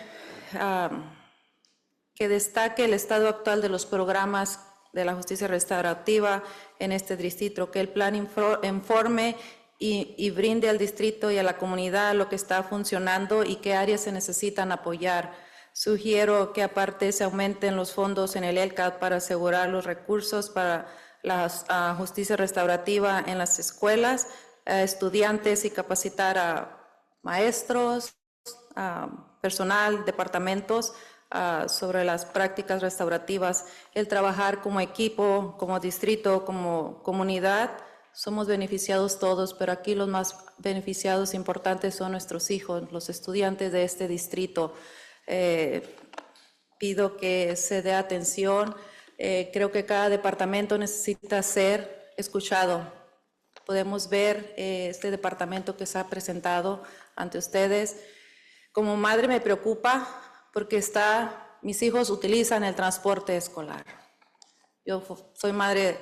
que destaque el estado actual de los programas de la justicia restaurativa en este distrito, que el plan informe y brinde al distrito y a la comunidad lo que está funcionando y qué áreas se necesitan apoyar. Sugiero que aparte se aumenten los fondos en el LCAD para asegurar los recursos para la justicia restaurativa en las escuelas, estudiantes y capacitar a maestros, personal, departamentos sobre las prácticas restaurativas. El trabajar como equipo, como distrito, como comunidad, somos beneficiados todos, pero aquí los más beneficiados importantes son nuestros hijos, los estudiantes de este distrito. Pido que se dé atención. Creo que cada departamento necesita ser escuchado. Podemos ver este departamento que se ha presentado ante ustedes. Como madre me preocupa porque mis hijos utilizan el transporte escolar. Yo soy madre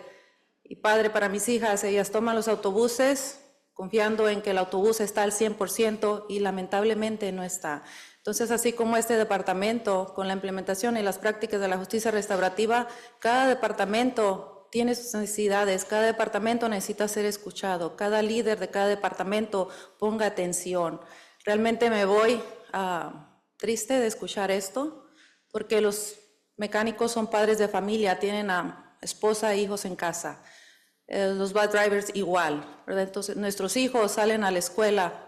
y padre para mis hijas. Ellas toman los autobuses confiando en que el autobús está al 100% y lamentablemente no está. Entonces, así como este departamento, con la implementación y las prácticas de la justicia restaurativa, cada departamento tiene sus necesidades, cada departamento necesita ser escuchado, cada líder de cada departamento ponga atención. Realmente me voy triste de escuchar esto, porque los mecánicos son padres de familia, tienen a esposa e hijos en casa. Los bus drivers igual, ¿verdad? Entonces, nuestros hijos salen a la escuela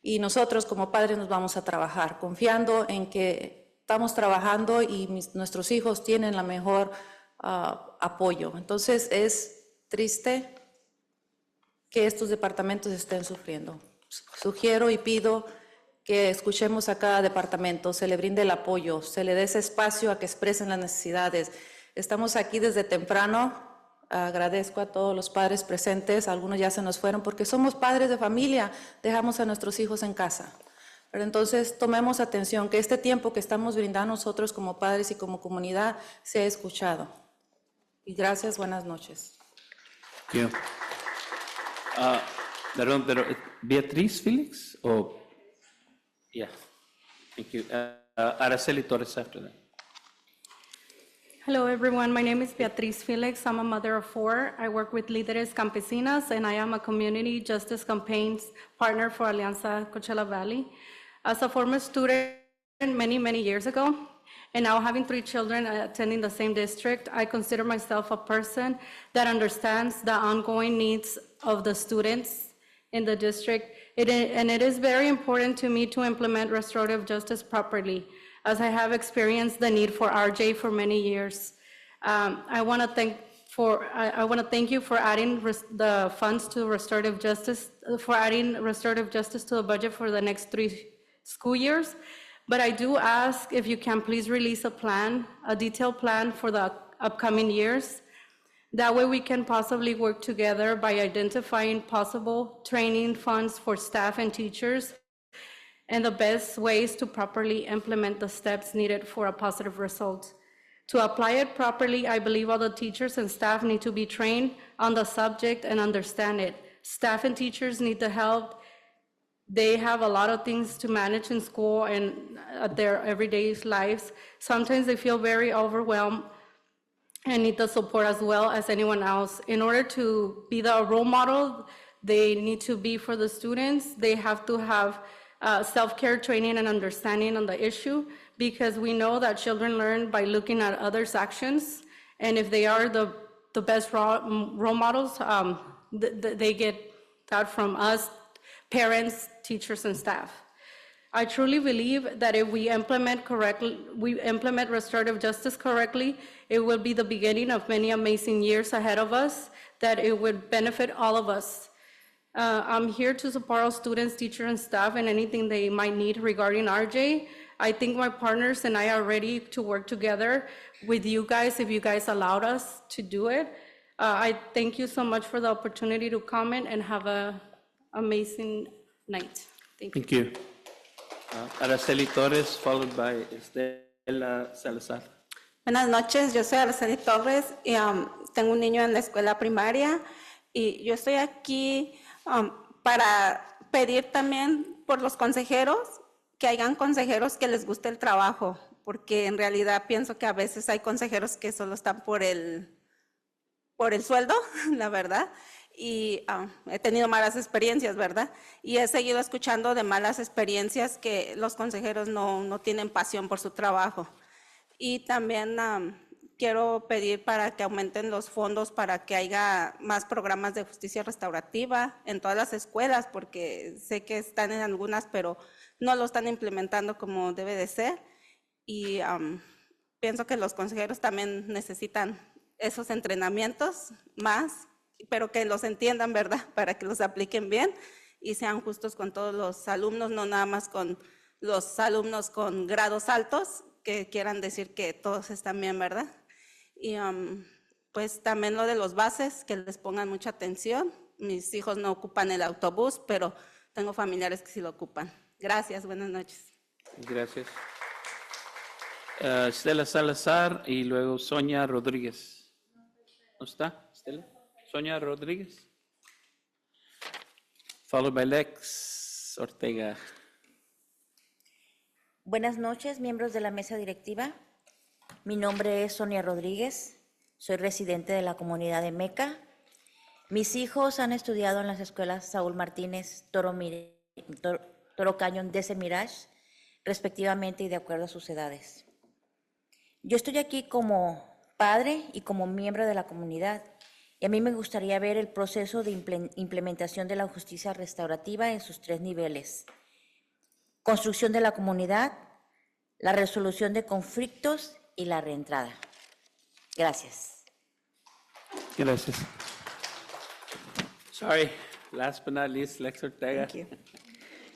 y nosotros como padres nos vamos a trabajar, confiando en que estamos trabajando y nuestros hijos tienen la mejor apoyo. Entonces es triste que estos departamentos estén sufriendo. Sugiero y pido que escuchemos a cada departamento, se le brinde el apoyo, se le dé ese espacio a que expresen las necesidades. Estamos aquí desde temprano. Agradezco a todos los padres presentes, algunos ya se nos fueron porque somos padres de familia, dejamos a nuestros hijos en casa. Pero entonces tomemos atención, que este tiempo que estamos brindando nosotros como padres y como comunidad sea escuchado. Y gracias, buenas noches. Thank you. Perdón, pero Beatriz Félix o yeah, thank you. Araceli Torres after that. Hello, everyone. My name is Beatriz Felix. I'm a mother of 4. I work with Líderes Campesinas, and I am a community justice campaigns partner for Alianza Coachella Valley. As a former student many, many years ago, and now having 3 children attending the same district, I consider myself a person that understands the ongoing needs of the students in the district. And it is very important to me to implement restorative justice properly, as I have experienced the need for RJ for many years. I want to thank you for adding the funds to restorative justice, to the budget for the next 3 school years. But I do ask if you can please release a detailed plan for the upcoming years. That way we can possibly work together by identifying possible training funds for staff and teachers and the best ways to properly implement the steps needed for a positive result. To apply it properly, I believe all the teachers and staff need to be trained on the subject and understand it. Staff and teachers need the help. They have a lot of things to manage in school and their everyday lives. Sometimes they feel very overwhelmed and need the support as well as anyone else. In order to be the role model they need to be for the students, they have to have self-care training and understanding on the issue, because we know that children learn by looking at others' actions, and if they are the best role models, they get that from us, parents, teachers, and staff. I truly believe that if we implement restorative justice correctly, it will be the beginning of many amazing years ahead of us, that it would benefit all of us. I'm here to support our students, teachers, and staff in anything they might need regarding RJ. I think my partners and I are ready to work together with you guys if you guys allowed us to do it. I thank you so much for the opportunity to comment and have an amazing night. Thank you. Thank you. Araceli Torres, followed by Estela Salazar. Buenas noches, yo soy Araceli Torres y tengo un niño en la escuela primaria y yo estoy aquí para pedir también por los consejeros, que hayan consejeros que les guste el trabajo, porque en realidad pienso que a veces hay consejeros que solo están por el sueldo, la verdad, y he tenido malas experiencias, ¿verdad? Y he seguido escuchando de malas experiencias que los consejeros no tienen pasión por su trabajo. Y también quiero pedir para que aumenten los fondos para que haya más programas de justicia restaurativa en todas las escuelas, porque sé que están en algunas, pero no lo están implementando como debe de ser. Y pienso que los consejeros también necesitan esos entrenamientos más, pero que los entiendan, ¿verdad? Para que los apliquen bien y sean justos con todos los alumnos, no nada más con los alumnos con grados altos, que quieran decir que todos están bien, ¿verdad? Y pues también lo de los bases, que les pongan mucha atención. Mis hijos no ocupan el autobús, pero tengo familiares que sí lo ocupan. Gracias, buenas noches. Gracias. Estela Salazar y luego Sonia Rodríguez. ¿No está, Estela? Sonia Rodríguez. Followed by Lex Ortega. Buenas noches, miembros de la mesa directiva. Mi nombre es Sonia Rodríguez, soy residente de la comunidad de Meca. Mis hijos han estudiado en las escuelas Saúl Martínez, Toro Cañón, DC Mirage, respectivamente y de acuerdo a sus edades. Yo estoy aquí como padre y como miembro de la comunidad, y a mí me gustaría ver el proceso de implementación de la justicia restaurativa en sus 3 niveles. Construcción de la comunidad, la resolución de conflictos y la reentrada. Gracias. Gracias. Sorry, last but not least, Lex Ortega. Thank you.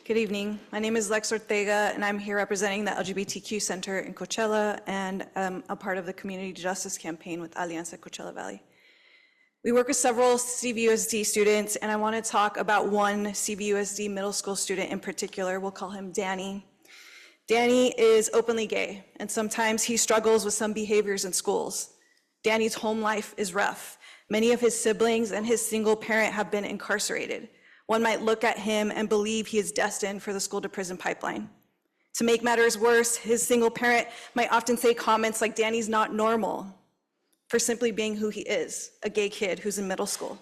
Good evening. My name is Lex Ortega, and I'm here representing the LGBTQ Center in Coachella and a part of the Community Justice Campaign with Alianza Coachella Valley. We work with several CVUSD students, and I want to talk about one CVUSD middle school student in particular. We'll call him Danny. Danny is openly gay, and sometimes he struggles with some behaviors in schools. Danny's home life is rough. Many of his siblings and his single parent have been incarcerated. One might look at him and believe he is destined for the school-to-prison pipeline. To make matters worse, his single parent might often say comments like, "Danny's not normal," for simply being who he is, a gay kid who's in middle school.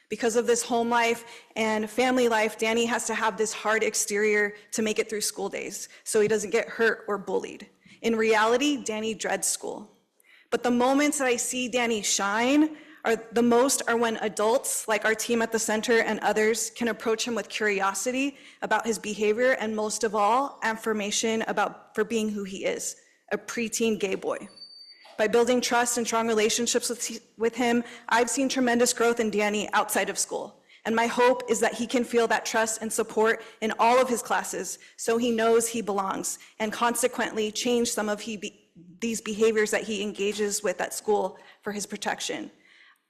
Because of this home life and family life, Danny has to have this hard exterior to make it through school days, so he doesn't get hurt or bullied. In reality, Danny dreads school. But the moments that I see Danny shine are when adults, like our team at the center and others, can approach him with curiosity about his behavior, and most of all, affirmation for being who he is, a preteen gay boy. By building trust and strong relationships with him, I've seen tremendous growth in Danny outside of school. And my hope is that he can feel that trust and support in all of his classes so he knows he belongs, and consequently change some of these behaviors that he engages with at school for his protection.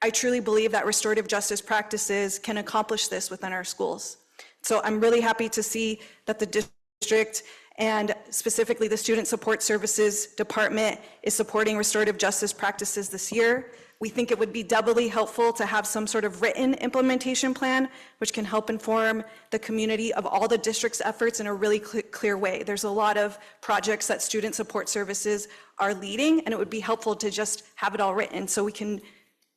I truly believe that restorative justice practices can accomplish this within our schools. So I'm really happy to see that the district and specifically the Student Support Services Department is supporting restorative justice practices this year. We think it would be doubly helpful to have some sort of written implementation plan, which can help inform the community of all the district's efforts in a really clear way. There's a lot of projects that Student Support Services are leading, and it would be helpful to just have it all written so we can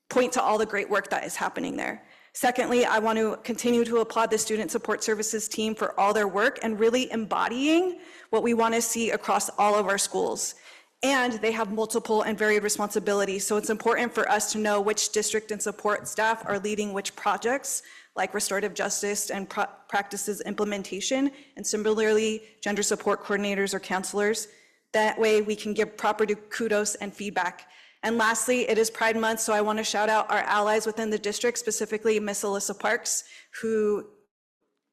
point to all the great work that is happening there. Secondly, I want to continue to applaud the Student Support Services team for all their work and really embodying what we want to see across all of our schools. And they have multiple and varied responsibilities, so it's important for us to know which district and support staff are leading which projects, like restorative justice and practices implementation, and similarly, gender support coordinators or counselors. That way we can give proper kudos and feedback. And lastly, it is Pride Month, so I want to shout out our allies within the district, specifically Miss Alyssa Parks, who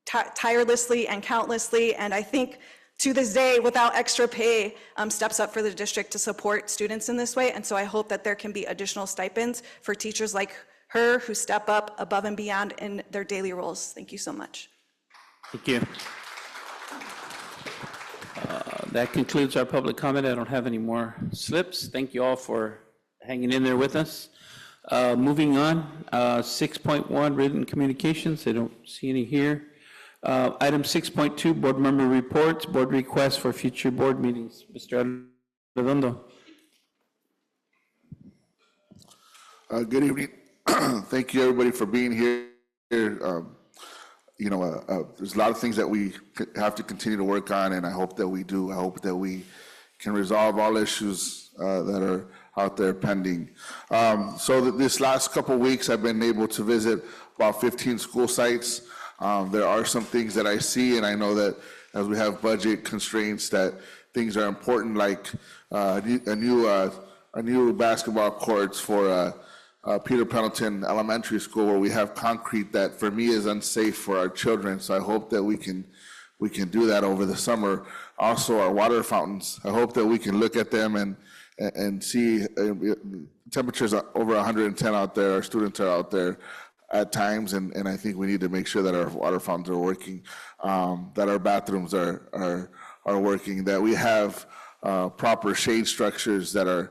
tirelessly and countlessly, and I think to this day, without extra pay, steps up for the district to support students in this way. And so I hope that there can be additional stipends for teachers like her who step up above and beyond in their daily roles. Thank you so much. Thank you. That concludes our public comment. I don't have any more slips. Thank you all for hanging in there with us. Moving on, 6.1, written communications. I don't see any here. Item 6.2, board member reports, board requests for future board meetings. Mr. Redondo. Good evening. Thank you, everybody, for being here. There's a lot of things that we have to continue to work on, and I hope that we do. I hope that we can resolve all issues that are out there pending. This last couple of weeks, I've been able to visit about 15 school sites. There are some things that I see, and I know that as we have budget constraints, that things are important, like a new basketball courts for Peter Pendleton Elementary School, where we have concrete that for me is unsafe for our children. So I hope that we can do that over the summer. Also, our water fountains, I hope that we can look at them and see temperatures are over 110 out there. Our students are out there at times, and I think we need to make sure that our water fountains are working, that our bathrooms are working, that we have proper shade structures that are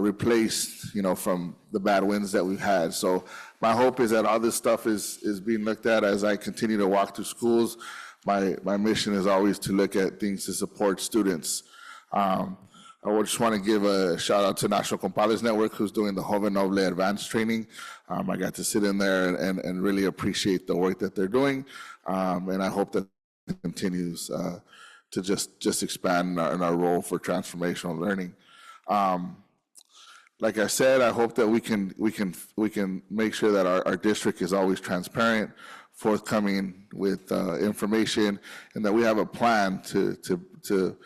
replaced, from the bad winds that we've had. So my hope is that all this stuff is being looked at as I continue to walk through schools. My mission is always to look at things to support students. I just want to give a shout out to National Compadres Network, who's doing the Joven Noble Advanced Training. I got to sit in there and really appreciate the work that they're doing. And I hope that it continues to just expand in our role for transformational learning. Like I said, I hope that we can make sure that our district is always transparent, forthcoming with information, and that we have a plan to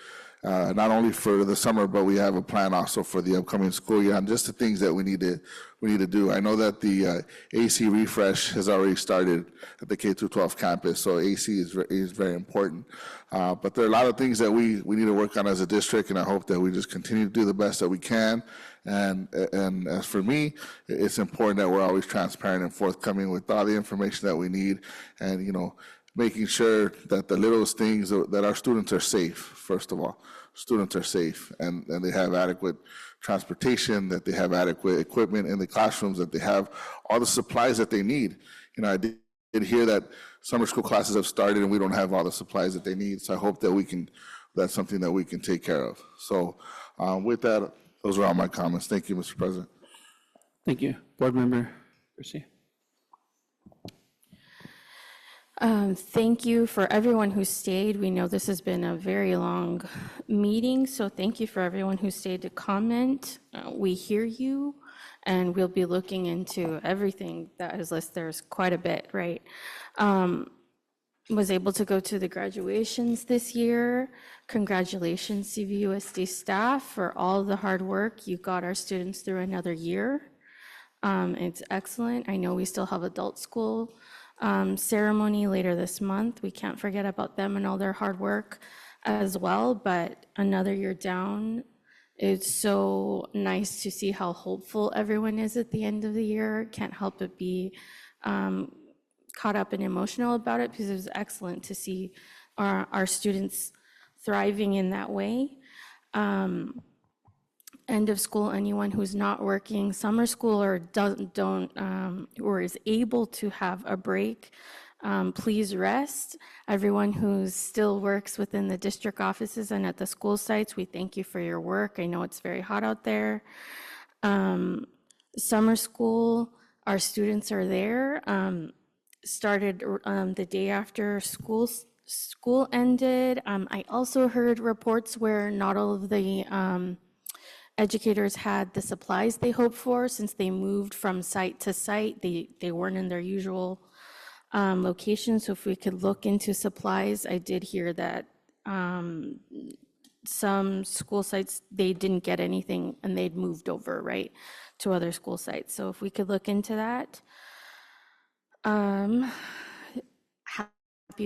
not only for the summer, but we have a plan also for the upcoming school year, and just the things that we need to do. I know that the AC refresh has already started at the K-12 campus, so AC is very important. But there are a lot of things that we need to work on as a district, and I hope that we just continue to do the best that we can. And as for me, it's important that we're always transparent and forthcoming with all the information that we need, and making sure that the littlest things, that our students are safe, first of all. Students are safe, and they have adequate transportation, that they have adequate equipment in the classrooms, that they have all the supplies that they need. I did hear that summer school classes have started and we don't have all the supplies that they need, so I hope that that's something that we can take care of. So with that, those are all my comments. Thank you, Mr. President. Thank you. Board Member Garcia. Thank you for everyone who stayed. We know this has been a very long meeting, so thank you for everyone who stayed to comment. We hear you, and we'll be looking into everything that is listed. There's quite a bit, right? Was able to go to the graduations this year. Congratulations, CVUSD staff, for all the hard work. You got our students through another year. It's excellent. I know we still have adult school ceremony later this month. We can't forget about them and all their hard work as well, but another year down, it's so nice to see how hopeful everyone is at the end of the year. Can't help but be caught up and emotional about it, because it was excellent to see our students thriving in that way. End of school, anyone who's not working summer school or or is able to have a break, please rest. Everyone who still works within the district offices and at the school sites, we thank you for your work. I know it's very hot out there. Summer school, our students are there. Started the day after school ended. I also heard reports where not all of the educators had the supplies they hoped for, since they moved from site to site. They weren't in their usual location. So if we could look into supplies, I did hear that some school sites, they didn't get anything and they'd moved over, right, to other school sites. So if we could look into that. Happy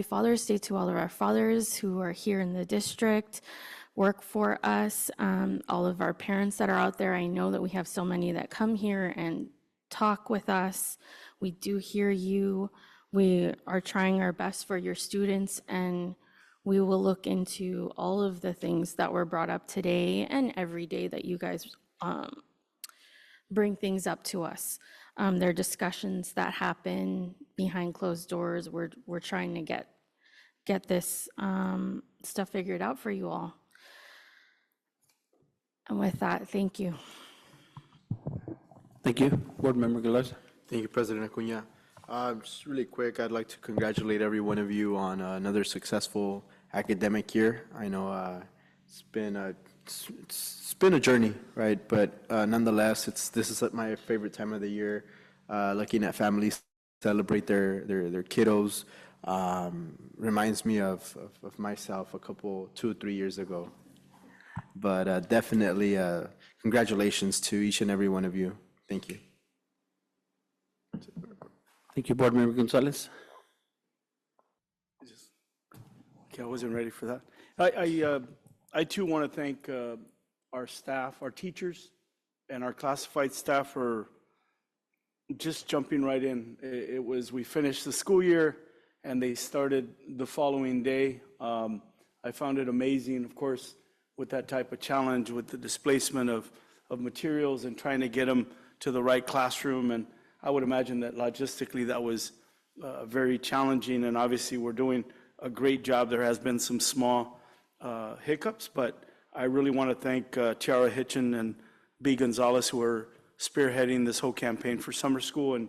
Father's Day to all of our fathers who are here in the district, work for us, all of our parents that are out there. I know that we have so many that come here and talk with us. We do hear you. We are trying our best for your students, and we will look into all of the things that were brought up today and every day that you guys bring things up to us. There are discussions that happen behind closed doors. We're trying to get this stuff figured out for you all. And with that, thank you. Thank you. Board Member Galarza. Thank you, President Acuña. Just really quick, I'd like to congratulate every one of you on another successful academic year. I know it's been a journey, right? But nonetheless, this is my favorite time of the year. Looking at families celebrate their kiddos reminds me of myself a couple, 2 or 3 years ago. But definitely, congratulations to each and every one of you. Thank you. Thank you, Board Member Gonzalez. Okay, I wasn't ready for that. I too want to thank our staff, our teachers, and our classified staff for just jumping right in. We finished the school year and they started the following day. I found it amazing, of course, with that type of challenge, with the displacement of materials and trying to get them to the right classroom. And I would imagine that logistically that was very challenging, and obviously we're doing a great job. There has been some small hiccups, but I really want to thank Tiara Hitchen and B. Gonzalez, who are spearheading this whole campaign for summer school, and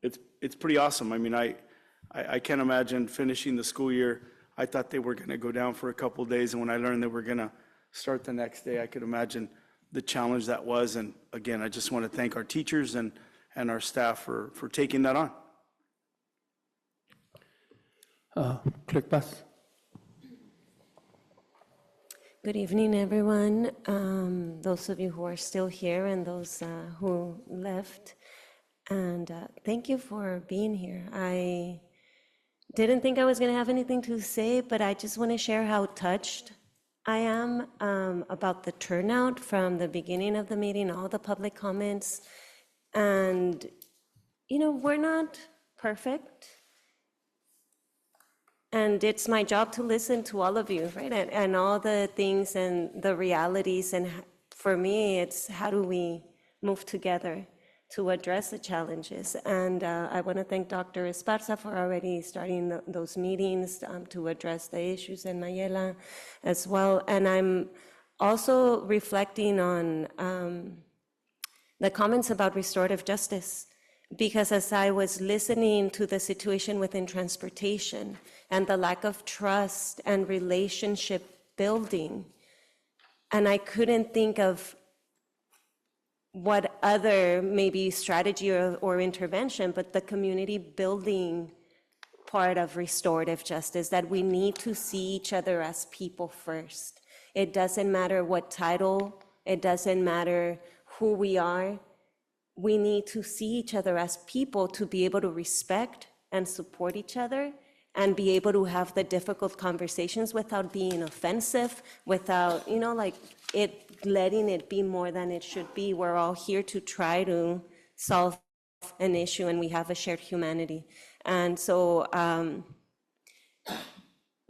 it's pretty awesome. I mean, I can't imagine finishing the school year. I thought they were going to go down for a couple of days, and when I learned they were going to start the next day, I could imagine the challenge that was. And again, I just want to thank our teachers and our staff for taking that on. Clerk Paz. Good evening, everyone. Those of you who are still here and those who left. And thank you for being here. I didn't think I was going to have anything to say, but I just want to share how touched I am about the turnout from the beginning of the meeting, all the public comments. And, you know, we're not perfect. And it's my job to listen to all of you, right? And all the things and the realities. And for me, it's how do we move together to address the challenges. And I want to thank Dr. Esparza for already starting those meetings to address the issues, and Mayela as well. And I'm also reflecting on the comments about restorative justice, because as I was listening to the situation within transportation and the lack of trust and relationship building, and I couldn't think of what other maybe strategy or intervention, but the community building part of restorative justice, that we need to see each other as people first. It doesn't matter what title, it doesn't matter who we are. We need to see each other as people to be able to respect and support each other and be able to have the difficult conversations without being offensive, without, you know, like letting it be more than it should be. We're all here to try to solve an issue, and we have a shared humanity. And so,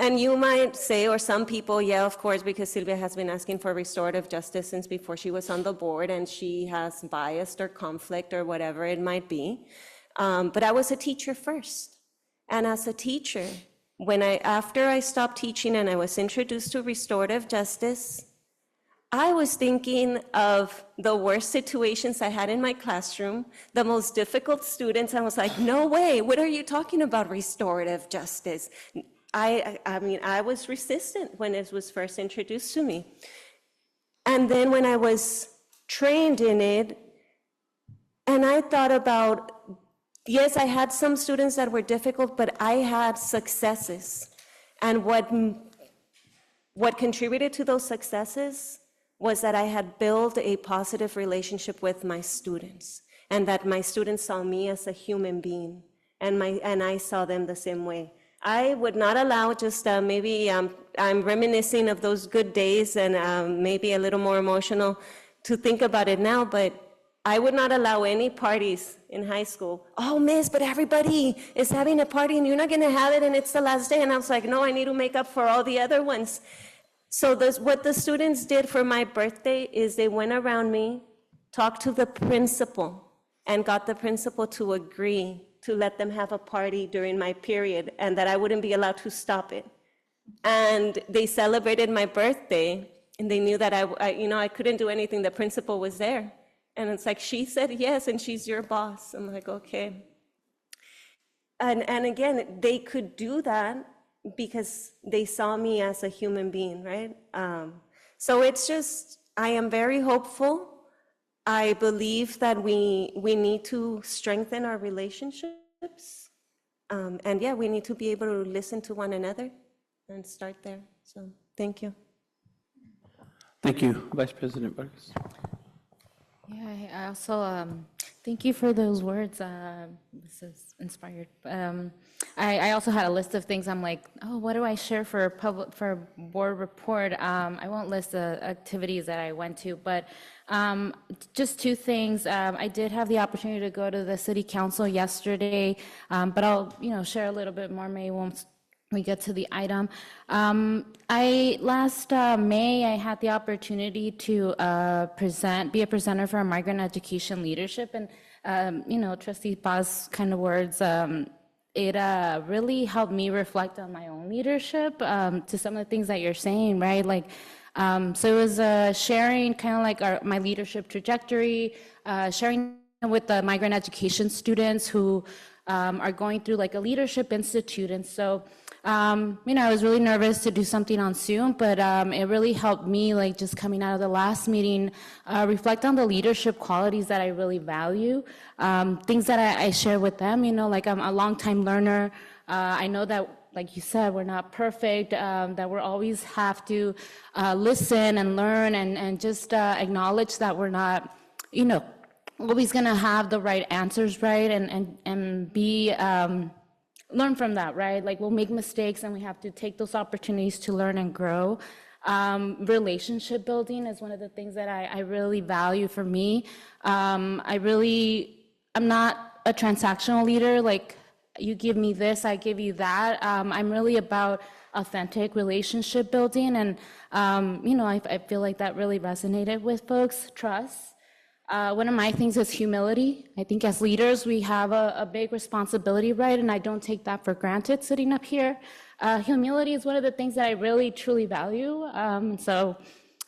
and you might say, or some people, yeah, of course, because Silvia has been asking for restorative justice since before she was on the board, and she has bias or conflict or whatever it might be. But I was a teacher first. And as a teacher, after I stopped teaching and I was introduced to restorative justice, I was thinking of the worst situations I had in my classroom, the most difficult students. I was like, no way, what are you talking about, restorative justice? I mean, I was resistant when it was first introduced to me. And then when I was trained in it, and I thought about, yes, I had some students that were difficult, but I had successes. And what what contributed to those successes was that I had built a positive relationship with my students, and that my students saw me as a human being, and I saw them the same way. I would not allow just maybe I'm reminiscing of those good days and maybe a little more emotional to think about it now, but I would not allow any parties in high school. Oh, miss, but everybody is having a party and you're not gonna have it and it's the last day. And I was like, no, I need to make up for all the other ones. So what the students did for my birthday is they went around me, talked to the principal, and got the principal to agree to let them have a party during my period and that I wouldn't be allowed to stop it. And they celebrated my birthday and they knew that I couldn't do anything. The principal was there. And it's like, she said yes, and she's your boss. I'm like, okay. And again, they could do that because they saw me as a human being, right? So it's just, I am very hopeful. I believe that we need to strengthen our relationships. And yeah, we need to be able to listen to one another and start there. So thank you. Thank you, Vice President Vargas. Yeah, I also thank you for those words. This is inspired. I also had a list of things. I'm like, oh, what do I share for board report? I won't list the activities that I went to, but just two things. I did have the opportunity to go to the city council yesterday, but I'll share a little bit more maybe once we get to the item. Last May, I had the opportunity to be a presenter for migrant education leadership, and Trustee Paz's kind of words, it really helped me reflect on my own leadership to some of the things that you're saying, right? Like, so it was sharing kind of like my leadership trajectory, sharing with the migrant education students who are going through like a leadership institute, and so. I was really nervous to do something on Zoom, but it really helped me, like just coming out of the last meeting, reflect on the leadership qualities that I really value, things that I share with them, like I'm a longtime learner. I know that, like you said, we're not perfect, that we always have to listen and learn and just acknowledge that we're not, always gonna have the right answers, right, and be, learn from that, right? Like we'll make mistakes and we have to take those opportunities to learn and grow. Relationship building is one of the things that I really value for me. I'm not a transactional leader, like you give me this, I give you that. I'm really about authentic relationship building, and I feel like that really resonated with folks. Trust. One of my things is humility. I think as leaders, we have a big responsibility, right? And I don't take that for granted sitting up here. Humility is one of the things that I really, truly value. So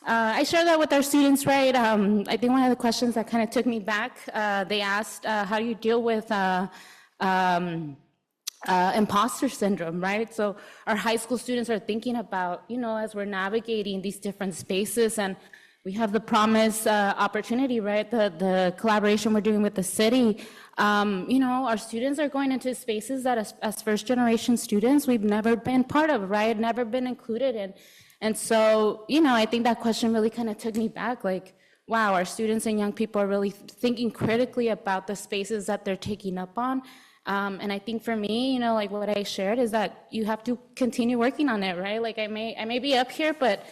I share that with our students, right? I think one of the questions that kind of took me back, they asked, how do you deal with imposter syndrome, right? So our high school students are thinking about, as we're navigating these different spaces, and we have the promise opportunity, right? The collaboration we're doing with the city. Our students are going into spaces that as first generation students, we've never been part of, right? Never been included in. And so, I think that question really kind of took me back, like, wow, our students and young people are really thinking critically about the spaces that they're taking up on. And I think for me, like what I shared is that you have to continue working on it, right? Like I may be up here, but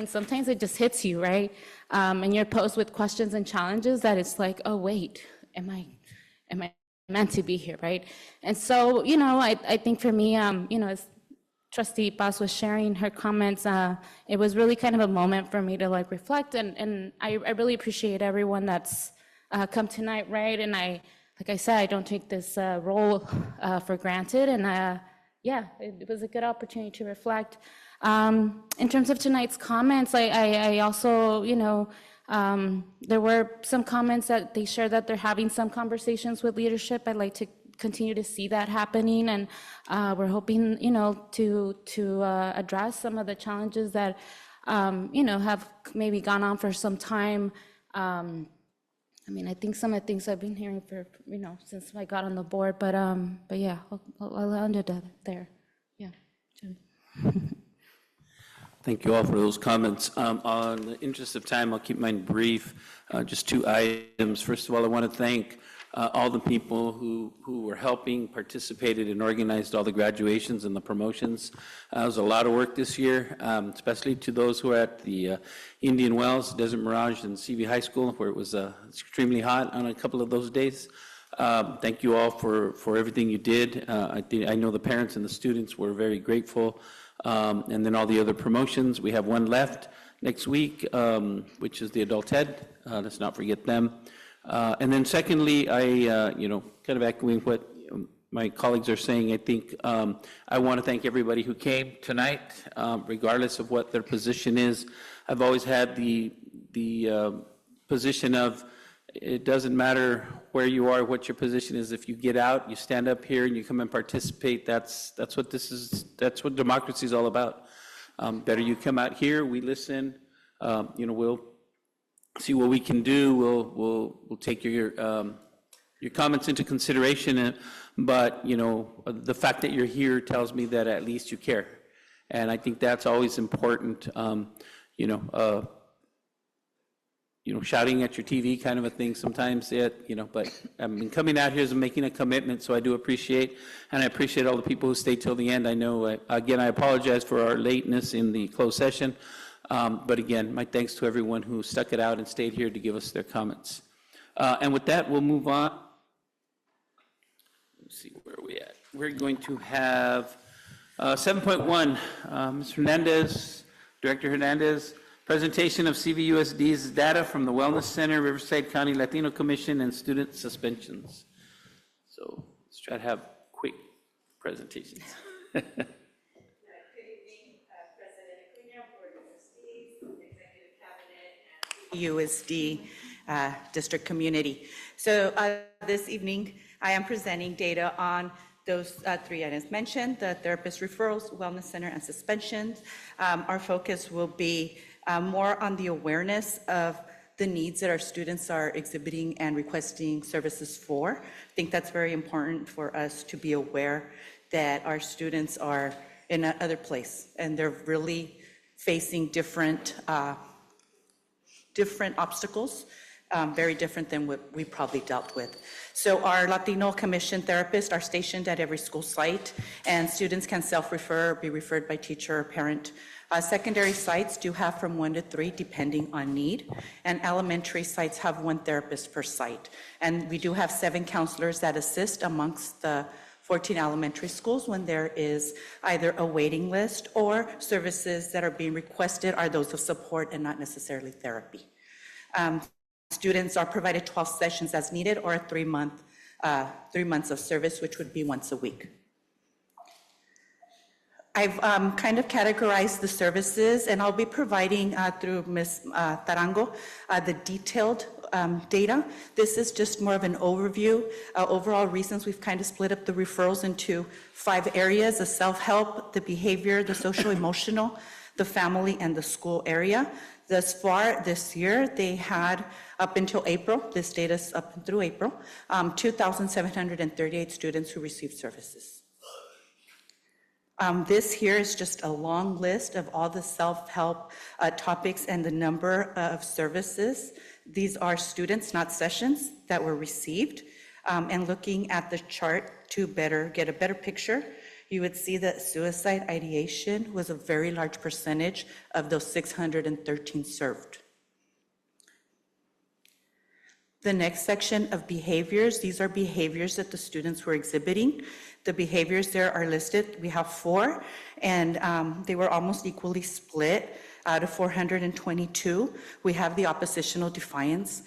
sometimes it just hits you, right? And you're posed with questions and challenges that it's like, oh, wait, am I meant to be here, right? And so, I think for me, as Trustee Paz was sharing her comments, it was really kind of a moment for me to like reflect, and I really appreciate everyone that's come tonight, right? And like I said, I don't take this role for granted, and it was a good opportunity to reflect. In terms of tonight's comments, I also, there were some comments that they shared that they're having some conversations with leadership. I'd like to continue to see that happening, and we're hoping, to address some of the challenges that, have maybe gone on for some time. I think some of the things I've been hearing for, since I got on the board, but yeah, I'll end it there. Yeah. Thank you all for those comments. On the interest of time, I'll keep mine brief. Just 2 items. First of all, I want to thank all the people who were helping, participated, and organized all the graduations and the promotions. It was a lot of work this year, especially to those who are at the Indian Wells, Desert Mirage, and CV High School, where it was extremely hot on a couple of those days. Thank you all for everything you did. I know the parents and the students were very grateful. And then all the other promotions. We have one left next week, which is the Adult Ed. Let's not forget them. And then secondly, kind of echoing what my colleagues are saying, I think I want to thank everybody who came tonight, regardless of what their position is. I've always had the position of it doesn't matter where you are, what your position is. If you get out, you stand up here and you come and participate. That's what this is. That's what democracy is all about. Better you come out here. We listen. We'll see what we can do. We'll take your comments into consideration. But the fact that you're here tells me that at least you care, and I think that's always important. Shouting at your TV kind of a thing sometimes, but coming out here is making a commitment, so I do appreciate, and I appreciate all the people who stayed till the end. I know, again, I apologize for our lateness in the closed session, but again, my thanks to everyone who stuck it out and stayed here to give us their comments. And with that, we'll move on. Let's see, where are we at? We're going to have 7.1, Ms. Hernandez, Director Hernandez, presentation of CVUSD's data from the Wellness Center, Riverside County Latino Commission, and student suspensions. So let's try to have quick presentations. Good evening, President Acuna, Board of Trustees, Executive Cabinet, and CVUSD District Community. So this evening, I am presenting data on those 3 items mentioned, the therapist referrals, Wellness Center, and suspensions. Our focus will be more on the awareness of the needs that our students are exhibiting and requesting services for. I think that's very important for us to be aware that our students are in another place and they're really facing different obstacles, very different than what we probably dealt with. So our Latino Commission therapists are stationed at every school site, and students can self-refer, be referred by teacher or parent. Secondary sites do have from 1 to 3, depending on need, and elementary sites have 1 therapist per site. And we do have 7 counselors that assist amongst the 14 elementary schools when there is either a waiting list or services that are being requested are those of support and not necessarily therapy. Students are provided 12 sessions as needed, or a 3 months of service, which would be once a week. I've kind of categorized the services, and I'll be providing through Ms. Tarango the detailed data. This is just more of an overview. Overall reasons, we've kind of split up the referrals into 5 areas: the self-help, the behavior, the social-emotional, the family, and the school area. Thus far this year, they had, up until April, this data is up through April, 2,738 students who received services. This here is just a long list of all the self-help topics and the number of services. These are students, not sessions, that were received. And looking at the chart to get a better picture, you would see that suicide ideation was a very large percentage of those 613 served. The next section of behaviors, these are behaviors that the students were exhibiting. The behaviors there are listed. We have 4, and they were almost equally split. Out of 422, we have the oppositional defiance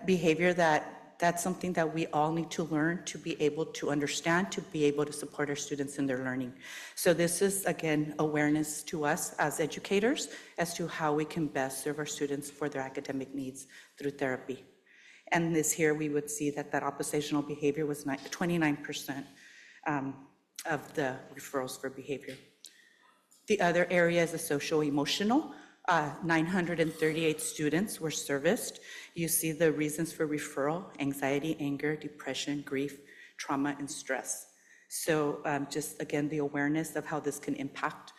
behavior. That's something that we all need to learn to be able to understand, to be able to support our students in their learning. So this is, again, awareness to us as educators as to how we can best serve our students for their academic needs through therapy. And this here, we would see that oppositional behavior was 29% of the referrals for behavior. The other area is the social-emotional. 938 students were serviced. You see the reasons for referral: anxiety, anger, depression, grief, trauma, and stress. So just, again, the awareness of how this can impact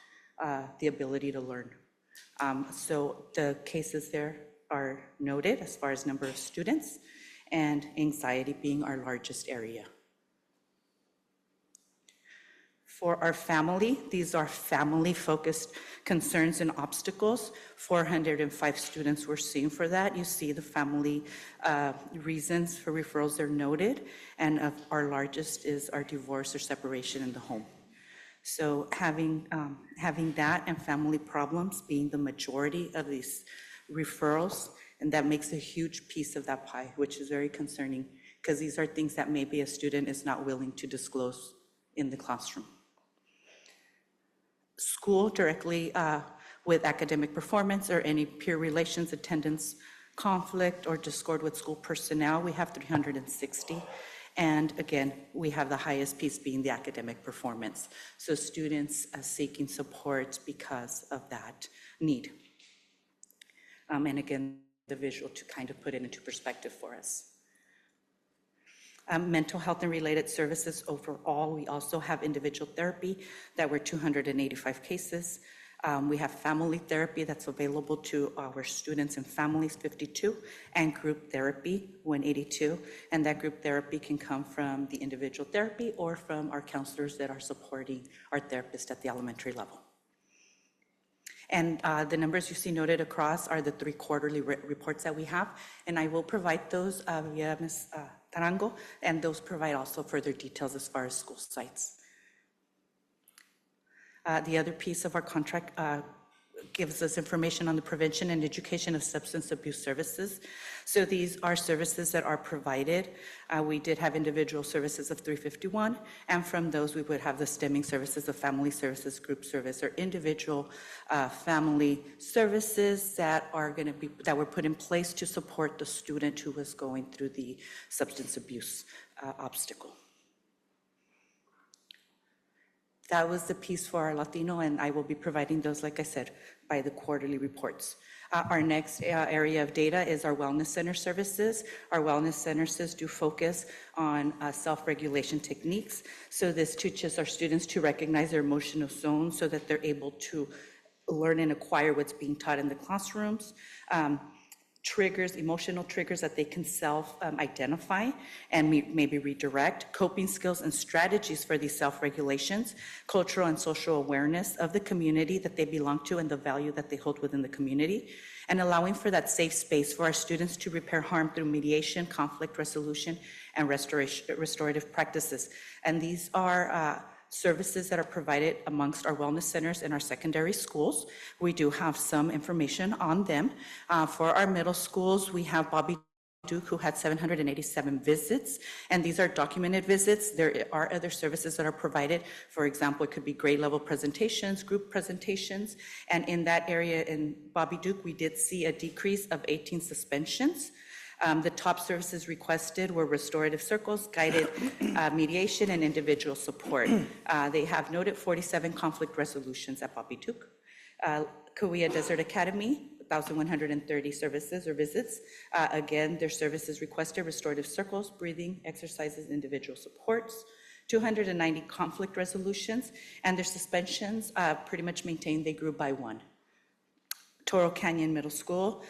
the ability to learn. So the cases there are noted as far as number of students, and anxiety being our largest area. For our family, these are family-focused concerns and obstacles. 405 students were seen for that. You see the family reasons for referrals are noted, and our largest is our divorce or separation in the home. So having that and family problems being the majority of these referrals, and that makes a huge piece of that pie, which is very concerning, because these are things that maybe a student is not willing to disclose in the classroom. School directly with academic performance or any peer relations, attendance conflict, or discord with school personnel, we have 360. And again, we have the highest piece being the academic performance. So students seeking support because of that need. And again, the visual to kind of put it into perspective for us. Mental health and related services overall, we also have individual therapy that were 285 cases. We have family therapy that's available to our students and families, 52, and group therapy, 182. And that group therapy can come from the individual therapy or from our counselors that are supporting our therapists at the elementary level. And the numbers you see noted across are the 3 quarterly reports that we have, and I will provide those via Ms. Tarango, and those provide also further details as far as school sites. The other piece of our contract gives us information on the prevention and education of substance abuse services. So these are services that are provided. We did have individual services of 351, and from those we would have the stemming services of family services, group service, or individual family services that are going to be, that were put in place to support the student who was going through the substance abuse obstacle. That was the piece for our Latino, and I will be providing those, like I said, by the quarterly reports. Our next area of data is our wellness center services. Our wellness centers do focus on self-regulation techniques. So this teaches our students to recognize their emotional zones so that they're able to learn and acquire what's being taught in the classrooms. Triggers, emotional triggers that they can self-identify and maybe redirect, coping skills and strategies for these self-regulations, cultural and social awareness of the community that they belong to and the value that they hold within the community, and allowing for that safe space for our students to repair harm through mediation, conflict resolution, and restorative practices. And these are services that are provided amongst our wellness centers and our secondary schools. We do have some information on them. For our middle schools, we have Bobby Duke, who had 787 visits, and these are documented visits. There are other services that are provided. For example, it could be grade level presentations, group presentations, and in that area in Bobby Duke, we did see a decrease of 18 suspensions. The top services requested were restorative circles, guided mediation, and individual support. They have noted 47 conflict resolutions at Bobby Duke. Kauai Desert Academy, 1,130 services or visits. Again, their services requested restorative circles, breathing exercises, individual supports. 290 conflict resolutions, and their suspensions pretty much maintained, they grew by 1. Toro Canyon Middle School,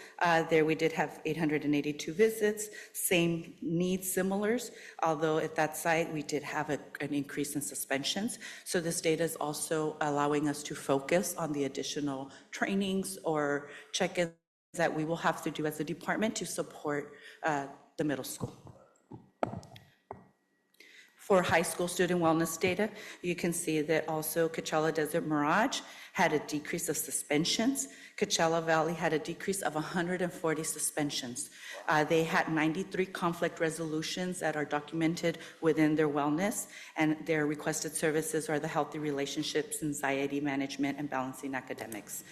there we did have 882 visits, same needs, similars, although at that site we did have an increase in suspensions. So this data is also allowing us to focus on the additional trainings or check-ins that we will have to do as a department to support the middle school. For high school student wellness data, you can see that also Coachella Desert Mirage had a decrease of suspensions. Coachella Valley had a decrease of 140 suspensions. They had 93 conflict resolutions that are documented within their wellness, and their requested services are the healthy relationships, anxiety management, and balancing academics.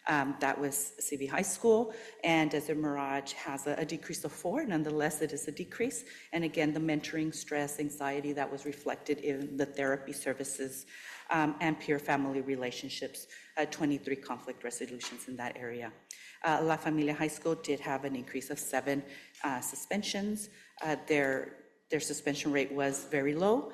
That was CV High School, and Desert Mirage has a decrease of 4. Nonetheless, it is a decrease. And again, the mentoring, stress, anxiety that was reflected in the therapy services and peer family relationships, 23 conflict resolutions in that area. La Familia High School did have an increase of 7 suspensions. Their suspension rate was very low.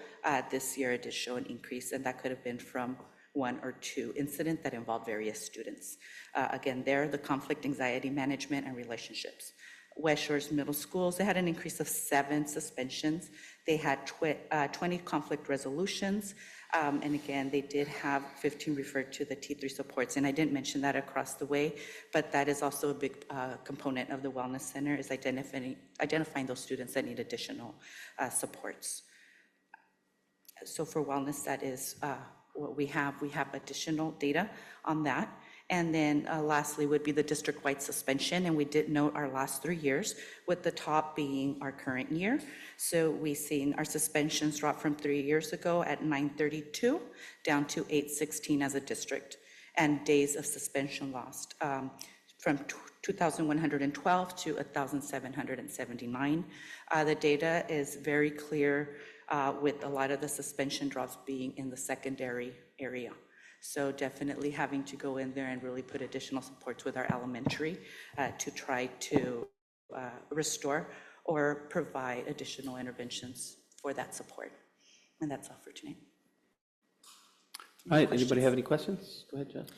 This year it did show an increase, and that could have been from one or two incidents that involve various students. Again, there, the conflict, anxiety management, and relationships. West Shores Middle Schools, they had an increase of 7 suspensions. They had 20 conflict resolutions. And again, they did have 15 referred to the T3 supports. And I didn't mention that across the way, but that is also a big component of the Wellness Center, is identifying those students that need additional supports. So for wellness, that is what we have. We have additional data on that. And then lastly would be the district-wide suspension. And we did note our last 3 years, with the top being our current year. So we've seen our suspensions drop from 3 years ago at 932 down to 816 as a district. And days of suspension lost from 2,112 to 1,779. The data is very clear with a lot of the suspension drops being in the secondary area. So definitely having to go in there and really put additional supports with our elementary to try to restore or provide additional interventions for that support. And that's all for tonight. All right, anybody have any questions? Go ahead, Jess.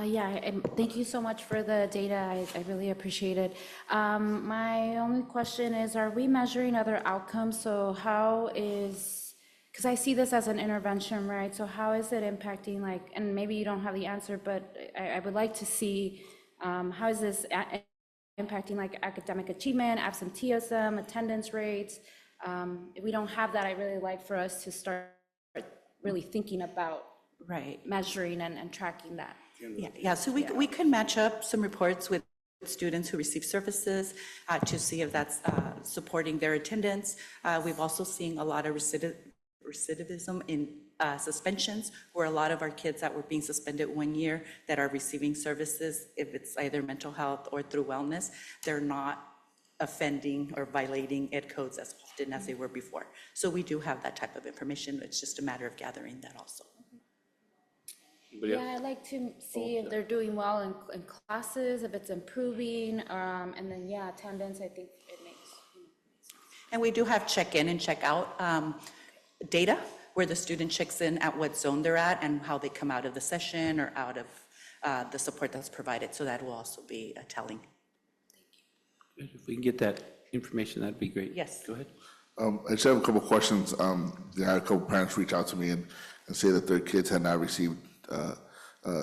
Yeah, and thank you so much for the data. I really appreciate it. My only question is, are we measuring other outcomes? So how is, because I see this as an intervention, right? So how is it impacting, like, and maybe you don't have the answer, but I would like to see how is this impacting like academic achievement, absenteeism, attendance rates? If we don't have that, I really like for us to start really thinking about measuring and tracking that. Yeah. So we can match up some reports with students who receive services to see if that's supporting their attendance. We've also seen a lot of recidivism in suspensions, where a lot of our kids that were being suspended 1 year that are receiving services, if it's either mental health or through wellness, they're not offending or violating ed codes as often as they were before. So we do have that type of information. It's just a matter of gathering that also. Yeah, I'd like to see if they're doing well in classes, if it's improving, and then, yeah, attendance, I think it makes. And we do have check-in and check-out data, where the student checks in at what zone they're at and how they come out of the session or out of the support that's provided. So that will also be telling. If we can get that information, that'd be great. Yes. Go ahead. I just have a couple questions. I had a couple parents reach out to me and say that their kids had not received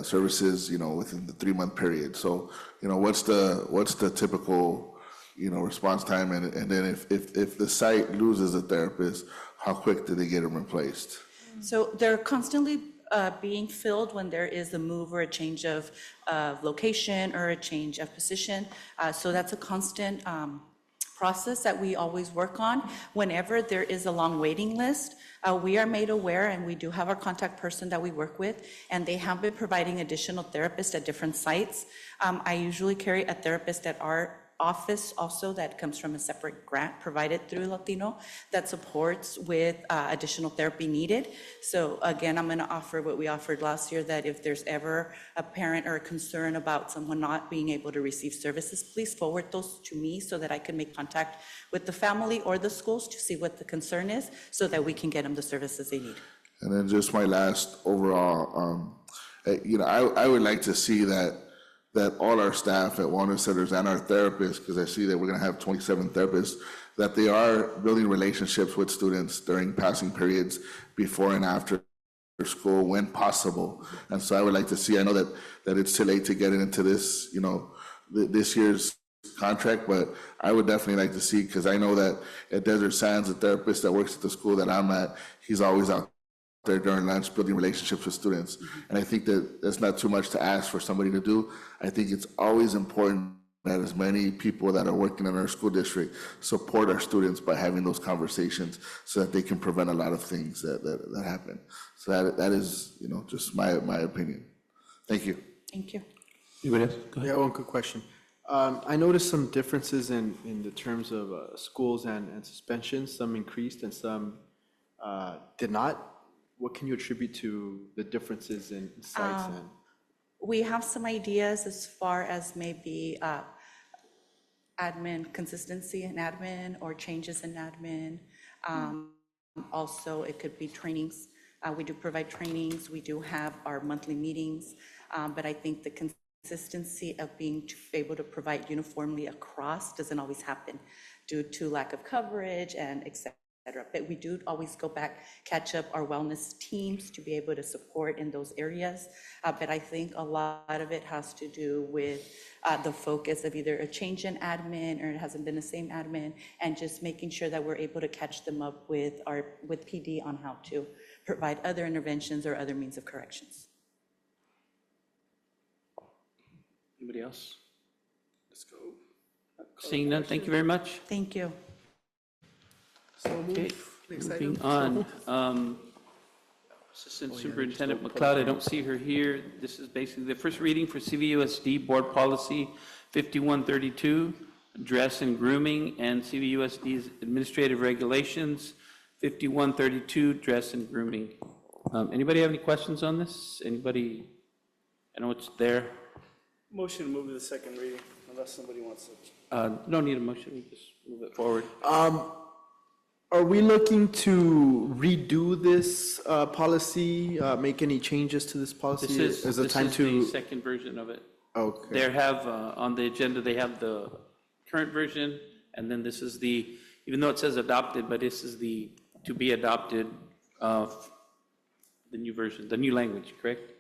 services, within the 3-month period. So, what's the typical, response time? And then if the site loses a therapist, how quick do they get them replaced? So they're constantly being filled when there is a move or a change of location or a change of position. So that's a constant process that we always work on. Whenever there is a long waiting list, we are made aware, and we do have our contact person that we work with, and they have been providing additional therapists at different sites. I usually carry a therapist at our office also that comes from a separate grant provided through Latino that supports with additional therapy needed. So again, I'm going to offer what we offered last year, that if there's ever a parent or a concern about someone not being able to receive services, please forward those to me so that I can make contact with the family or the schools to see what the concern is so that we can get them the services they need. And then just my last overall, I would like to see that all our staff at wellness centers and our therapists, because I see that we're going to have 27 therapists, that they are building relationships with students during passing periods before and after school when possible. And so I would like to see, I know that it's too late to get into this, this year's contract, but I would definitely like to see, because I know that at Desert Sands, the therapist that works at the school that I'm at, he's always out there during lunch building relationships with students. And I think that that's not too much to ask for somebody to do. I think it's always important that as many people that are working in our school district support our students by having those conversations so that they can prevent a lot of things that happen. So that is, just my opinion. Thank you. Thank you. Anybody else? Go ahead. Yeah, one quick question. I noticed some differences in the terms of schools and suspensions. Some increased and some did not. What can you attribute to the differences in sites? We have some ideas as far as maybe admin consistency in admin or changes in admin. Also, it could be trainings We do provide trainings, we do have our monthly meetings, but I think the consistency of being able to provide uniformly across doesn't always happen due to lack of coverage and et cetera. But we do always go back, catch up our wellness teams to be able to support in those areas. But I think a lot of it has to do with the focus of either a change in admin or it hasn't been the same admin, and just making sure that we're able to catch them up with PD on how to provide other interventions or other means of corrections. Anybody else? Let's go. Seeing none, thank you very much. Thank you. Okay, moving on. Assistant Superintendent McLeod, I don't see her here. This is basically the first reading for CVUSD Board Policy 5132, Dress and Grooming, and CVUSD's Administrative Regulations 5132, Dress and Grooming. Anybody have any questions on this? Anybody? I know it's there. Motion to move to the second reading, unless somebody wants to. No need a motion, we just move it forward. Are we looking to redo this policy, make any changes to this policy? This is it time the second version of it. Okay. They have, on the agenda, they have the current version, and then this is the, even though it says adopted, but this is the to be adopted of the new version, the new language, correct?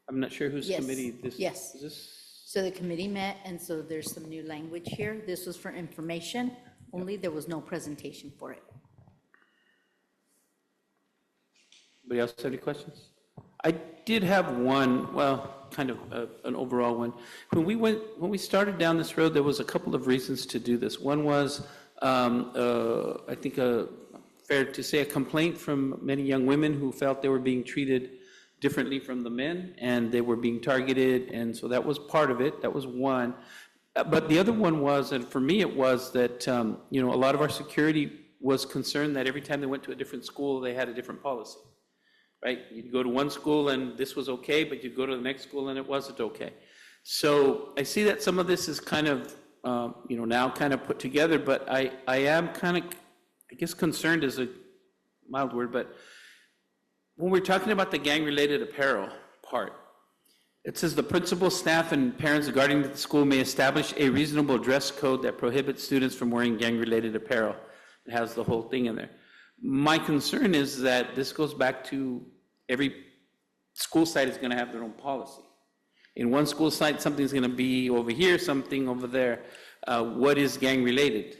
I'm not sure whose committee this Yes. is. This? So the committee met, and so there's some new language here. This was for information only. There was no presentation for it. Anybody else have any questions? I did have one, well, kind of an overall one. When we started down this road, there was a couple of reasons to do this. One was, I think, fair to say, a complaint from many young women who felt they were being treated differently from the men, and they were being targeted, and so that was part of it. That was one. But the other one was, and for me it was that, a lot of our security was concerned that every time they went to a different school, they had a different policy, right? You'd go to one school and this was okay, but you'd go to the next school and it wasn't okay. So I see that some of this is kind of, now kind of put together, but I am kind of, I guess concerned is a mild word, but when we're talking about the gang-related apparel part, it says the principal, staff, and parents guarding the school may establish a reasonable dress code that prohibits students from wearing gang-related apparel. It has the whole thing in there. My concern is that this goes back to every school site is going to have their own policy. In one school site, something's going to be over here, something over there. What is gang-related?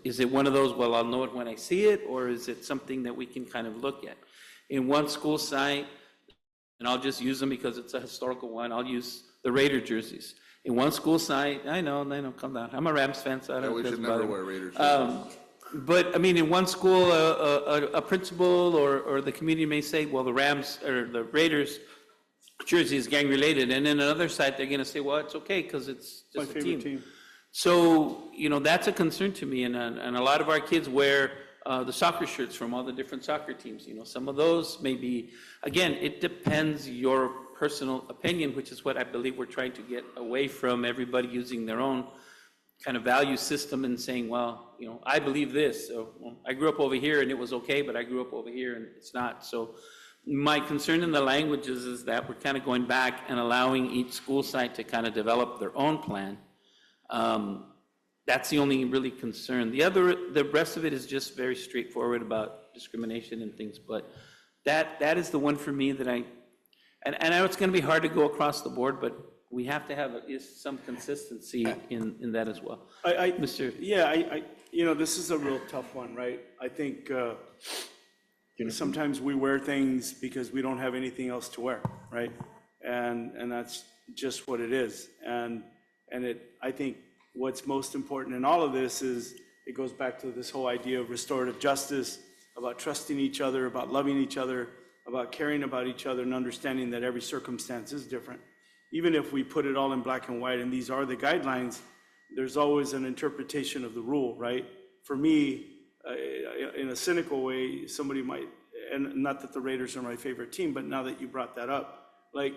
Is it one of those, well, I'll know it when I see it, or is it something that we can kind of look at? In one school site, and I'll just use them because it's a historical one, I'll use the Raider jerseys. In one school site, I know, calm down. I'm a Rams fan, so I don't know. We should never wear Raider jerseys. But, in one school, a principal or the community may say, well, the Rams or the Raiders jersey is gang-related, and in another site, they're going to say, well, it's okay because it's just a team. So, that's a concern to me, and a lot of our kids wear the soccer shirts from all the different soccer teams. Some of those may be, again, it depends your personal opinion, which is what I believe we're trying to get away from, everybody using their own kind of value system and saying, well, I believe this. So, I grew up over here and it was okay, but I grew up over here and it's not. So my concern in the languages is that we're kind of going back and allowing each school site to kind of develop their own plan. That's the only really concern. The rest of it is just very straightforward about discrimination and things, but that is the one for me that I know it's going to be hard to go across the board, but we have to have some consistency in that as well. This is a real tough one, right? I think sometimes we wear things because we don't have anything else to wear, right? And that's just what it is. And I think what's most important in all of this is it goes back to this whole idea of restorative justice, about trusting each other, about loving each other, about caring about each other, and understanding that every circumstance is different. Even if we put it all in black and white and these are the guidelines, there's always an interpretation of the rule, right? For me, in a cynical way, somebody might, and not that the Raiders are my favorite team, but now that you brought that up, like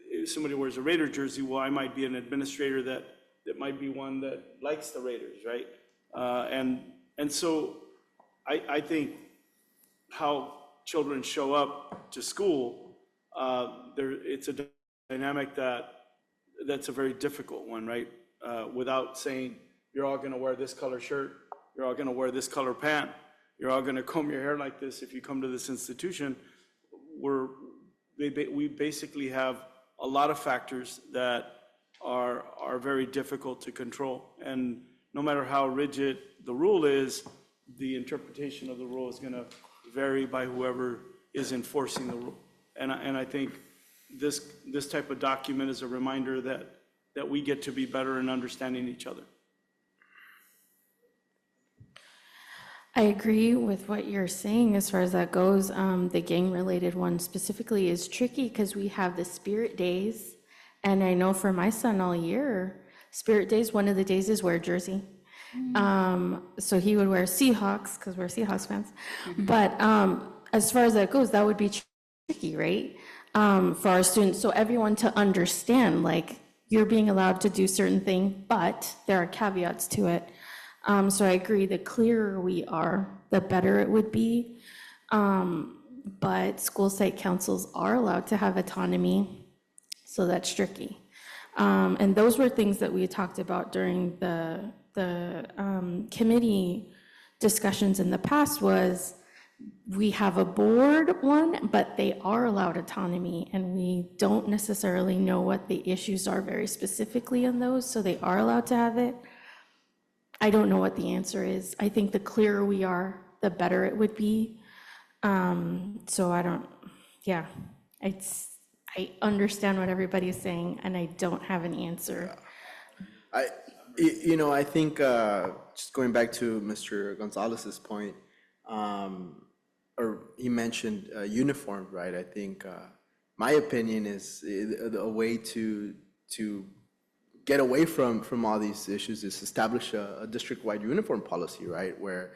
if somebody wears a Raider jersey, well, I might be an administrator that might be one that likes the Raiders, right? And so I think how children show up to school, it's a dynamic that's a very difficult one, right? Without saying, you're all gonna wear this color shirt, you're all gonna wear this color pant, you're all gonna comb your hair like this if you come to this institution. We basically have a lot of factors that are very difficult to control. And no matter how rigid the rule is, the interpretation of the rule is gonna vary by whoever is enforcing the rule. And I think this type of document is a reminder that we get to be better in understanding each other. I agree with what you're saying as far as that goes. The gang-related one specifically is tricky because we have the Spirit Days, and I know for my son all year, Spirit Days, one of the days is wear a jersey. So he would wear Seahawks because we're Seahawks fans. But as far as that goes, that would be tricky, right? For our students, so everyone to understand, like, you're being allowed to do certain things, but there are caveats to it. So I agree, the clearer we are, the better it would be. But school site councils are allowed to have autonomy, so that's tricky. And those were things that we talked about during the committee discussions in the past was, we have a board one, but they are allowed autonomy, and we don't necessarily know what the issues are very specifically in those, so they are allowed to have it. I don't know what the answer is. I think the clearer we are, the better it would be. So I understand what everybody is saying, and I don't have an answer. I think just going back to Mr. Gonzalez's point, or he mentioned uniform, right? I think my opinion is a way to get away from all these issues is establish a district-wide uniform policy, right? Where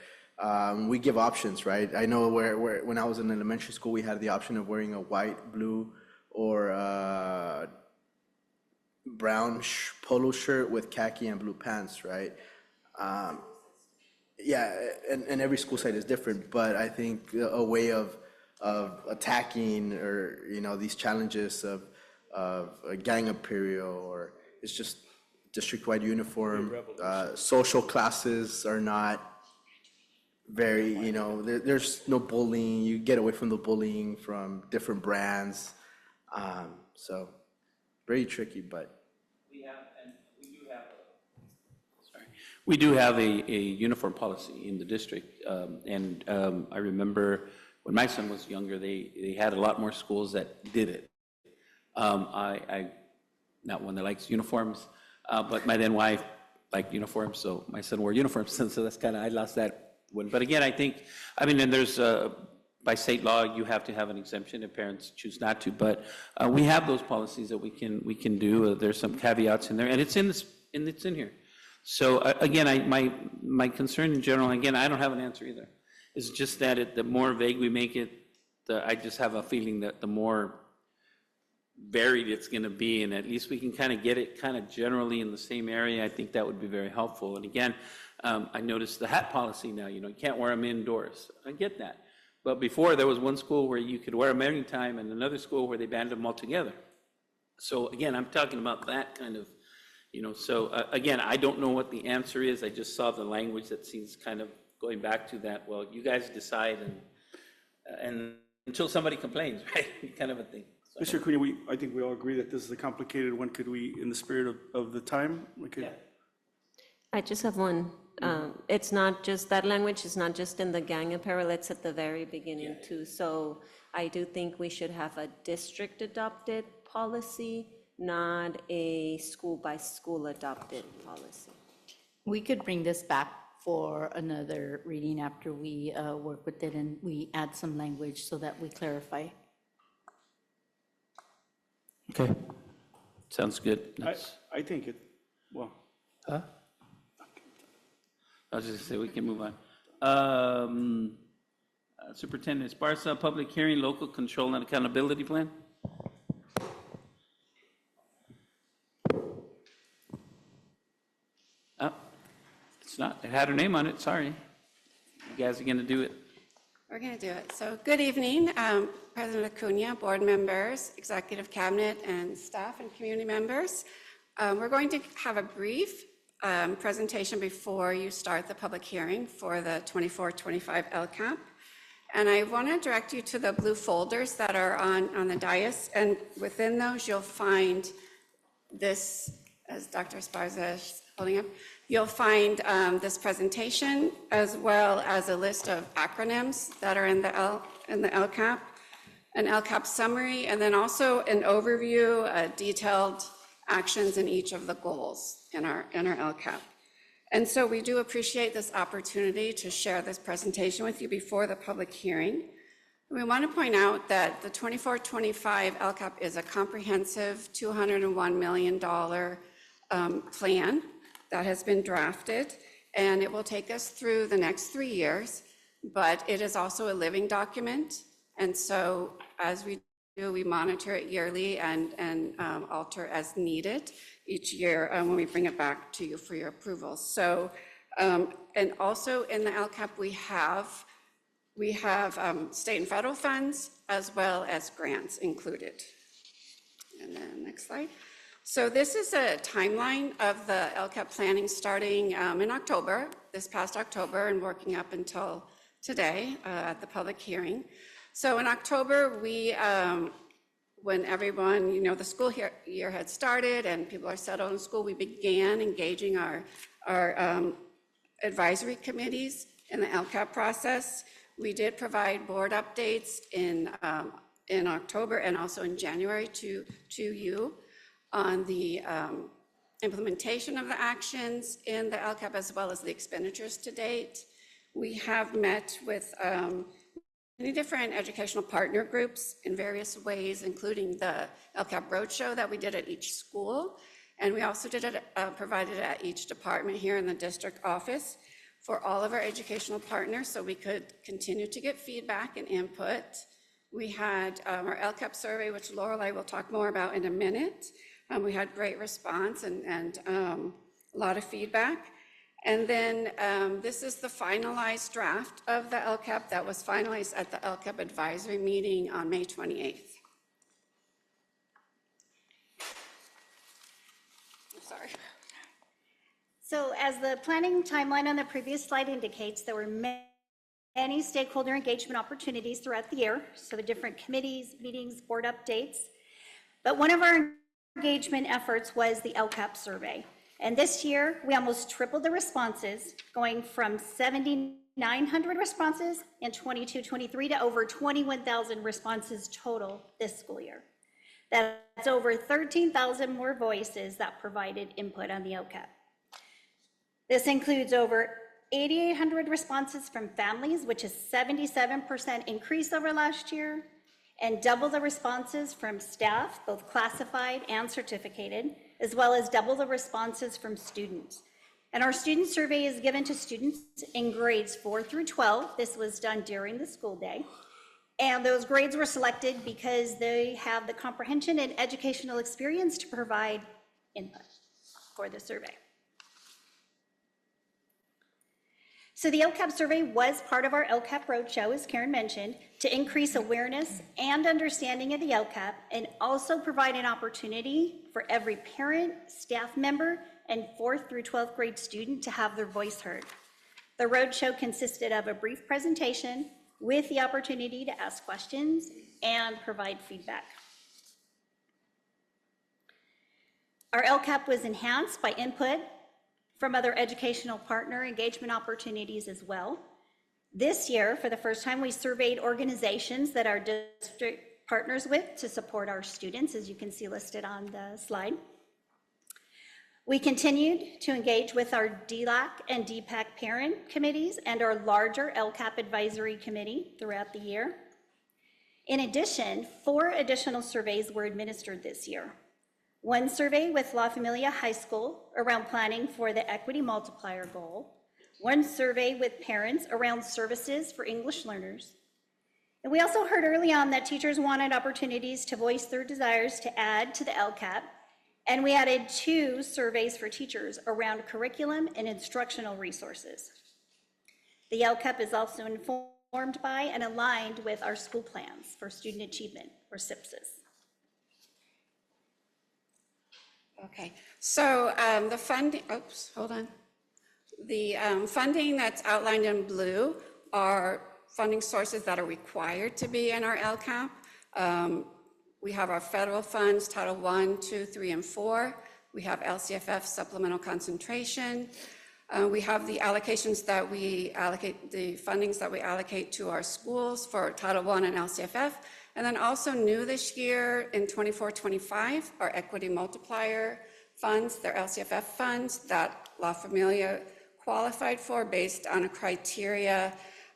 we give options, right? I know where when I was in elementary school, we had the option of wearing a white, blue, or brown polo shirt with khaki and blue pants, right? And every school site is different, but I think a way of attacking or these challenges of a gang imperial, or it's just district-wide uniform. Social classes are not very, there's no bullying. You get away from the bullying from different brands. So very tricky, but. We do have a uniform policy in the district, and I remember when my son was younger, they had a lot more schools that did it. I not one that likes uniforms, but my then wife liked uniforms, so my son wore uniforms, so that's kind of, I lost that one. But again, and there's, by state law, you have to have an exemption if parents choose not to, but we have those policies that we can do. There's some caveats in there, and it's in here. So again, my concern in general, again, I don't have an answer either. It's just that the more vague we make it, I just have a feeling that the more varied it's going to be, and at least we can kind of get it kind of generally in the same area. I think that would be very helpful. And again, I noticed the hat policy now, you can't wear them indoors. I get that. But before, there was one school where you could wear them any time and another school where they banned them altogether. So again, I'm talking about that kind of, so again, I don't know what the answer is. I just saw the language that seems kind of going back to that. Well, you guys decide, and until somebody complains, right? Kind of a thing. Mr. Acuna, I think we all agree that this is a complicated one. Could we, in the spirit of the time, we could? Yeah. I just have one. It's not just that language, it's not just in the gang apparel, it's at the very beginning too. So I do think we should have a district adopted policy, not a school by school adopted policy. We could bring this back for another reading after we work with it and we add some language so that we clarify. Okay. Sounds good. I think it, well. Huh? I was just gonna say, we can move on. Superintendent Esparza, public hearing, local control and accountability plan. Oh, it's not, it had her name on it, sorry. You guys are gonna do it. We're going to do it. So good evening, President Acuna, board members, executive cabinet, and staff and community members. We're going to have a brief presentation before you start the public hearing for the 24-25 LCAP. And I want to direct you to the blue folders that are on the dais. And within those, you'll find this, as Dr. Esparza is holding up, you'll find this presentation as well as a list of acronyms that are in the LCAP, an LCAP summary, and then also an overview, detailed actions in each of the goals in our LCAP. And so we do appreciate this opportunity to share this presentation with you before the public hearing. We want to point out that the 24-25 LCAP is a comprehensive $201 million plan that has been drafted, and it will take us through the next 3 years, but it is also a living document. And so as we do, we monitor it yearly and alter as needed each year when we bring it back to you for your approval. So, and also in the LCAP, we have state and federal funds as well as grants included. And then next slide. So this is a timeline of the LCAP planning starting in October, this past October, and working up until today at the public hearing. So in October, we, when everyone, you know, the school year had started and people are settled in school, we began engaging our advisory committees in the LCAP process. We did provide board updates in October and also in January to you on the implementation of the actions in the LCAP as well as the expenditures to date. We have met with many different educational partner groups in various ways, including the LCAP Roadshow that we did at each school. And we also did it, provided at each department here in the district office for all of our educational partners so we could continue to get feedback and input. We had our LCAP survey, which Lorelei will talk more about in a minute. We had great response and a lot of feedback. And then this is the finalized draft of the LCAP that was finalized at the LCAP advisory meeting on May 28th. I'm sorry. So as the planning timeline on the previous slide indicates, there were many stakeholder engagement opportunities throughout the year. So the different committees, meetings, board updates. But one of our engagement efforts was the LCAP survey. And this year, we almost tripled the responses, going from 7,900 responses in 22-23 to over 21,000 responses total this school year. That's over 13,000 more voices that provided input on the LCAP. This includes over 8,800 responses from families, which is 77% increase over last year, and double the responses from staff, both classified and certificated, as well as double the responses from students. And our student survey is given to students in grades 4 through 12. This was done during the school day. And those grades were selected because they have the comprehension and educational experience to provide input for the survey. So the LCAP survey was part of our LCAP Roadshow, as Karen mentioned, to increase awareness and understanding of the LCAP and also provide an opportunity for every parent, staff member, and 4th through 12th grade student to have their voice heard. The Roadshow consisted of a brief presentation with the opportunity to ask questions and provide feedback. Our LCAP was enhanced by input from other educational partner engagement opportunities as well. This year, for the first time, we surveyed organizations that our district partners with to support our students, as you can see listed on the slide. We continued to engage with our DLAC and DPAC parent committees and our larger LCAP advisory committee throughout the year. In addition, 4 additional surveys were administered this year. One survey with La Familia High School around planning for the equity multiplier goal. One survey with parents around services for English learners. And we also heard early on that teachers wanted opportunities to voice their desires to add to the LCAP. And we added 2 surveys for teachers around curriculum and instructional resources. The LCAP is also informed informed by and aligned with our school plans for student achievement, or SIPSs. Okay, so the funding, oops, hold on. The funding that's outlined in blue are funding sources that are required to be in our LCAP. We have our federal funds, Title I, II, III, and IV. We have LCFF supplemental concentration. We have the allocations that we allocate, the fundings that we allocate to our schools for Title I and LCFF. And then also new this year in 24-25, our equity multiplier funds, they're LCFF funds that La Familia qualified for based on a criteria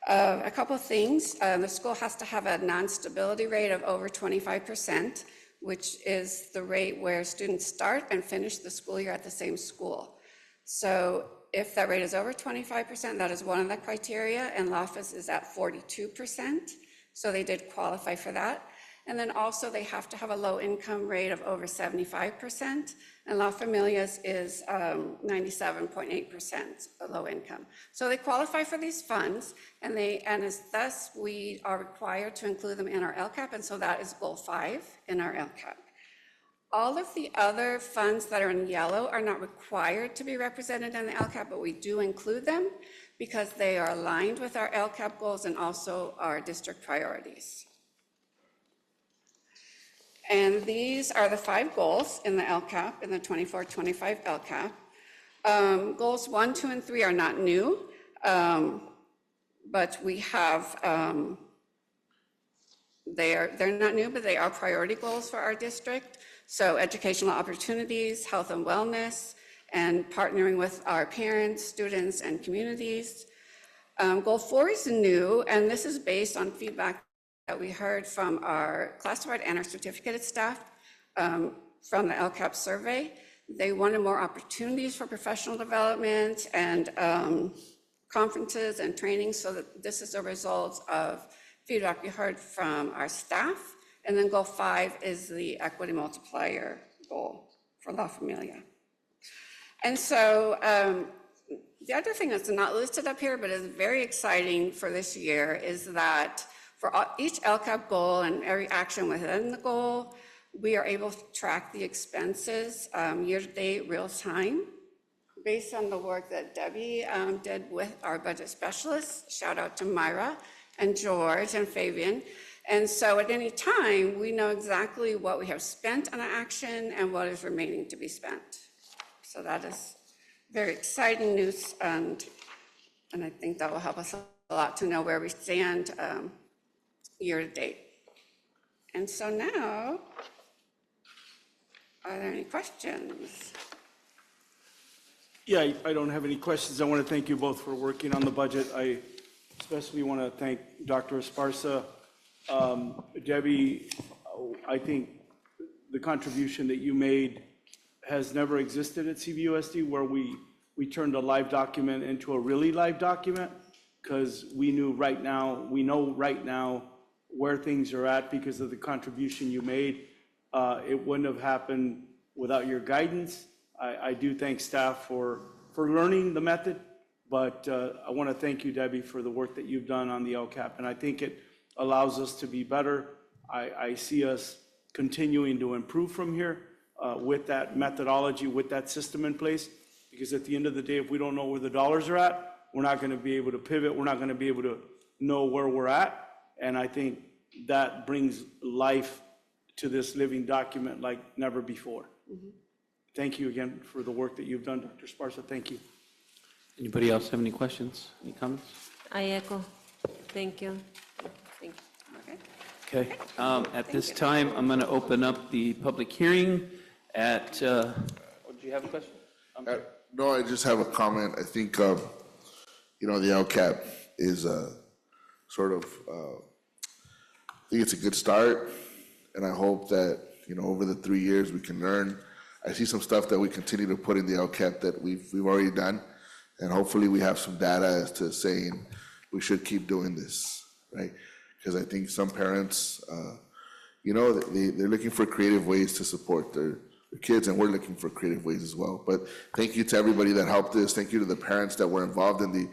of a couple of things. The school has to have a non-stability rate of over 25%, which is the rate where students start and finish the school year at the same school. So if that rate is over 25%, that is one of the criteria, and LAFA's is at 42%. So they did qualify for that. And then also they have to have a low income rate of over 75%, and La Familia's is 97.8% low income. So they qualify for these funds, and as thus we are required to include them in our LCAP, and so that is goal 5 in our LCAP. All of the other funds that are in yellow are not required to be represented in the LCAP, but we do include them because they are aligned with our LCAP goals and also our district priorities. And these are the 5 goals in the LCAP, in the 24-25 LCAP. Goals 1, 2, and 3 are not new, but we have, they're not new, but they are priority goals for our district. So educational opportunities, health and wellness, and partnering with our parents, students, and communities. Goal 4 is new, and this is based on feedback that we heard from our classified and our certificated staff from the LCAP survey. They wanted more opportunities for professional development and conferences and trainings, so that this is a result of feedback we heard from our staff. And then goal 5 is the equity multiplier goal for La Familia. And so the other thing that's not listed up here, but is very exciting for this year, is that for each LCAP goal and every action within the goal, we are able to track the expenses year-to-date, real time, based on the work that Debbie did with our budget specialists. Shout out to Myra and George and Fabian. And so at any time, we know exactly what we have spent on an action and what is remaining to be spent. So that is very exciting news, and I think that will help us a lot to know where we stand year to date. And so now, are there any questions? Yeah, I don't have any questions. I want to thank you both for working on the budget. I especially want to thank Dr. Esparza. Debbie, I think the contribution that you made has never existed at CVUSD, where we turned a live document into a really live document, because we know right now where things are at because of the contribution you made. It wouldn't have happened without your guidance. I do thank staff for learning the method, but I want to thank you, Debbie, for the work that you've done on the LCAP, and I think it allows us to be better. I see us continuing to improve from here with that methodology, with that system in place, because at the end of the day, if we don't know where the dollars are at, we're not going to be able to pivot. We're not going to be able to know where we're at. And I think that brings life to this living document like never before. Mm-hmm. Thank you again for the work that you've done, Dr. Esparza. Thank you. Anybody else have any questions, any comments? I echo. Thank you. Thank you. Okay. At this time, I'm going to open up the public hearing at, do you have a question? No, I just have a comment. I think, the LCAP is sort of, I think it's a good start, and I hope that, over the 3 years we can learn. I see some stuff that we continue to put in the LCAP that we've already done, and hopefully we have some data as to saying we should keep doing this, right? Because I think some parents, they're looking for creative ways to support kids, and we're looking for creative ways as well. But thank you to everybody that helped us. Thank you to the parents that were involved in the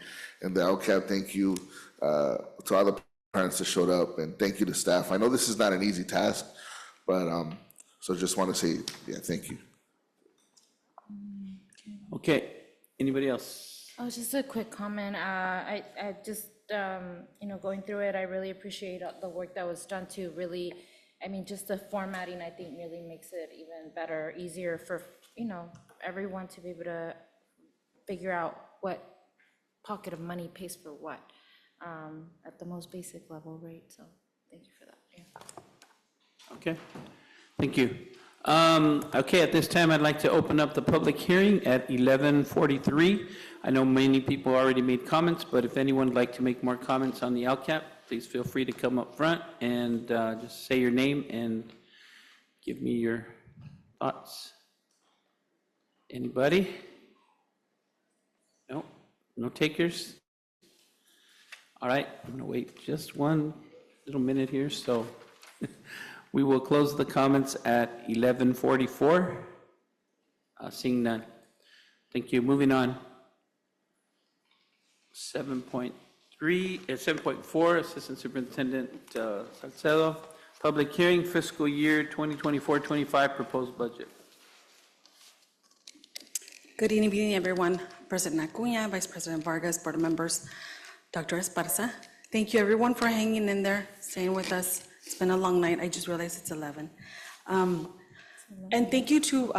LCAP. Thank you to all the parents that showed up, and thank you to staff. I know this is not an easy task, but so just want to say, thank you. Okay, anybody else? Oh, just a quick comment. I just, going through it, I really appreciate the work that was done to really, just the formatting, I think really makes it even better, easier for, everyone to be able to figure out what pocket of money pays for what at the most basic level, right? So thank you for that. Yeah. Okay, thank you. Okay, at this time, I'd like to open up the public hearing at 11:43. I know many people already made comments, but if anyone would like to make more comments on the LCAP, please feel free to come up front and just say your name and give me your thoughts. Anybody? No? No takers? All right, I'm going to wait just one little minute here, so we will close the comments at 11:44. Seeing none. Thank you. Moving on. 7.4, Assistant Superintendent Salcedo. Public hearing, fiscal year 2024-25 proposed budget. Good evening, everyone. President Acuña, Vice President Vargas, board members, Dr. Esparza. Thank you, everyone, for hanging in there, staying with us. It's been a long night. I just realized it's 11. And thank you to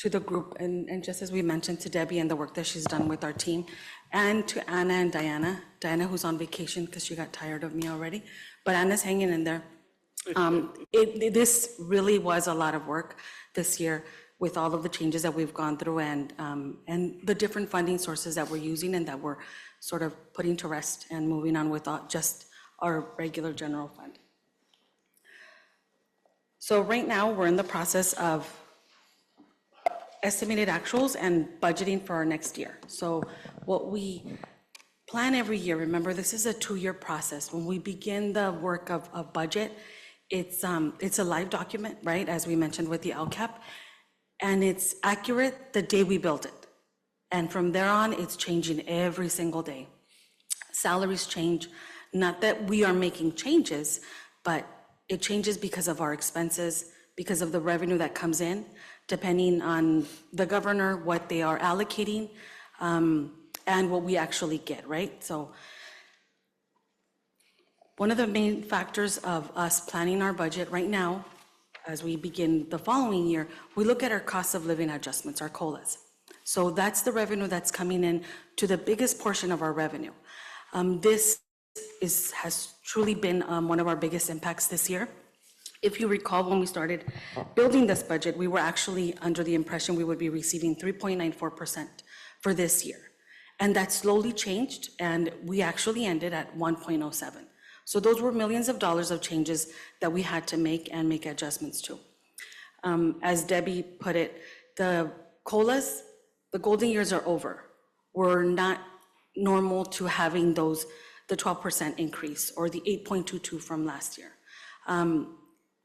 the group, and just as we mentioned, to Debbie and the work that she's done with our team, and to Anna and Diana. Diana, who's on vacation because she got tired of me already, but Anna's hanging in there. This really was a lot of work this year with all of the changes that we've gone through and the different funding sources that we're using and that we're sort of putting to rest and moving on with just our regular general fund. So right now, we're in the process of estimated actuals and budgeting for our next year. So what we plan every year, remember, this is a 2-year process. When we begin the work of budget, it's a live document, right, as we mentioned with the LCAP, and it's accurate the day we build it. And from there on, it's changing every single day. Salaries change, not that we are making changes, but it changes because of our expenses, because of the revenue that comes in, depending on the governor, what they are allocating, and what we actually get, right? So one of the main factors of us planning our budget right now, as we begin the following year, we look at our cost of living adjustments, our COLAs. So that's the revenue that's coming in to the biggest portion of our revenue. This has truly been one of our biggest impacts this year. If you recall, when we started building this budget, we were actually under the impression we would be receiving 3.94% for this year. And that slowly changed, and we actually ended at 1.07. So those were millions of dollars of changes that we had to make and make adjustments to. As Debbie put it, the COLAs, the golden years are over. We're not normal to having the 12% increase or the 8.22 from last year.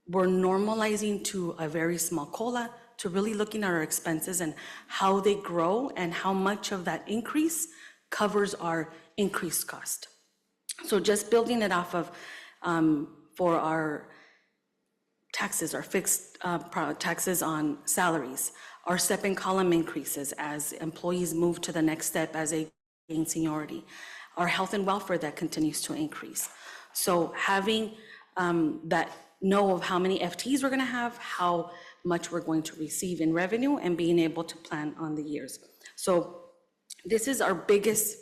We're normalizing to a very small COLA, to really looking at our expenses and how they grow and how much of that increase covers our increased cost. So just building it off of, for our taxes, our fixed taxes on salaries, our step and column increases as employees move to the next step as they gain seniority, our health and welfare that continues to increase. So having that know of how many FTEs we're going to have, how much we're going to receive in revenue, and being able to plan on the years. So this is our biggest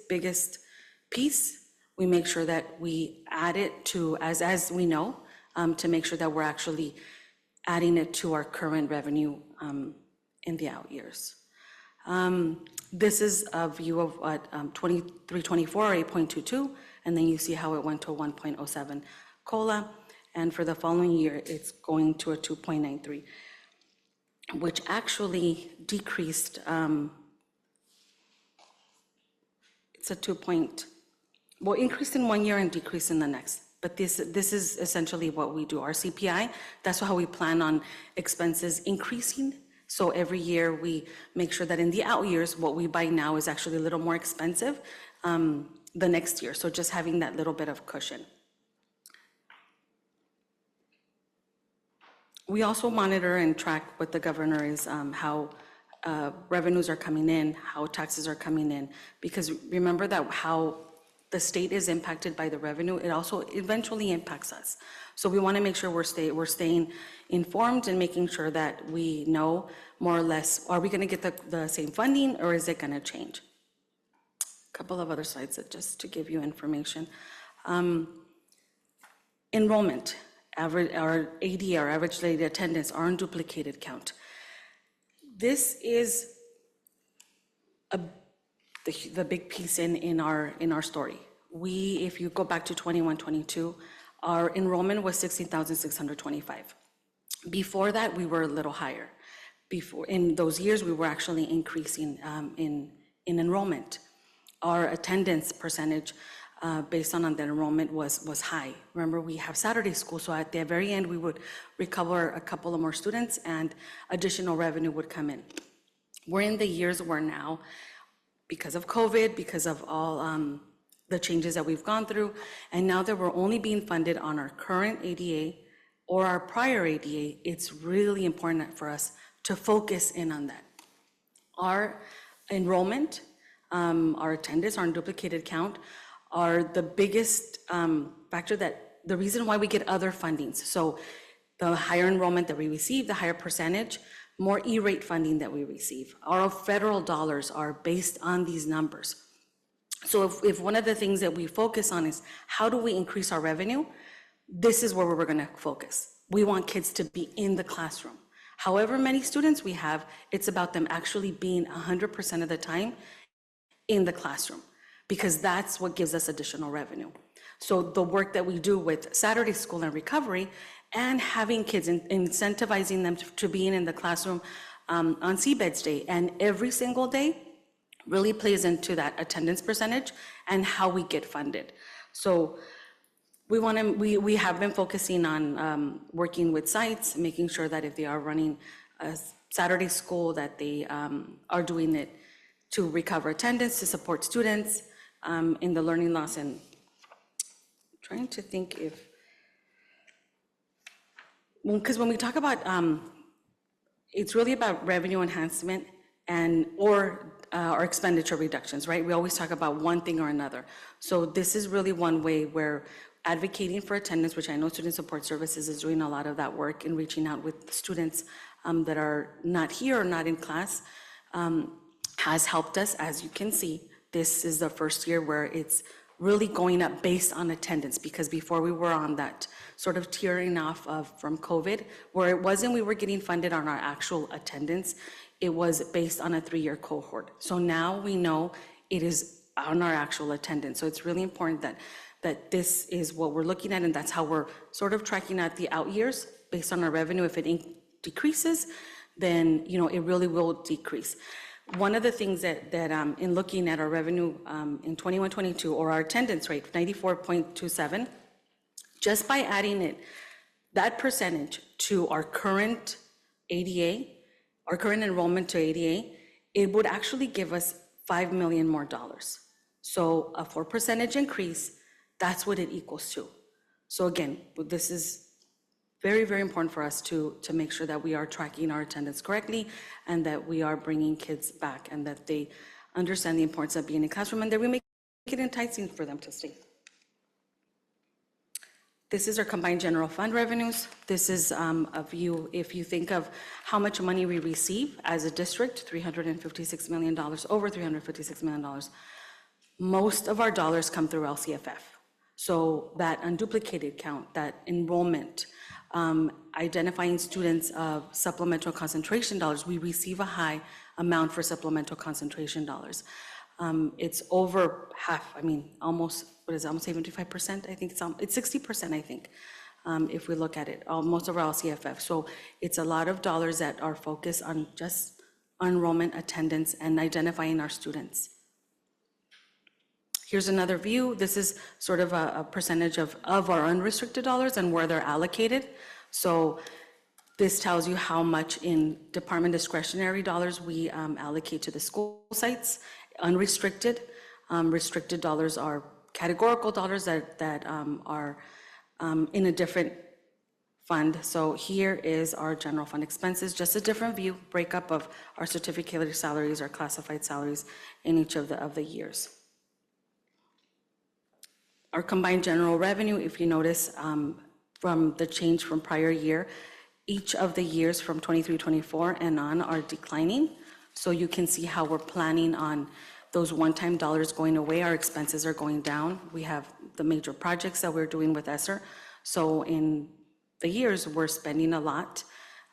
piece. We make sure that we add it to, as we know, to make sure that we're actually adding it to our current revenue in the out years. This is a view of what 23-24, 8.22, and then you see how it went to 1.07 COLA, and for the following year, it's going to a 2.93, which actually decreased. It's a increased in 1 year and decreased in the next. But this is essentially what we do. Our CPI, that's how we plan on expenses increasing. So every year, we make sure that in the out years, what we buy now is actually a little more expensive the next year. So just having that little bit of cushion. We also monitor and track what the governor is, how revenues are coming in, how taxes are coming in, because remember that how the state is impacted by the revenue, it also eventually impacts us. So we want to make sure we're staying informed and making sure that we know more or less, are we going to get the same funding or is it going to change? A couple of other slides that just to give you information. Enrollment, our AD, our average daily attendance, our unduplicated count. This is the big piece in our story. If you go back to 21-22, our enrollment was 16,625. Before that, we were a little higher. In those years, we were actually increasing in enrollment. Our attendance percentage based on the enrollment was high. Remember, we have Saturday school, so at the very end, we would recover a couple of more students and additional revenue would come in. We're in the years where now, because of COVID, because of all the changes that we've gone through, and now that we're only being funded on our current ADA or our prior ADA, it's really important for us to focus in on that. Our enrollment, our attendance, our unduplicated count are the biggest factor the reason why we get other fundings. So the higher enrollment that we receive, the higher percentage, more E-rate funding that we receive. Our federal dollars are based on these numbers. So if one of the things that we focus on is how do we increase our revenue, this is where we're going to focus. We want kids to be in the classroom. However many students we have, it's about them actually being 100% of the time in the classroom, because that's what gives us additional revenue. So the work that we do with Saturday school and recovery and having kids, incentivizing them to being in the classroom on CVUSD Day and every single day really plays into that attendance percentage and how we get funded. So we have been focusing on working with sites, making sure that if they are running a Saturday school, that they are doing it to recover attendance, to support students in the learning loss. And trying to think because when we talk about, it's really about revenue enhancement or expenditure reductions, right? We always talk about one thing or another. So this is really one way where advocating for attendance, which I know Student Support Services is doing a lot of that work in reaching out with students that are not here or not in class, has helped us. As you can see, this is the first year where it's really going up based on attendance, because before we were on that sort of tearing off from COVID, where it wasn't we were getting funded on our actual attendance, it was based on a 3-year cohort. So now we know it is on our actual attendance. So it's really important that this is what we're looking at, and that's how we're sort of tracking out the out years based on our revenue. If it decreases, then it really will decrease. One of the things that in looking at our revenue in 21-22, or our attendance rate, 94.27, just by adding that percentage to our current ADA, our current enrollment to ADA, it would actually give us $5 million more. So a 4% increase, that's what it equals to. So again, this is very, very important for us to make sure that we are tracking our attendance correctly and that we are bringing kids back and that they understand the importance of being in the classroom and that we make it enticing for them to stay. This is our combined general fund revenues. This is a view, if you think of how much money we receive as a district, $356 million, over $356 million. Most of our dollars come through LCFF. So that unduplicated count, that enrollment, identifying students of supplemental concentration dollars, we receive a high amount for supplemental concentration dollars. It's over half, almost, almost 75%? I think it's 60%, I think, if we look at it, most of our LCFF. So it's a lot of dollars that are focused on just enrollment, attendance, and identifying our students. Here's another view. This is sort of a percentage of our unrestricted dollars and where they're allocated. So This tells you how much in department discretionary dollars we allocate to the school sites, unrestricted. Restricted dollars are categorical dollars that are in a different fund. So here is our general fund expenses, just a different view, breakup of our certificated salaries, our classified salaries in each of the years. Our combined general revenue, if you notice, from the change from prior year, each of the years from 23, 24 and on are declining. So you can see how we're planning on those one-time dollars going away. Our expenses are going down. We have the major projects that we're doing with ESSER. So in the years, we're spending a lot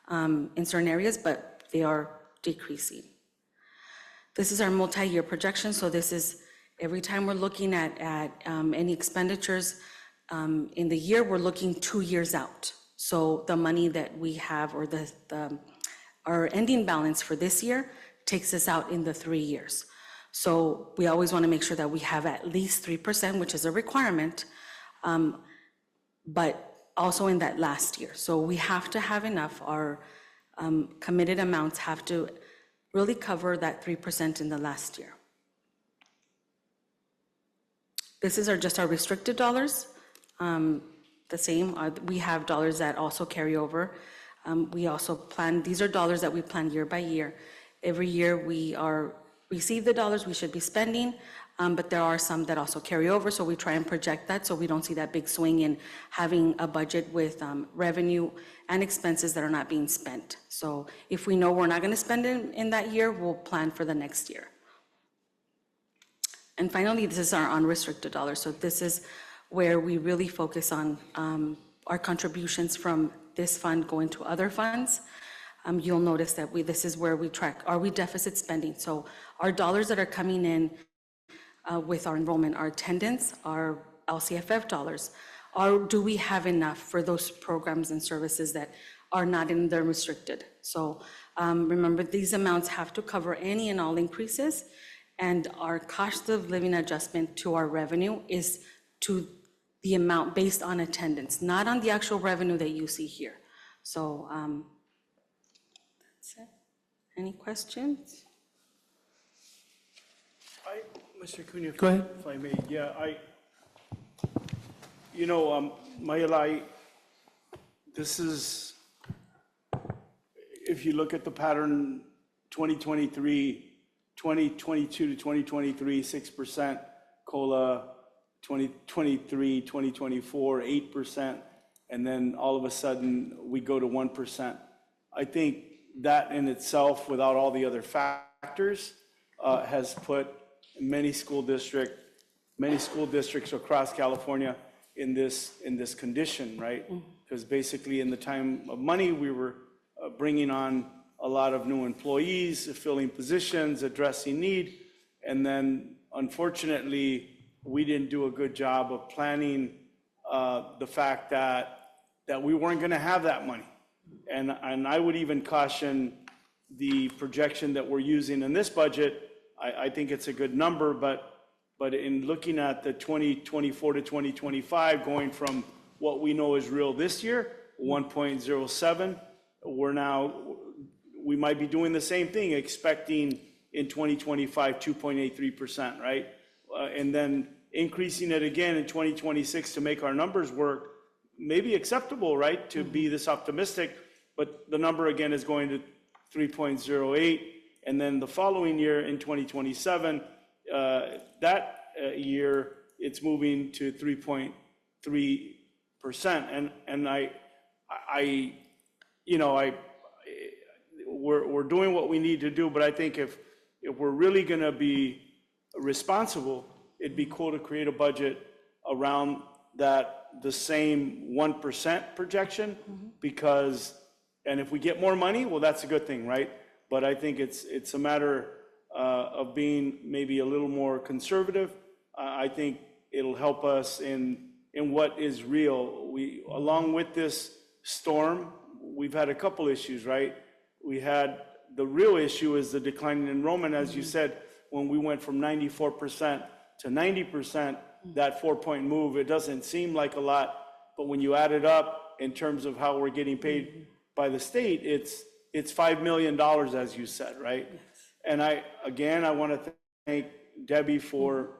in certain areas, but they are decreasing. This is our multi-year projection. So this is every time we're looking at any expenditures in the year, we're looking 2 years out. So the money that we have, or our ending balance for this year, takes us out in the 3 years. So we always want to make sure that we have at least 3%, which is a requirement, but also in that last year. So we have to have enough. Our committed amounts have to really cover that 3% in the last year. This is just our restricted dollars. The same, we have dollars that also carry over. We also plan, these are dollars that we plan year by year. Every year we receive the dollars we should be spending, but there are some that also carry over, so we try and project that so we don't see that big swing in having a budget with revenue and expenses that are not being spent. So if we know we're not going to spend it in that year, we'll plan for the next year. And finally, this is our unrestricted dollars. So this is where we really focus on our contributions from this fund going to other funds. You'll notice that this is where we track, are we deficit spending? So our dollars that are coming in with our enrollment, our attendance, our LCFF dollars, do we have enough for those programs and services that are not in the restricted? So remember, these amounts have to cover any and all increases, and our cost of living adjustment to our revenue is to the amount based on attendance, not on the actual revenue that you see here. So that's it. Any questions? Mr. Cunha, Go ahead. if I may, yeah, Mayalai, this is, if you look at the pattern, 2022 to 2023, 6% COLA, 2023, 2024, 8%, and then all of a sudden we go to 1%. I think that in itself, without all the other factors, has put many school districts across California in this condition, right? Because basically in the time of money, we were bringing on a lot of new employees, filling positions, addressing need, and then unfortunately, we didn't do a good job of planning the fact that we weren't going to have that money. And I would even caution the projection that we're using in this budget. I think it's a good number, but in looking at the 2024 to 2025, going from what we know is real this year, 1.07, we might be doing the same thing, expecting in 2025, 2.83%, right? And then increasing it again in 2026 to make our numbers work, maybe acceptable, right? To be this optimistic, but the number again is going to 3.08. And then the following year in 2027, that year, it's moving to 3.3%. And we're doing what we need to do, but I think if we're really going to be responsible, it'd be cool to create a budget around the same 1% projection, because, and if we get more money, well, that's a good thing, right? But I think it's a matter of being maybe a little more conservative. I think it'll help us in what is real. Along with this storm, we've had a couple issues, right? We had, the real issue is the decline in enrollment, as you said, when we went from 94% to 90%, that 4-point move, it doesn't seem like a lot, but when you add it up in terms of how we're getting paid by the state, it's $5 million, as you said, right? And I want to thank Debbie for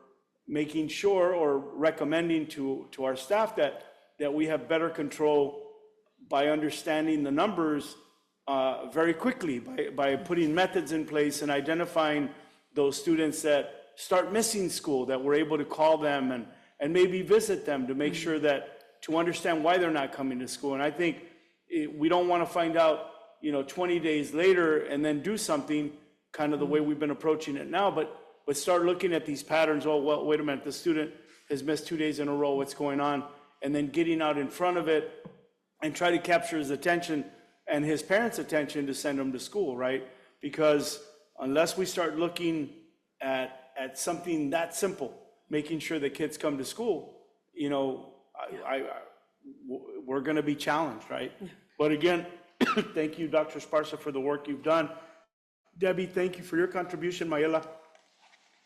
making sure or recommending to our staff that we have better control by understanding the numbers very quickly, by putting methods in place and identifying those students that start missing school, that we're able to call them and maybe visit them to make sure that, to understand why they're not coming to school. And I think we don't want to find out, 20 days later and then do something kind of the way we've been approaching it now, but start looking at these patterns. Oh, well, wait a minute, the student has missed 2 days in a row, what's going on? And then getting out in front of it and try to capture his attention and his parents' attention to send him to school, right? Because unless we start looking at something that simple, making sure that kids come to school, we're going to be challenged, right? But again, thank you, Dr. Esparza, for the work you've done. Debbie, thank you for your contribution. Mayela,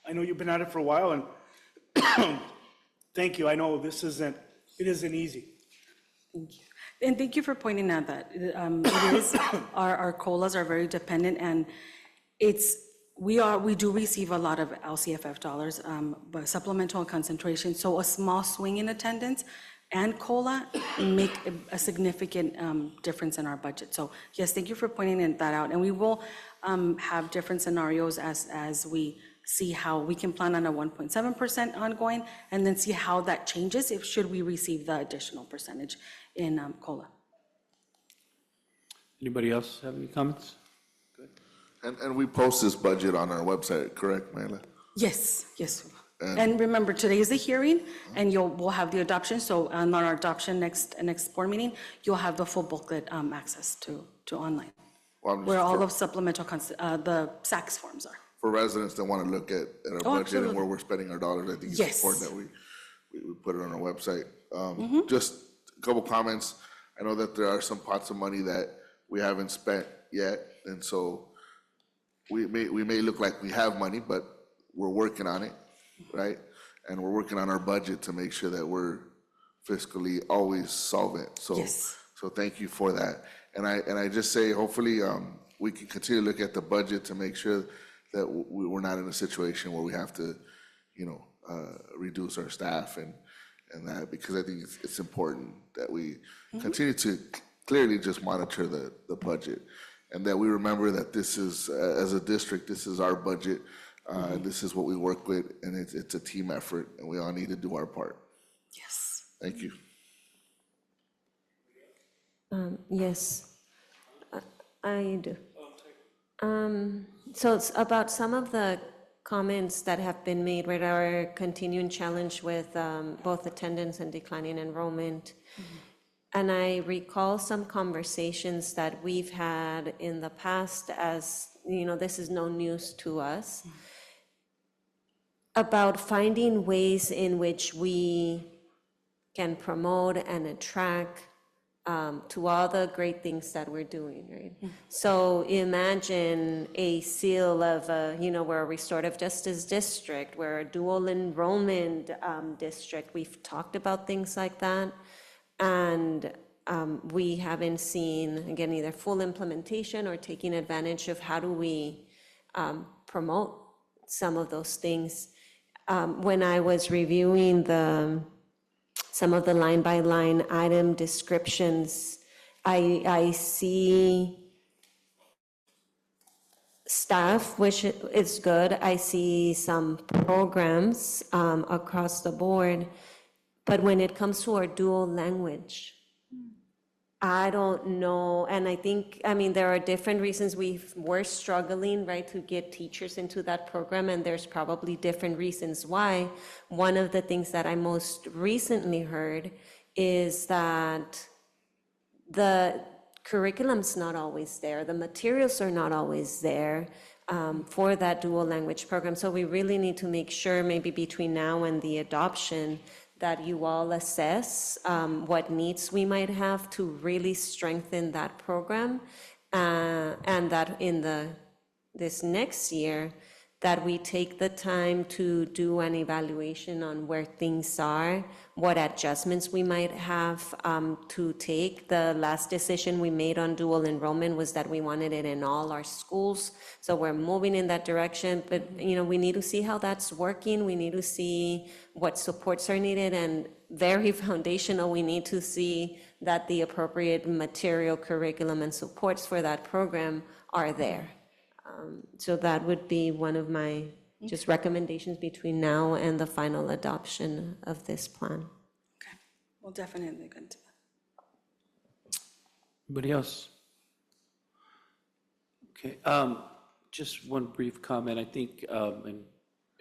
I know you've been at it for a while, and thank you. I know it isn't easy. Thank you. And thank you for pointing out that it is, our COLAs are very dependent, and we do receive a lot of LCFF dollars, but supplemental and concentration. So a small swing in attendance and COLA make a significant difference in our budget. So yes, thank you for pointing that out. And we will have different scenarios as we see how we can plan on a 1.7% ongoing, and then see how that changes should we receive the additional percentage in COLA. Anybody else have any comments? Good. And we post this budget on our website, correct, Mayla? Yes. And remember, today is the hearing, and we'll have the adoption. So on our adoption next board meeting, you'll have the full booklet access to online, where all of supplemental, the SACS forms are. For residents that want to look at our budget absolutely. and where we're spending our dollars, I think it's Yes. important that we put it on our website. Just a couple comments. I know that there are some pots of money that we haven't spent yet, and so we may look like we have money, but we're working on it, right? And we're working on our budget to make sure that we're fiscally always solvent. So, Yes. so thank you for that. And I just say, hopefully, we can continue to look at the budget to make sure that we're not in a situation where we have to, reduce our staff and that, because I think it's important that we continue to clearly just monitor the budget, and that we remember that this is, as a district, this is our budget, and this is what we work with, and it's a team effort, and we all need to do our part. Yes. Thank you. Yes, I do. So it's about some of the comments that have been made with our continuing challenge with both attendance and declining enrollment. And I recall some conversations that we've had in the past, as this is no news to us, about finding ways in which we can promote and attract to all the great things that we're doing, right? So imagine a seal of, we're a restorative justice district, we're a dual enrollment district. We've talked about things like that, and we haven't seen, again, either full implementation or taking advantage of how do we promote some of those things. When I was reviewing some of the line-by-line item descriptions, I see staff, which is good. I see some programs across the board, but when it comes to our dual language, I don't know, and I think, there are different reasons we're struggling, right, to get teachers into that program, and there's probably different reasons why. One of the things that I most recently heard is that the curriculum's not always there, the materials are not always there for that dual language program. So we really need to make sure, maybe between now and the adoption, that you all assess what needs we might have to really strengthen that program, and that in this next year, that we take the time to do an evaluation on where things are, what adjustments we might have to take. The last decision we made on dual enrollment was that we wanted it in all our schools. So we're moving in that direction, but we need to see how that's working. We need to see what supports are needed, and very foundational, we need to see that the appropriate material, curriculum, and supports for that program are there. So that would be one of my just recommendations between now and the final adoption of this plan. We'll definitely go into that. Anybody else? Okay, just one brief comment, I think, and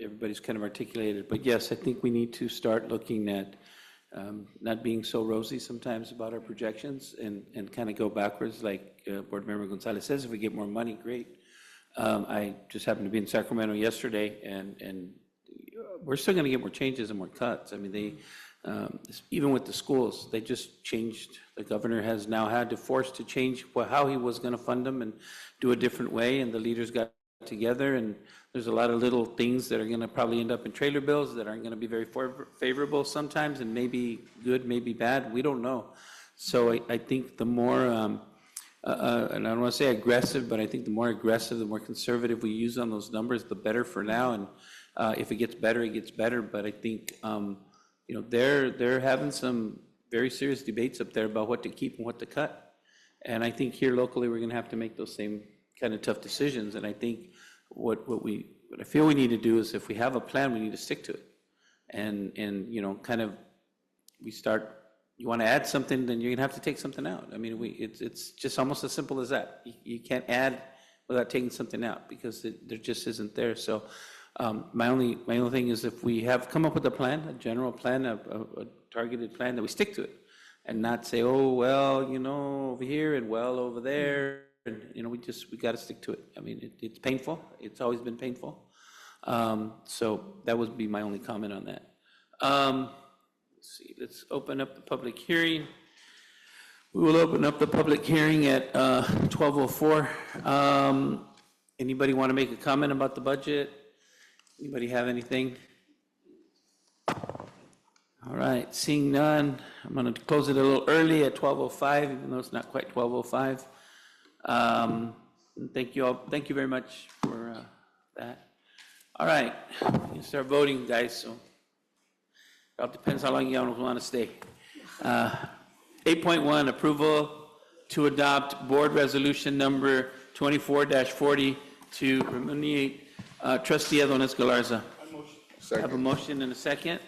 everybody's kind of articulated, but yes, I think we need to start looking at not being so rosy sometimes about our projections and kind of go backwards, like Board Member Gonzalez says. If we get more money, great. I just happened to be in Sacramento yesterday, and we're still going to get more changes and more cuts. I mean, they, even with the schools, they just changed. The governor has now had to force to change how he was going to fund them and do a different way, and the leaders got together, and there's a lot of little things that are going to probably end up in trailer bills that aren't going to be very favorable sometimes, and maybe good, maybe bad. We don't know. So I think the more, and I don't want to say aggressive, but I think the more aggressive, the more conservative we use on those numbers, the better for now. And if it gets better, it gets better. But I think they're having some very serious debates up there about what to keep and what to cut. And I think here locally, we're going to have to make those same kind of tough decisions. And I think what I feel we need to do is, if we have a plan, we need to stick to it. And kind of we start. You want to add something, then you're going to have to take something out. I mean, it's just almost as simple as that. You can't add without taking something out, because there just isn't there. So my only thing is, if we have come up with a plan, a general plan, a targeted plan, that we stick to it, and not say, oh, well, over here and well over there. And, we got to stick to it. I mean, it's painful. It's always been painful. So that would be my only comment on that. Let's see, let's open up the public hearing. We will open up the public hearing at 12:04. Anybody want to make a comment about the budget? Anybody have anything? All right, seeing none, I'm going to close it a little early at 12:05, even though it's not quite 12:05. Thank you all. Thank you very much for that. All right, you can start voting, guys. So it all depends how long you want to stay. 8.1, approval to adopt board resolution number 24-40 to nominate trustee Adonis Galarza. I have a motion and a second.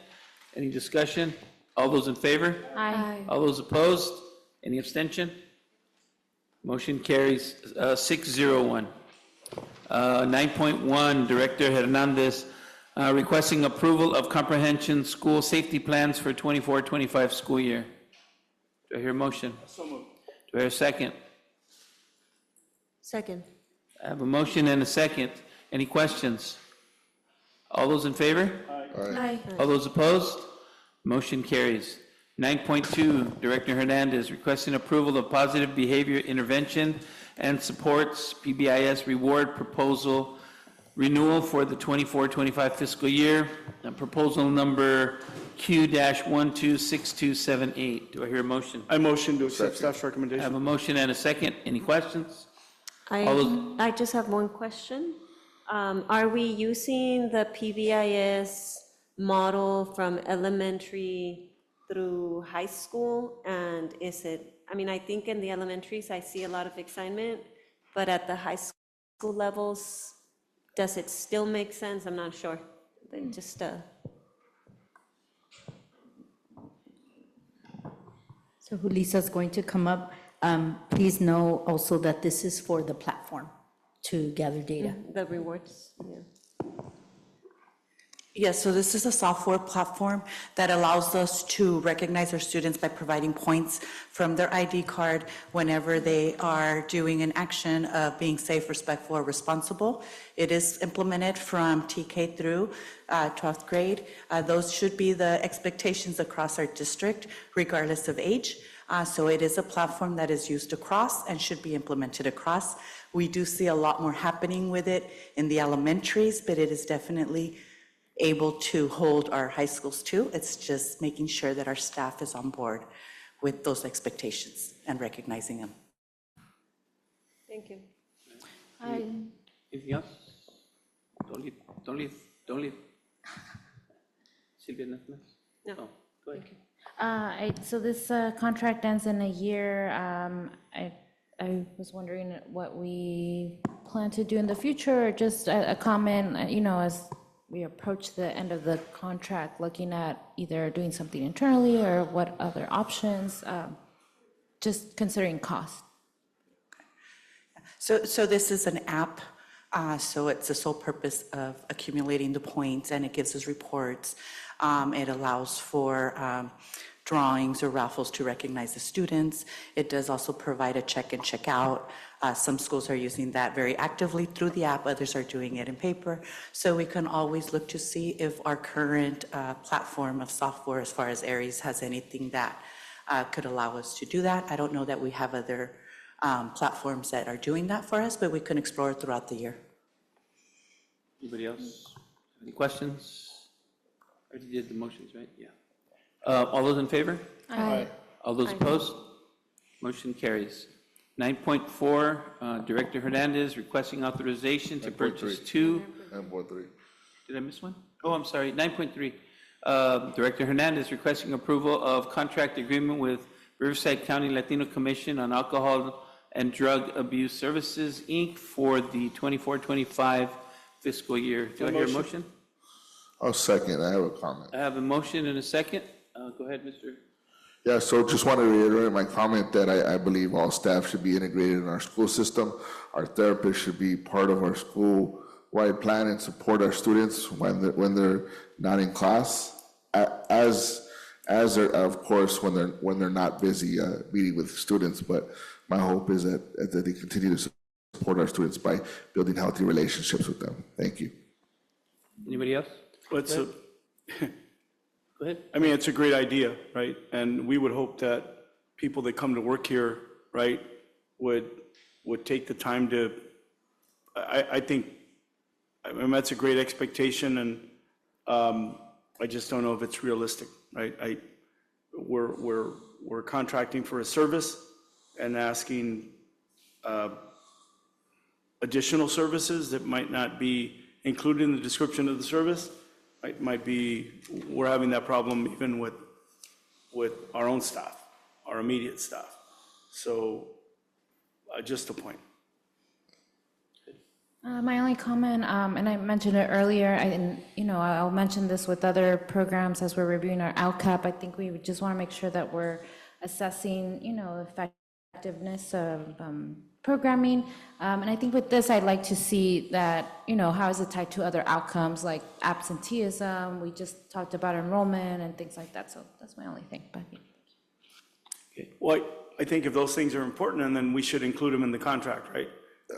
Any discussion? All those in favor? Aye. All those opposed? Any abstention? Motion carries 601. 9.1, Director Hernandez, requesting approval of comprehension school safety plans for 24-25 school year. Do I hear a motion? So moved. Do I hear a second? Second. I have a motion and a second. Any questions? All those in favor? Aye. All those opposed? Motion carries. 9.2, Director Hernandez, requesting approval of positive behavior intervention and supports PBIS reward proposal renewal for the 24-25 fiscal year. Proposal number Q-126278. Do I hear a motion? I motion to accept staff's I recommendation. have a motion and a second. Any questions? All those- I just have one question. Are we using the PBIS model from elementary through high school? And is it, I think in the elementaries, I see a lot of excitement, but at the high school levels, does it still make sense? I'm not sure. Just, So Lisa's going to come up. Please know also that this is for the platform to gather data. the rewards, yeah. Yes, so this is a software platform that allows us to recognize our students by providing points from their ID card whenever they are doing an action of being safe, respectful, or responsible. It is implemented from TK through 12th grade. Those should be the expectations across our district, regardless of age. So it is a platform that is used across and should be implemented across. We do see a lot more happening with it in the elementaries, but it is definitely able to hold our high schools too. It's just making sure that our staff is on board with those expectations and recognizing them. Thank you. Anything else? Don't leave. Sylvia, nothing else? No. Oh, go ahead. So this contract ends in a year. I was wondering what we plan to do in the future, or just a comment, as we approach the end of the contract, looking at either doing something internally or what other options, just considering cost. So this is an app, so it's the sole purpose of accumulating the points, and it gives us reports. It allows for drawings or raffles to recognize the students. It does also provide a check and check out. Some schools are using that very actively through the app, others are doing it in paper. So we can always look to see if our current platform of software, as far as Aries, has anything that could allow us to do that. I don't know that we have other platforms that are doing that for us, but we can explore it throughout the year. Anybody else? Any questions? Already did the motions, right? Yeah. All those in favor? Aye. All those opposed? Motion carries. 9.4, Director Hernandez requesting authorization to purchase two. 9.3. Did I miss one? Oh, I'm sorry, 9.3. Director Hernandez requesting approval of contract agreement with Riverside County Latino Commission on Alcohol and Drug Abuse Services, Inc. for the 24-25 fiscal year. Do I hear a motion? I'll second. I have a comment. I have a motion and a second. Go ahead, Mr. Yeah, so just want to reiterate my comment that I believe all staff should be integrated in our school system. Our therapists should be part of our school-wide plan and support our students when they're not in class, as they're, of course, when they're not busy meeting with students. But my hope is that they continue to support our students by building healthy relationships with them. Thank you. Anybody else? Let's, Go ahead. I mean, it's a great idea, right? And we would hope that people that come to work here, right, would take the time to, I think, I mean, that's a great expectation, and I just don't know if it's realistic, right? We're contracting for a service and asking additional services that might not be included in the description of the service. It might be, we're having that problem even with our own staff, our immediate staff. So just a point. My only comment, and I mentioned it earlier, I'll mention this with other programs as we're reviewing our LCAP. I think we just want to make sure that we're assessing, effectiveness of programming. And I think with this, I'd like to see that, how is it tied to other outcomes like absenteeism? We just talked about enrollment and things like that. So that's my only thing. But Okay. Well, I think if those things are important, and then we should include them in the contract, right?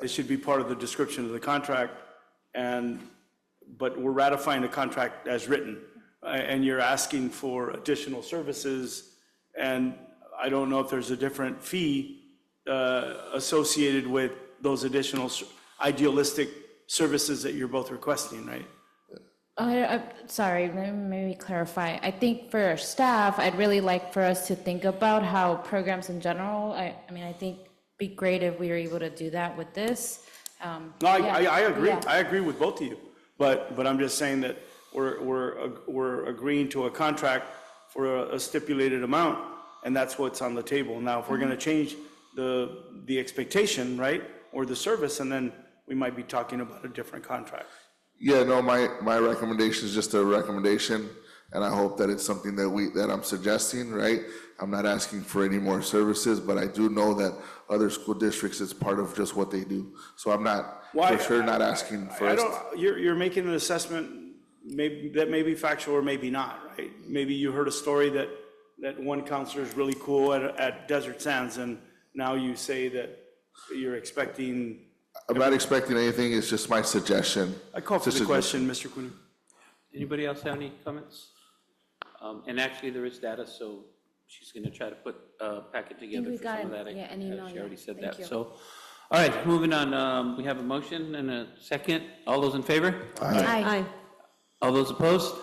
It should be part of the description of the contract, but we're ratifying the contract as written, and you're asking for additional services, and I don't know if there's a different fee associated with those additional idealistic services that you're both requesting, right? Sorry, maybe clarify. I think for our staff, I'd really like for us to think about how programs in general, I think be great if we were able to do that with this. No, I agree. Yeah. I agree with both of you, but I'm just saying that we're agreeing to a contract for a stipulated amount, and that's what's on the table. Now, if we're going to change the expectation, right, or the service, and then we might be talking about a different contract. Yeah, no, my recommendation is just a recommendation, and I hope that it's something that I'm suggesting, right? I'm not asking for any more services, but I do know that other school districts, it's part of just what they do. So I'm not, for sure, not asking for us. You're making an assessment, maybe that may be factual or maybe not, right? Maybe you heard a story that one counselor is really cool at Desert Sands, and now you say that you're expecting. I'm not expecting anything, it's just my suggestion. I call for the question, Mr. Cunha. Anybody else have any comments? And actually, there is data, so she's going to try to put a packet together we for got some of an- that. yeah, an email, She yeah. already said Thank that. you. So, all right, moving on. We have a motion and a second. All those in favor? Aye. All those opposed?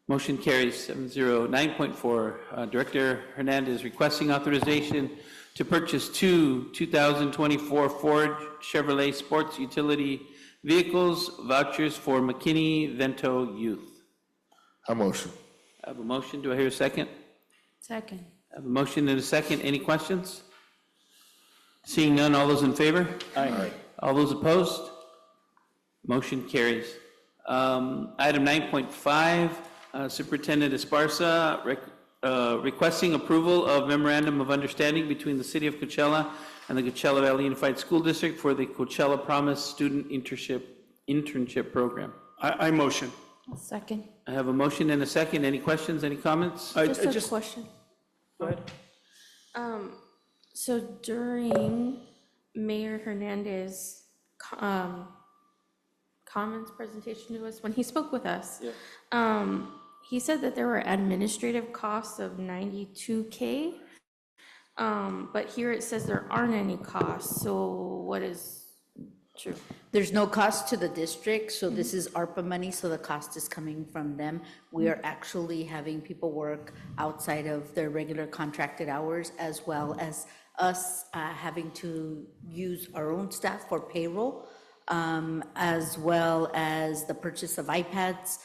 Motion carries 7-0. 9.4, Director Hernandez requesting authorization to purchase two 2024 Ford Chevrolet Sports Utility Vehicles vouchers for McKinney-Vento youth. A motion. I have a motion. Do I hear a second? Second. I have a motion and a second. Any questions? Seeing none, all those in favor? Aye. All those opposed? Motion carries. Item 9.5, Superintendent Esparza requesting approval of memorandum of understanding between the City of Coachella and the Coachella Valley Unified School District for the Coachella Promise Student Internship Program. I motion. Second. I have a motion and a second. Any questions, any comments? Just a question. Go ahead. So during Mayor Hernandez comments presentation to us, when he spoke with us, he said that there were administrative costs of $92K, but here it says there aren't any costs, so what is true? There's no cost to the district, so this is ARPA money, so the cost is coming from them. We are actually having people work outside of their regular contracted hours, as well as us having to use our own staff for payroll, as well as the purchase of iPads,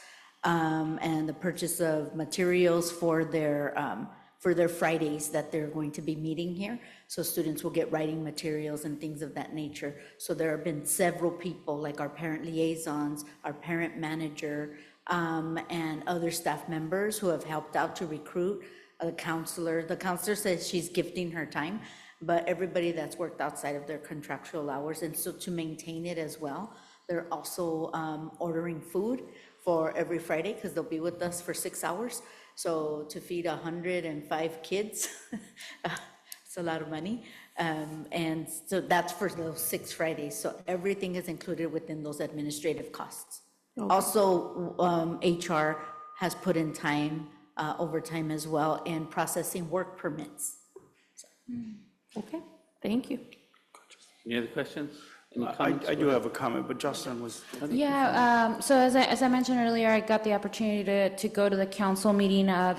and the purchase of materials for their Fridays that they're going to be meeting here. So students will get writing materials and things of that nature. So there have been several people, like our parent liaisons, our parent manager, and other staff members who have helped out to recruit a counselor. The counselor says she's gifting her time, but everybody that's worked outside of their contractual hours. And so to maintain it as well, they're also ordering food for every Friday, because they'll be with us for 6 hours. So to feed 105 kids, it's a lot of money. And so that's for those 6 Fridays. So everything is included within those administrative costs. Okay. Also, HR has put in time, overtime as well, in processing work permits. Okay, thank you. Any other questions? Any I comments? do have a comment, but Justin was. Yeah, so as I mentioned earlier, I got the opportunity to go to the council meeting. I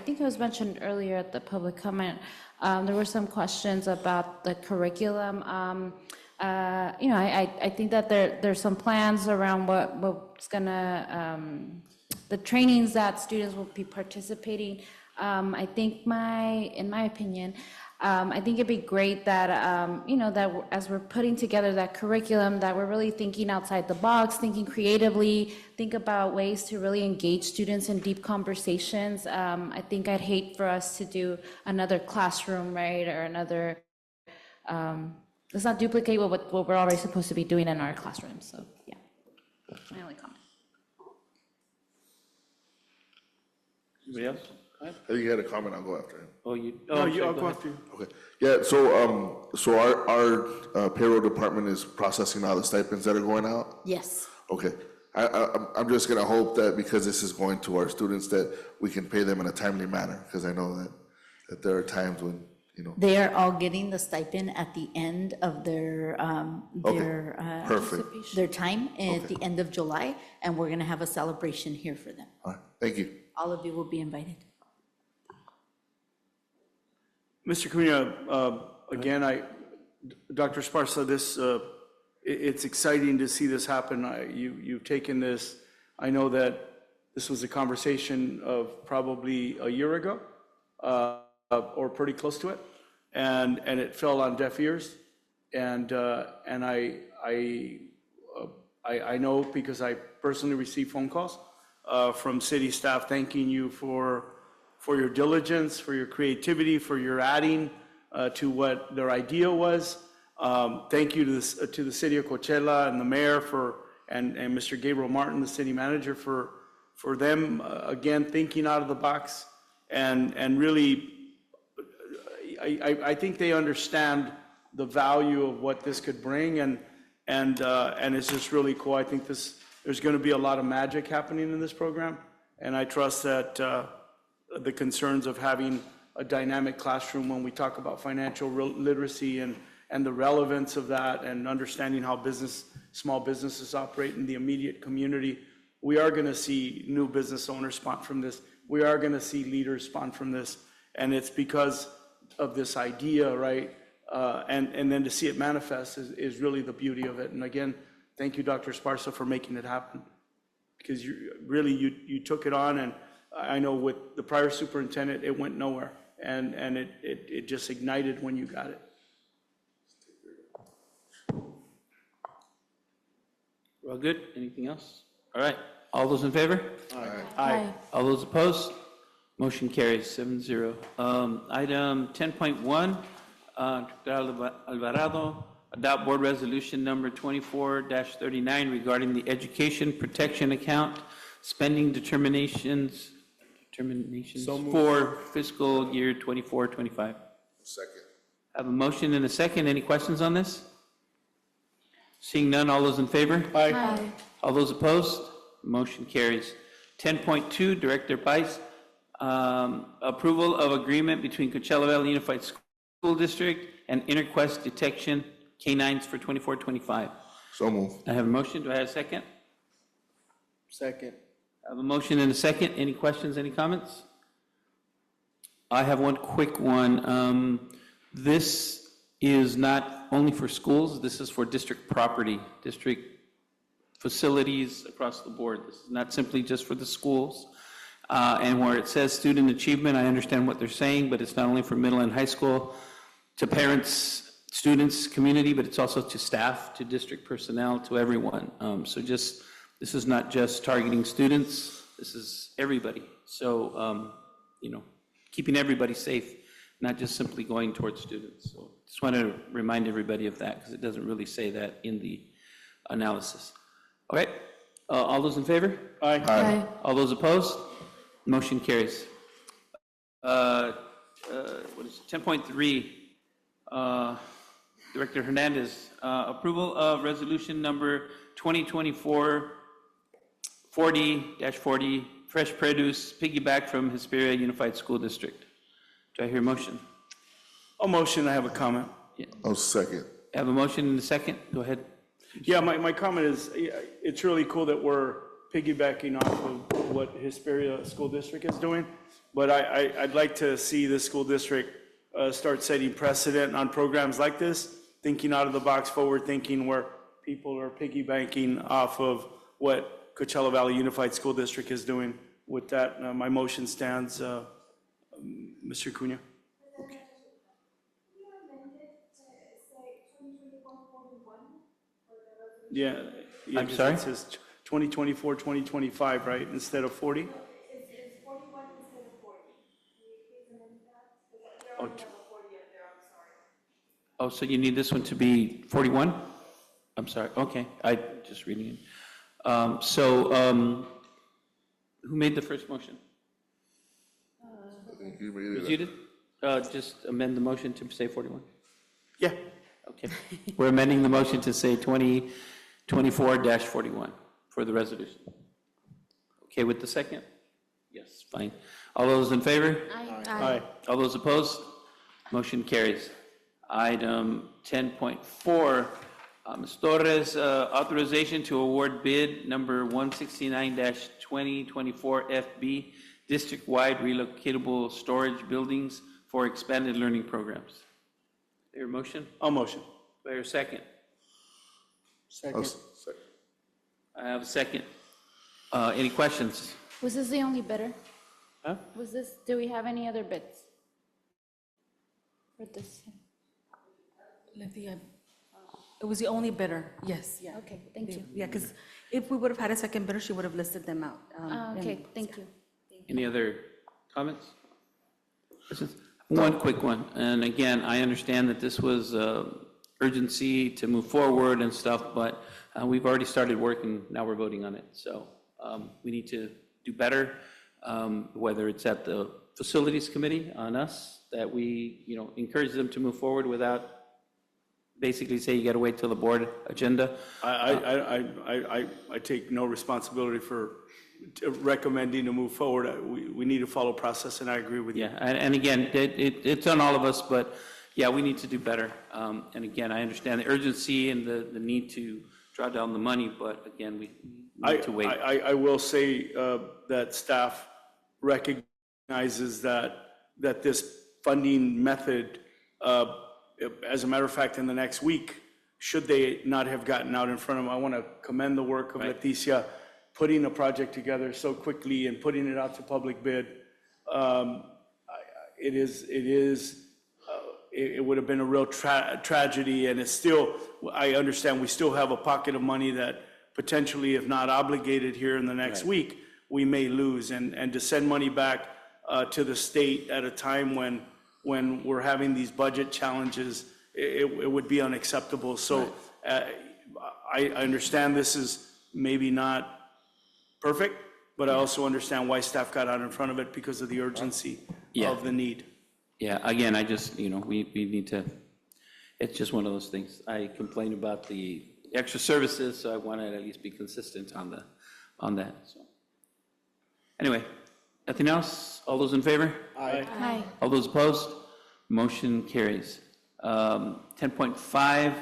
think it was mentioned earlier at the public comment, there were some questions about the curriculum. I think that there's some plans around what's gonna, the trainings that students will be participating. I think in my opinion, I think it'd be great that, that as we're putting together that curriculum, that we're really thinking outside the box, thinking creatively, think about ways to really engage students in deep conversations. I think I'd hate for us to do another classroom, right, or another, let's not duplicate what we're already supposed to be doing in our classrooms, so, yeah. My only comment. Anybody else? Go ahead. I think you had a comment, I'll go after him. Oh, you? No, sorry, I'll go go ahead. after you. Okay, yeah, so our payroll department is processing all the stipends that are going out? Yes. Okay, I'm just gonna hope that because this is going to our students, that we can pay them in a timely manner, because I know that there are times when, They are all getting the stipend at the end of their perfect. their time at the end of July, and we're gonna have a celebration here for them. All right, thank you. All of you will be invited. Mr. Cunha, again, Dr. Esparza, it's exciting to see this happen. You've taken this, I know that this was a conversation of probably a year ago, or pretty close to it, and it fell on deaf ears. And I know, because I personally received phone calls from city staff thanking you for your diligence, for your creativity, for your adding to what their idea was. Thank you to the city of Coachella and the mayor and Mr. Gabriel Martin, the city manager, for them, again, thinking out of the box. And really, I think they understand the value of what this could bring, and it's just really cool. I think there's going to be a lot of magic happening in this program, and I trust that the concerns of having a dynamic classroom when we talk about financial literacy and the relevance of that and understanding how small businesses operate in the immediate community. We are going to see new business owners spawn from this. We are going to see leaders spawn from this. And it's because of this idea, right? And then to see it manifest is really the beauty of it. And again, thank you, Dr. Esparza, for making it happen. Because you took it on, and I know with the prior superintendent, it went nowhere. And it just ignited when you got it. Well, good. Anything else? All right. All those in favor? Aye. All those opposed? Motion carries 7-0. Item 10.1, Dr. Alvarado, adopt board resolution number 24-39 regarding the education protection account spending determinations for fiscal year 24-25. Second. I have a motion and a second. Any questions on this? Seeing none, all those in favor? Aye. All those opposed? Motion carries. 10.2, Director Pais, approval of agreement between Coachella Valley Unified School District and Interquest Detection Canines for 24-25. So moved. I have a motion. Do I have a second? Second. I have a motion and a second. Any questions, any comments? I have one quick one. This is not only for schools, this is for district property, district facilities across the board. This is not simply just for the schools. And where it says student achievement, I understand what they're saying, but it's not only for middle and high school, to parents, students, community, but it's also to staff, to district personnel, to everyone. This is not just targeting students, this is everybody. So, keeping everybody safe, not just simply going towards students. So just want to remind everybody of that because it doesn't really say that in the analysis. Okay, all those in favor? Aye. Aye. All those opposed? Motion carries. What is it? 10.3, Director Hernandez, approval of resolution number 2024-40-40, fresh produce piggyback from Hesperia Unified School District. Do I hear a motion? A motion, I have a comment. Yeah. Oh, second. I have a motion and a second. Go ahead. Yeah, my comment is, it's really cool that we're piggybacking off of what Hesperia School District is doing, but I'd like to see the school district start setting precedent on programs like this, thinking out of the box, forward thinking, where people are piggybacking off of what Coachella Valley Unified School District is doing. With that, my motion stands, Mr. Cunha. Yeah. I'm sorry? It says 2024, 2025, right, instead of 40? It's 41 instead of 40. Oh, Oh, so you need this one to be 41? I'm sorry, okay, I just reading it. Who made the first motion? I think you made Was it. you did? Just amend the motion to say 41? Yeah. Okay, we're amending the motion to say 2024-41 for the resolution. Okay with the second? Yes, fine. All those in favor? Aye. All those opposed? Motion carries. Item 10.4, Ms. Torres, authorization to award bid number 169-2024 FB, district-wide relocatable storage buildings for expanded learning programs. Your motion? I'll motion. Do I hear a second? Second. Second. I have a second. Any questions? Was this the only bidder? Huh? Do we have any other bids? For this? It was the only bidder, yes, yeah. Okay, thank you. Yeah, because if we would have had a second bidder, she would have listed them out. Okay, thank you. Any other comments? Questions? One quick one, and again, I understand that this was urgency to move forward and stuff, but we've already started work and now we're voting on it. So we need to do better, whether it's at the facilities committee on us, that we, encourage them to move forward without basically say you got to wait till the board agenda. I take no responsibility for recommending to move forward. We need to follow process, and I agree with you. Yeah, and again, it's on all of us, but yeah, we need to do better. And again, I understand the urgency and the need to draw down the money, but again, we need to wait. I will say that staff recognizes that this funding method, as a matter of fact, in the next week, should they not have gotten out in front of them, I want to commend the work of Leticia, putting a project together so quickly and putting it out to public bid. It would have been a real tragedy, and it's still, I understand we still have a pocket of money that potentially, if not obligated here in the next week, we may lose. And to send money back to the state at a time when we're having these budget challenges, it would be unacceptable. So I understand this is maybe not perfect, but I also understand why staff got out in front of it because of the urgency of the need. Yeah, again, I just, we need to, it's just one of those things. I complain about the extra services, so I want to at least be consistent on that, so. Anyway, nothing else? All those in favor? Aye. Aye. All those opposed? Motion carries. 10.5,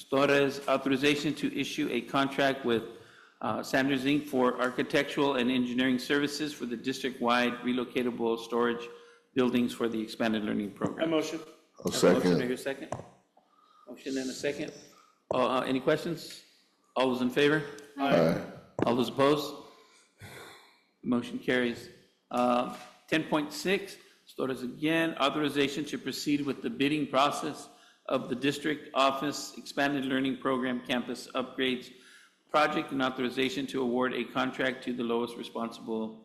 Torres, authorization to issue a contract with Sanders Inc. for architectural and engineering services for the district-wide relocatable storage buildings for the expanded learning program. I motion. I'll Have a motion, second. do I hear a second? Motion and a second. Any questions? All those in favor? Aye. All those opposed? Motion carries. 10.6, Torres again, authorization to proceed with the bidding process of the district office expanded learning program campus upgrades project and authorization to award a contract to the lowest responsible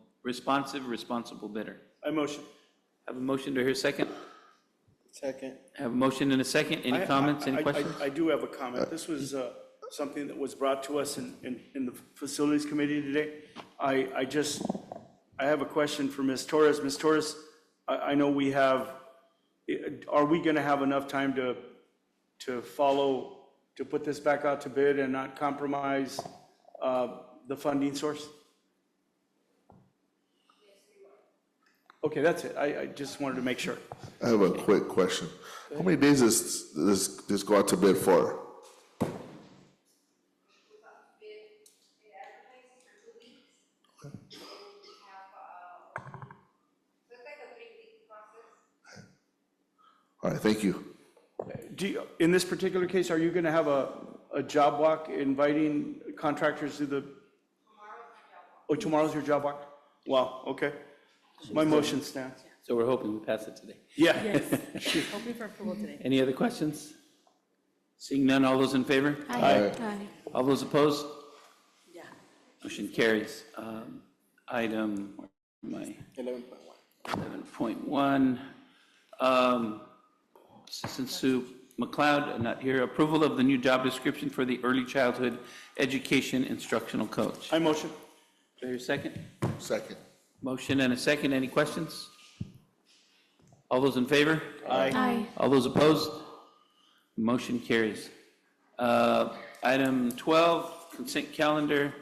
bidder. I motion. Have a motion, do I hear a second? Second. Have a motion and a secon. Any comments, any questions? I do have a comment. This was something that was brought to us in the Facilities Committee today. I have a question for Ms. Torres. Ms. Torres, I know we have, are we going to have enough time to follow, to put this back out to bid and not compromise the funding source? Okay, that's it. I just wanted to make sure. I have a quick question. How many days does this go out to bid for? All right, thank you. In this particular case, are you going to have a job walk inviting contractors to the? Oh, tomorrow's your job walk? Wow, okay. My motion stands. So we're hoping we pass it today. Yeah. Yes, hoping for approval today. Any other questions? Seeing none, all those in favor? Aye. All those opposed? Yeah. Motion carries. Item, where am I? 11.1. Assistant Sue McLeod, not here. Approval of the new job description for the early childhood education instructional coach. I motion. Do I hear a second? Second. Motion and a second. Any questions? All those in favor? Aye. All those opposed? Motion carries. Item 12, consent calendar.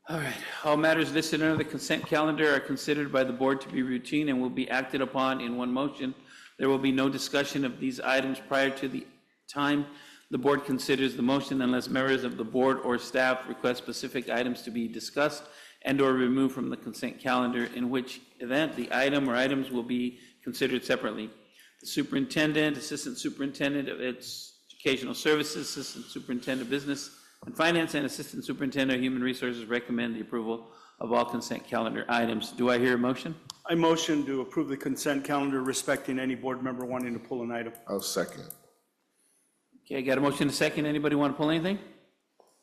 All right, all matters listed under the consent calendar are considered by the board to be routine and will be acted upon in one motion. There will be no discussion of these items prior to the time the board considers the motion unless members of the board or staff request specific items to be discussed and/or removed from the consent calendar, in which event the item or items will be considered separately. The superintendent, assistant superintendent of educational services, assistant superintendent of business and finance, and assistant superintendent of human resources recommend the approval of all consent calendar items. Do I hear a motion? I motion to approve the consent calendar respecting any board member wanting to pull an item. I'll second. Okay, I got a motion and a second. Anybody want to pull anything?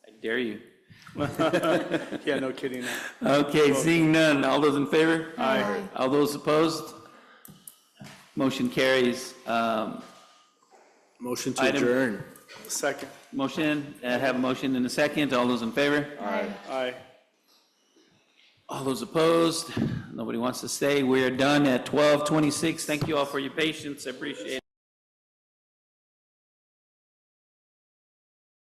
I dare you. Yeah, no kidding. Okay, seeing none. All those in favor? Aye. All those opposed? Motion carries. Motion to Item- adjourn. Second. Motion, I have a motion and a second. All those in favor? Aye. All those opposed? Nobody wants to stay. We are done at 12:26. Thank you all for your patience. I appreciate it.